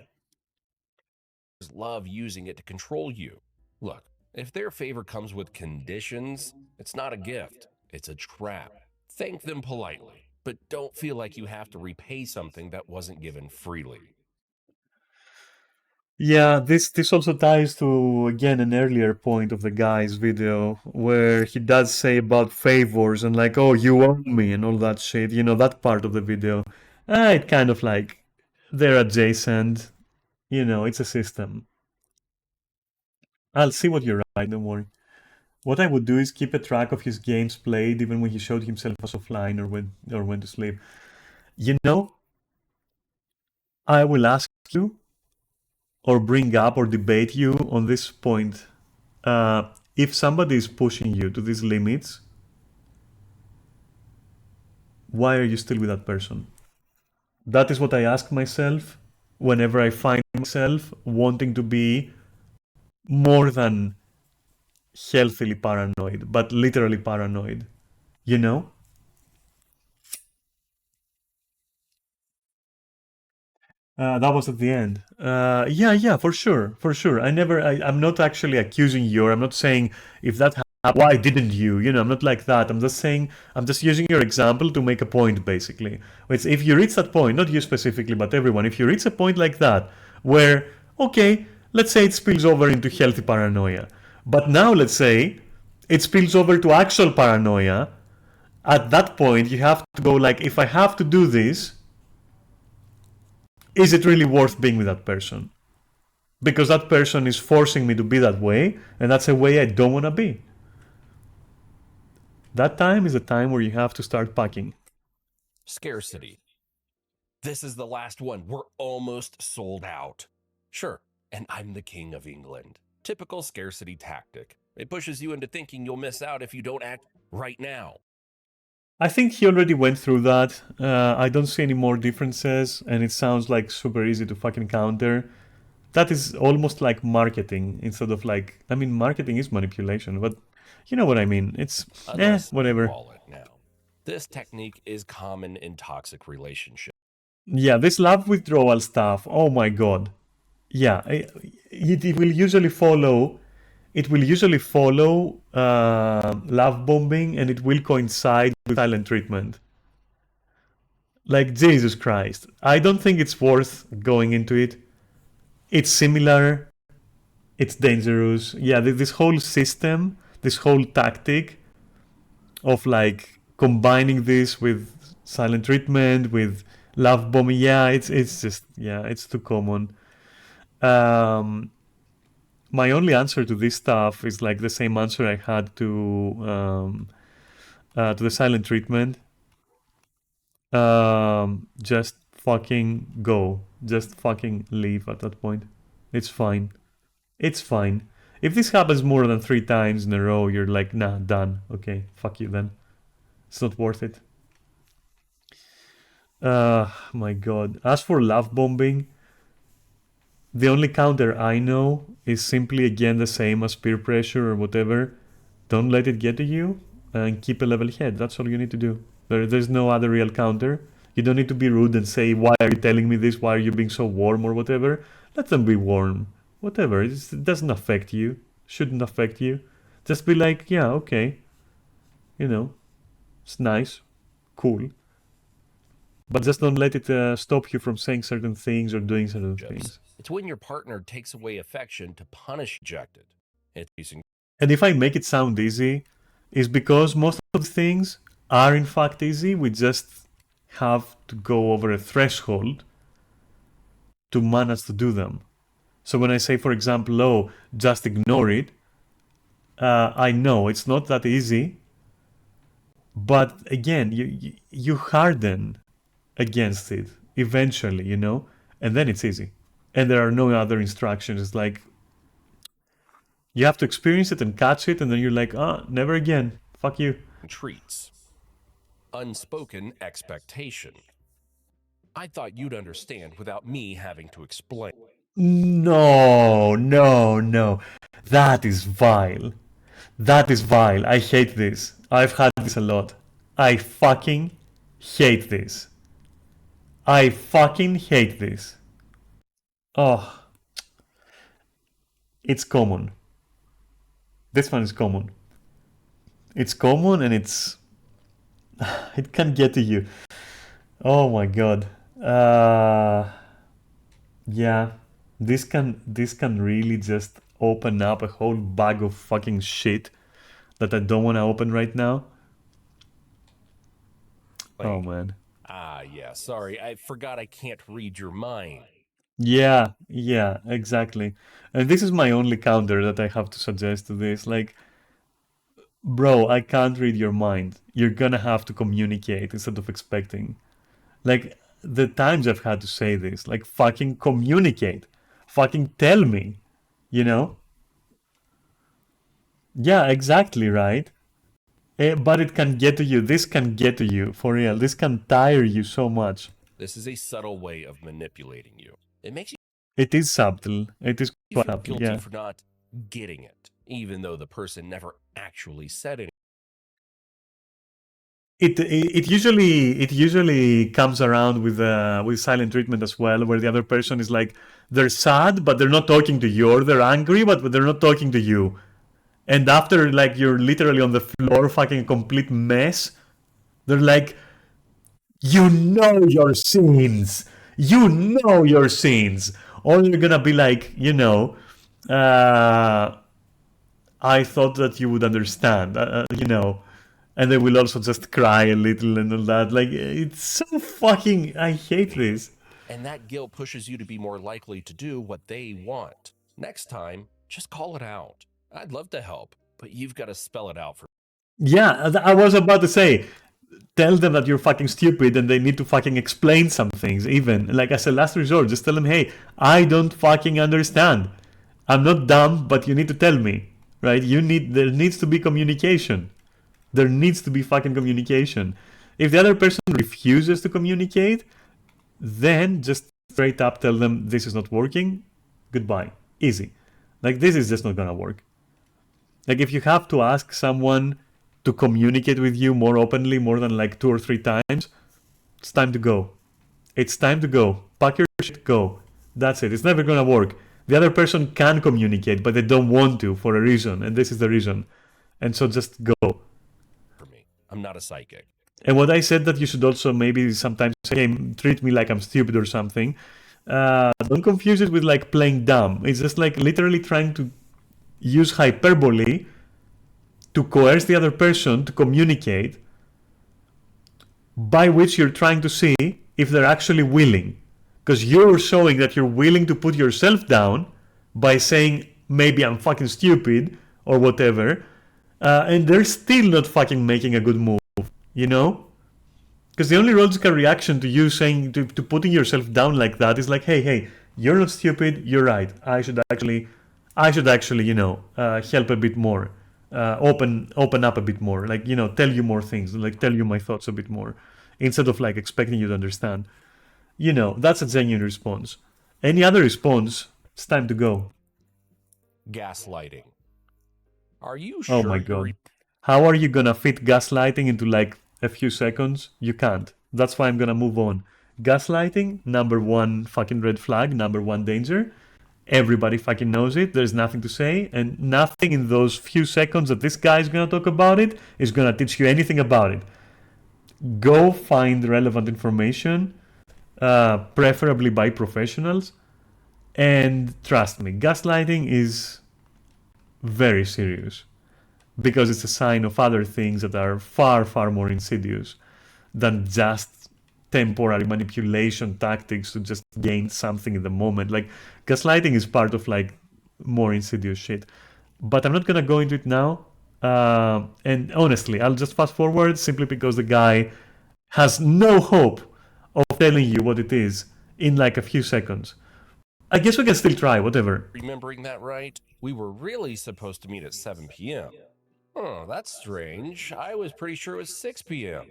love using it to control you. Look, if their favor comes with conditions, it's not a gift, it's a trap. Thank them politely, but don't feel like you have to repay something that wasn't given freely. Yeah, this also ties to again an earlier point of the guy's video where he does say about favors and like, oh, you owe me and all that shit. You know, that part of the video. It kind of like they're adjacent. You know, it's a system. I'll see what you write, don't worry. What I would do is keep a track of his games played even when he showed himself as offline or when to sleep. You know, I will ask you or bring up or debate you on this point. If somebody is pushing you to these limits, why are you still with that person? That is what I ask myself whenever I find myself wanting to be more than healthily paranoid, but literally paranoid. You know? That was at the end. Yeah, for sure, for sure. I'm not actually accusing you, or I'm not saying if that happened, why didn't you? You know, I'm not like that. I'm just using your example to make a point, basically. It's if you reach that point, not you specifically, but everyone, if you reach a point like that, where, okay, let's say it spills over into healthy paranoia, but now let's say it spills over to actual paranoia, at that point, you have to go like, if I have to do this, is it really worth being with that person? Because that person is forcing me to be that way, and that's a way I don't want to be. That time is a time where you have to start packing. Scarcity. This is the last one. We're almost sold out. Sure, and I'm the king of England. Typical scarcity tactic. It pushes you into thinking you'll miss out if you don't act right now. I think he already went through that. I don't see any more differences, and it sounds like super easy to fucking counter. That is almost like marketing instead of like, I mean, marketing is manipulation, but you know what I mean. It's whatever. Wallet now. This technique is common in toxic relationships. Yeah, this love withdrawal stuff. Oh my god. Yeah, it will usually follow. It will usually follow love bombing, and it will coincide with silent treatment. Like Jesus Christ, I don't think it's worth going into it. It's similar. It's dangerous. Yeah, this whole system, this whole tactic of like combining this with silent treatment, with love bombing. Yeah, it's just it's too common. My only answer to this stuff is like the same answer I had to the silent treatment. Just fucking go. Just fucking leave at that point. It's fine. It's fine. If this happens more than 3 times in a row, you're like, nah, done. Okay, fuck you then. It's not worth it. My god. As for love bombing, the only counter I know is simply again the same as peer pressure or whatever. Don't let it get to you and keep a level head. That's all you need to do. There's no other real counter. You don't need to be rude and say, why are you telling me this? Why are you being so warm or whatever? Let them be warm. Whatever. It doesn't affect you. Shouldn't affect you. Just be like, yeah, okay. You know, it's nice. Cool. But just don't let it stop you from saying certain things or doing certain things. It's when your partner takes away affection to punish rejected. And if I make it sound easy, it's because most of the things are in fact easy. We just have to go over a threshold to manage to do them. So when I say, for example, oh, just ignore it, I know it's not that easy. But again, you harden against it eventually, you know, and then it's easy. And there are no other instructions. It's like, You have to experience it and catch it, and then you're like, oh, never again. Fuck you. treats. Unspoken expectation. I thought you'd understand without me having to explain. No, no, no. That is vile. That is vile. I hate this. I've had this a lot. I fucking hate this. I fucking hate this. Oh. It's common. This one is common. It's common and it's... it can get to you. Oh my god. Yeah. This can really just open up a whole bag of fucking shit that I don't want to open right now. Oh man. Ah, yeah, sorry, I forgot I can't read your mind. Yeah, yeah, exactly. And this is my only counter that I have to suggest to this. Like, bro, I can't read your mind. You're gonna have to communicate instead of expecting. Like, the times I've had to say this, like, fucking communicate. Fucking tell me, you know? Yeah, exactly, right? But it can get to you. This can get to you, for real. This can tire you so much. This is a subtle way of manipulating you. It makes you It is subtle. It is quite feel subtle, guilty yeah. for not getting it, even though the person never actually said anything. It usually comes around with silent treatment as well, where the other person is like, they're sad but they're not talking to you, or they're angry but they're not talking to you, and after, like, you're literally on the floor, fucking a complete mess, they're like, you know your sins, you know your sins, or you're gonna be like, I thought that you would understand, and they will also just cry a little and all that. Like, it's so fucking, I hate this. And that guilt pushes you to be more likely to do what they want. Next time, just call it out. I'd love to help, but you've got to spell it out for Yeah, I was about to say, tell them that you're fucking stupid and they need to fucking explain some things, even. Like, as a last resort, just tell them, hey, I don't fucking understand. I'm not dumb, but you need to tell me, right? There needs to be communication. There needs to be fucking communication. If the other person refuses to communicate, then just straight up tell them this is not working. Goodbye. Easy. Like, this is just not gonna work. Like, if you have to ask someone to communicate with you more openly, more than like 2 or 3 times, it's time to go. It's time to go. Pack your shit, go. That's it. It's never gonna work. The other person can communicate, but they don't want to for a reason, and this is the reason. And so just go. me. I'm not a psychic. And what I said, that you should also maybe sometimes say, hey, treat me like I'm stupid or something. Don't confuse it with like playing dumb. It's just like literally trying to use hyperbole to coerce the other person to communicate, by which you're trying to see if they're actually willing. Because you're showing that you're willing to put yourself down by saying, maybe I'm fucking stupid or whatever, and they're still not fucking making a good move, you know? Because the only logical reaction to you saying, to putting yourself down like that is like, hey, you're not stupid, you're right. I should actually, help a bit more. Open up a bit more, like, tell you more things, like tell you my thoughts a bit more, instead of like expecting you to understand. That's a genuine response. Any other response, it's time to go. Gaslighting. Are you sure? Oh my god. How are you gonna fit gaslighting into like a few seconds? You can't. That's why I'm gonna move on. Gaslighting, number 1 fucking red flag, number 1 danger. Everybody fucking knows it. There's nothing to say, and nothing in those few seconds that this guy is gonna talk about it is gonna teach you anything about it. Go find relevant information, preferably by professionals, and trust me, gaslighting is very serious, because it's a sign of other things that are far, far more insidious than just temporary manipulation tactics to just gain something in the moment. Like, gaslighting is part of like more insidious shit. But I'm not gonna go into it now. And honestly, I'll just fast forward, simply because the guy has no hope of telling you what it is in like a few seconds. I guess we can still try, whatever. Remembering that right? We were really supposed to meet at 7 p.m. Oh, that's strange. I was pretty sure it was 6 p.m.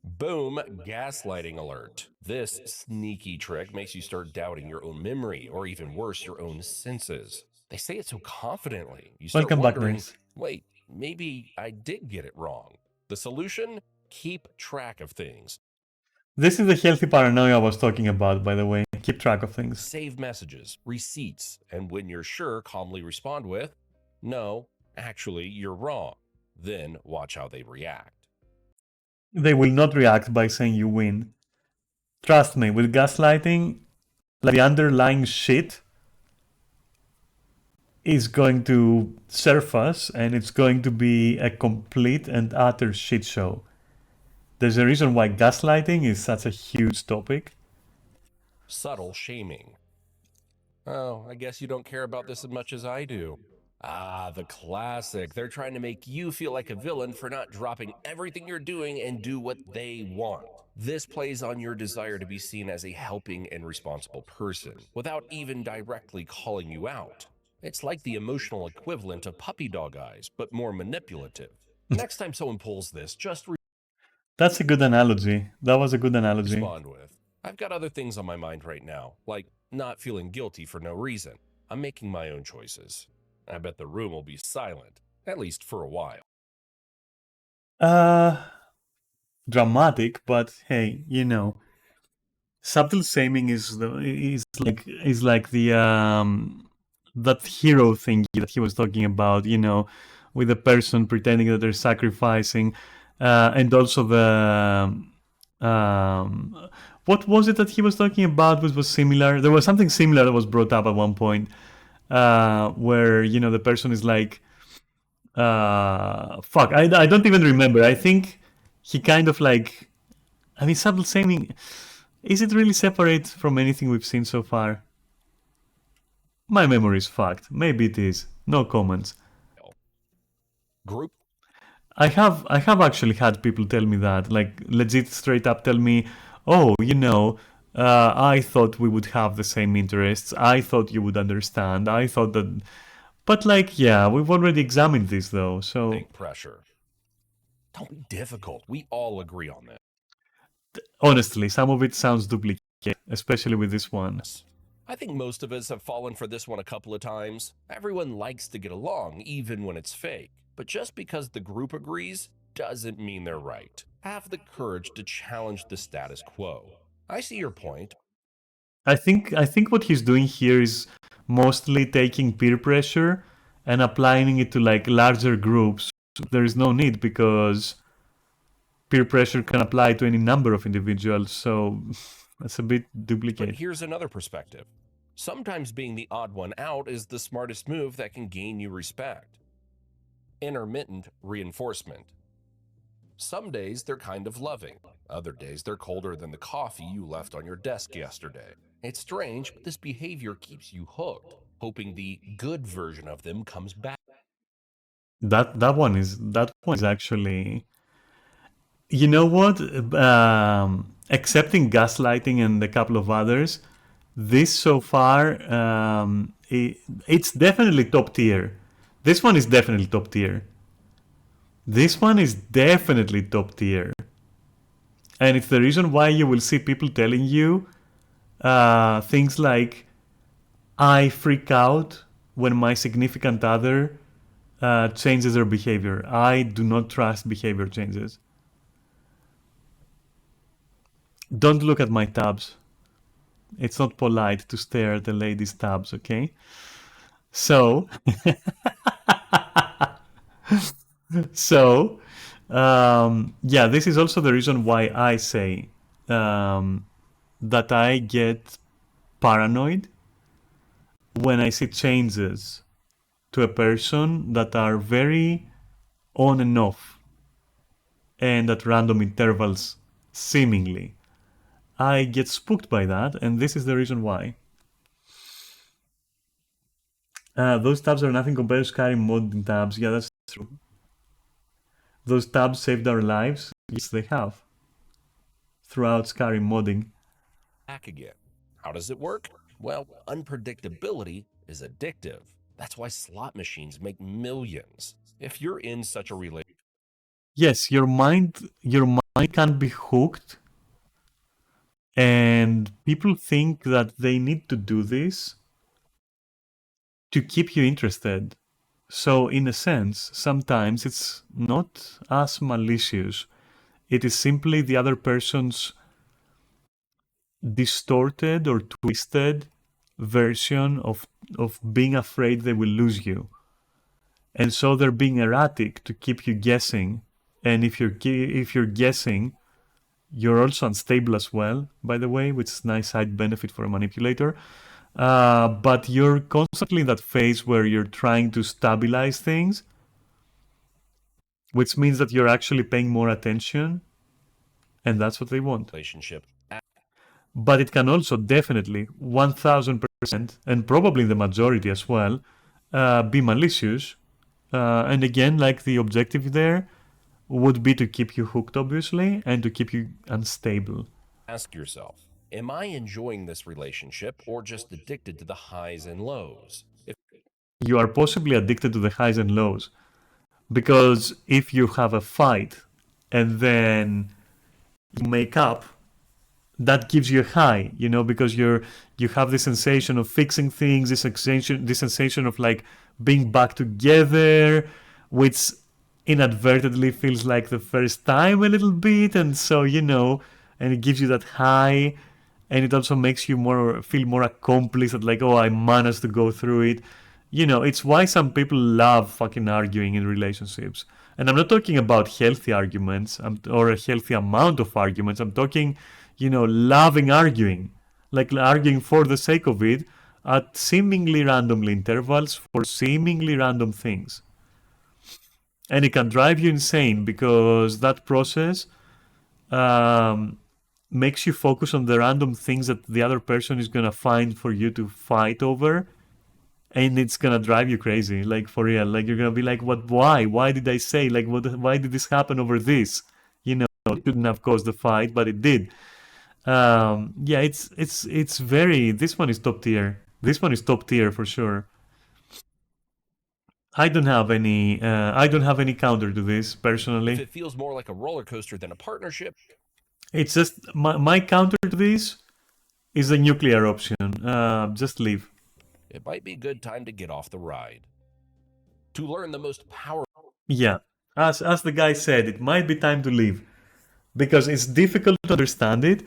Boom, gaslighting alert. This sneaky trick makes you start doubting your own memory, or even worse, your own senses. They say it so confidently. You start Welcome back, wondering, Grace. wait, maybe I did get it wrong. The solution? Keep track of things. This is the healthy paranoia I was talking about, by the way. Keep track of things. Save messages, receipts, and when you're sure, calmly respond with, no, actually, you're wrong. Then watch how they react. They will not react by saying you win. Trust me, with gaslighting, like the underlying shit is going to surface and it's going to be a complete and utter shit show. There's a reason why gaslighting is such a huge topic. Subtle shaming. Oh, I guess you don't care about this as much as I do. Ah, the classic. They're trying to make you feel like a villain for not dropping everything you're doing and do what they want. This plays on your desire to be seen as a helping and responsible person without even directly calling you out. It's like the emotional equivalent of puppy dog eyes, but more manipulative. Next time someone pulls this, just That's a good analogy. That was a good analogy. respond with, I've got other things on my mind right now, like not feeling guilty for no reason. I'm making my own choices. I bet the room will be silent, at least for a while. Dramatic, but hey, you know, subtle shaming is like the that hero thing that he was talking about, you know, with the person pretending that they're sacrificing, and also the what was it that he was talking about, which was similar? There was something similar that was brought up at one point, where, you know, the person is like, fuck, I don't even remember. I think he kind of like, I mean, subtle shaming, is it really separate from anything we've seen so far? My memory is fucked. Maybe it is. No comments. Group I have actually had people tell me that, like legit straight up tell me, oh, you know, I thought we would have the same interests. I thought you would understand. I thought that, but like, yeah, we've already examined this though. So think pressure. Don't be difficult. We all agree on this. honestly, some of it sounds duplicate, especially with this one. I think most of us have fallen for this one a couple of times. Everyone likes to get along, even when it's fake. But just because the group agrees doesn't mean they're right. Have the courage to challenge the status quo. I see your point. I think what he's doing here is mostly taking peer pressure and applying it to like larger groups. There is no need because peer pressure can apply to any number of individuals, so that's a bit But duplicate. here's another perspective. Sometimes being the odd one out is the smartest move that can gain you respect. Intermittent reinforcement. Some days they're kind of loving. Other days they're colder than the coffee you left on your desk yesterday. It's strange, but this behavior keeps you hooked, hoping the good version of them comes back. That one is actually, you know what? Excepting gaslighting and a couple of others, this so far, it's definitely top tier. This one is definitely top tier. This one is definitely top tier. And it's the reason why you will see people telling you things like, I freak out when my significant other changes their behavior. I do not trust behavior changes. Don't look at my tabs. It's not polite to stare at the lady's tabs, okay? So, yeah, this is also the reason why I say that I get paranoid when I see changes to a person that are very on and off and at random intervals, seemingly. I get spooked by that, and this is the reason why. Those tabs are nothing compared to Skyrim modding tabs. Yeah, that's true. Those tabs saved our lives. Yes, they have. Throughout Skyrim modding. Back again. How does it work? Well, unpredictability is addictive. That's why slot machines make millions. If you're in such a relationship, Yes, your mind can be hooked, and people think that they need to do this to keep you interested. So, in a sense, sometimes it's not as malicious. It is simply the other person's distorted or twisted version of being afraid they will lose you. And so they're being erratic to keep you guessing. And if you're guessing, you're also unstable as well, by the way, which is a nice side benefit for a manipulator. But you're constantly in that phase where you're trying to stabilize things, which means that you're actually paying more attention, and that's what they want. But it can also definitely, 1000%, and probably the majority as well, be malicious. And again, like the objective there would be to keep you hooked, obviously, and to keep you unstable. ask yourself, am I enjoying this relationship or just addicted to the highs and lows? If You are possibly addicted to the highs and lows. Because if you have a fight and then you make up, that gives you a high, because you have this sensation of fixing things, this sensation of like being back together, which inadvertently feels like the first time a little bit, and so and it gives you that high, and it also makes you feel more accomplished, that like, oh, I managed to go through it. It's why some people love fucking arguing in relationships. And I'm not talking about healthy arguments or a healthy amount of arguments. I'm talking, loving arguing. Like arguing for the sake of it at seemingly randomly intervals for seemingly random things. And it can drive you insane because that process makes you focus on the random things that the other person is going to find for you to fight over. And it's gonna drive you crazy, like for real. Like you're gonna be like, "What? Why? Why did I say? Like, what? Why did this happen over this? It shouldn't have caused the fight, but it did." Yeah, it's very. This one is top tier. This one is top tier for sure. I don't have any. I don't have any counter to this if personally. it feels more like a roller coaster than a partnership, It's just my counter to this is the nuclear option. Just leave. it might be a good time to get off the ride. To learn the most powerful Yeah, as the guy said, it might be time to leave because it's difficult to understand it.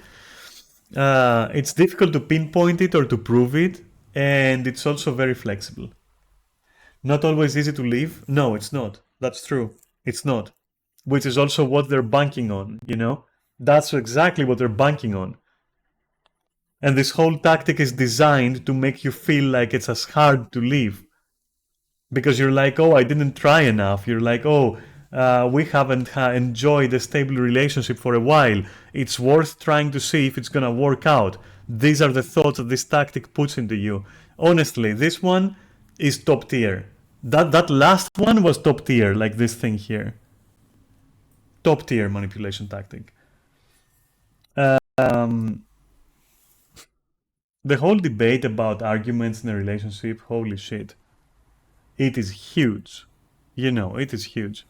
It's difficult to pinpoint it or to prove it, and it's also very flexible. Not always easy to leave. No, it's not. That's true. It's not. Which is also what they're banking on, That's exactly what they're banking on. And this whole tactic is designed to make you feel like it's as hard to leave. Because you're like, oh, I didn't try enough. You're like, oh, we haven't enjoyed a stable relationship for a while. It's worth trying to see if it's going to work out. These are the thoughts that this tactic puts into you. Honestly, this one is top tier. That last one was top tier, like this thing here. Top tier manipulation tactic. The whole debate about arguments in a relationship, holy shit. It is huge. It is huge.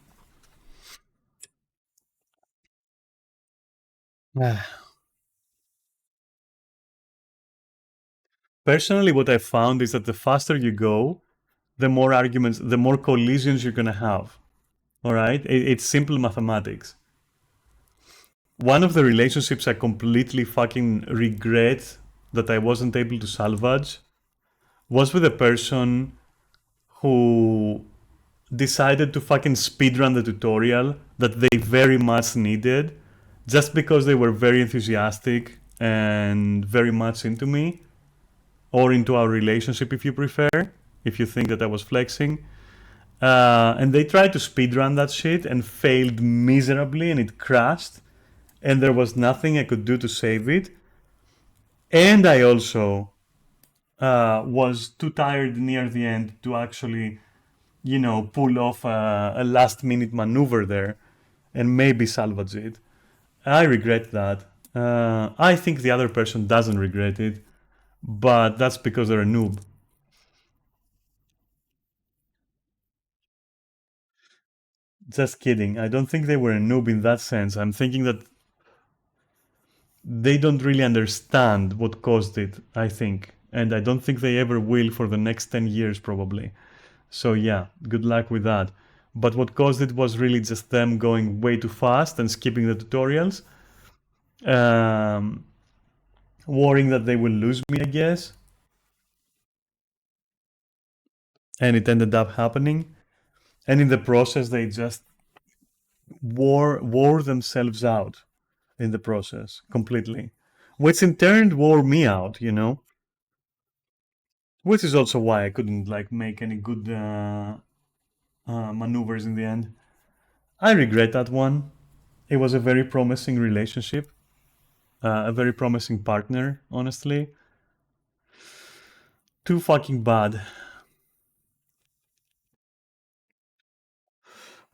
Personally, what I found is that the faster you go, the more arguments, the more collisions you're going to have. All right? It's simple mathematics. One of the relationships I completely fucking regret that I wasn't able to salvage was with a person who decided to fucking speedrun the tutorial that they very much needed just because they were very enthusiastic and very much into me, or into our relationship if you prefer, if you think that I was flexing. And they tried to speedrun that shit and failed miserably, and it crashed, and there was nothing I could do to save it. And I also was too tired near the end to actually, pull off a last minute maneuver there and maybe salvage it. I regret that. I think the other person doesn't regret it, but that's because they're a noob. Just kidding. I don't think they were a noob in that sense. I'm thinking that they don't really understand what caused it, I think. And I don't think they ever will for the next 10 years, probably. So, yeah, good luck with that. But what caused it was really just them going way too fast and skipping the tutorials. Worrying that they will lose me, I guess. And it ended up happening. And in the process, they just wore themselves out in the process completely, which in turn wore me out, you know. Which is also why I couldn't like make any good maneuvers in the end. I regret that one. It was a very promising relationship, a very promising partner, honestly. Too fucking bad.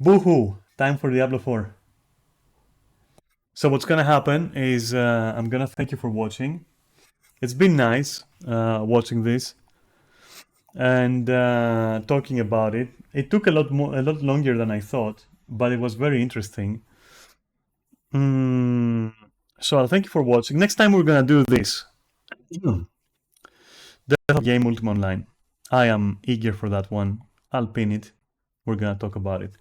Boo-hoo! Time for Diablo 4. So what's gonna happen is I'm gonna thank you for watching. It's been nice watching this and talking about it. It took a lot longer than I thought, but it was very interesting. So I'll thank you for watching. Next time we're gonna do this. Death of Game Ultima Online. I am eager for that one. I'll pin it. We're gonna talk about it.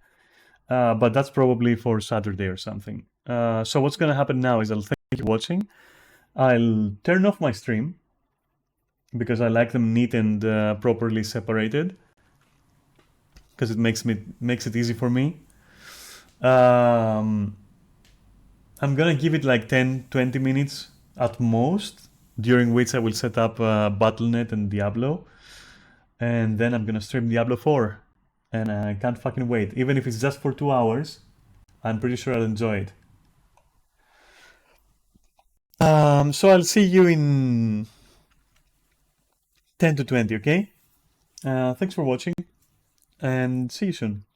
But that's probably for Saturday or something. So what's gonna happen now is I'll thank you for watching. I'll turn off my stream because I like them neat and properly separated because it makes it easy for me. I'm gonna give it like 10-20 minutes at most, during which I will set up Battle.net and Diablo, and then I'm gonna stream Diablo 4, and I can't fucking wait. Even if it's just for 2 hours, I'm pretty sure I'll enjoy it. So I'll see you in 10 to 20, okay? Thanks for watching, and see you soon.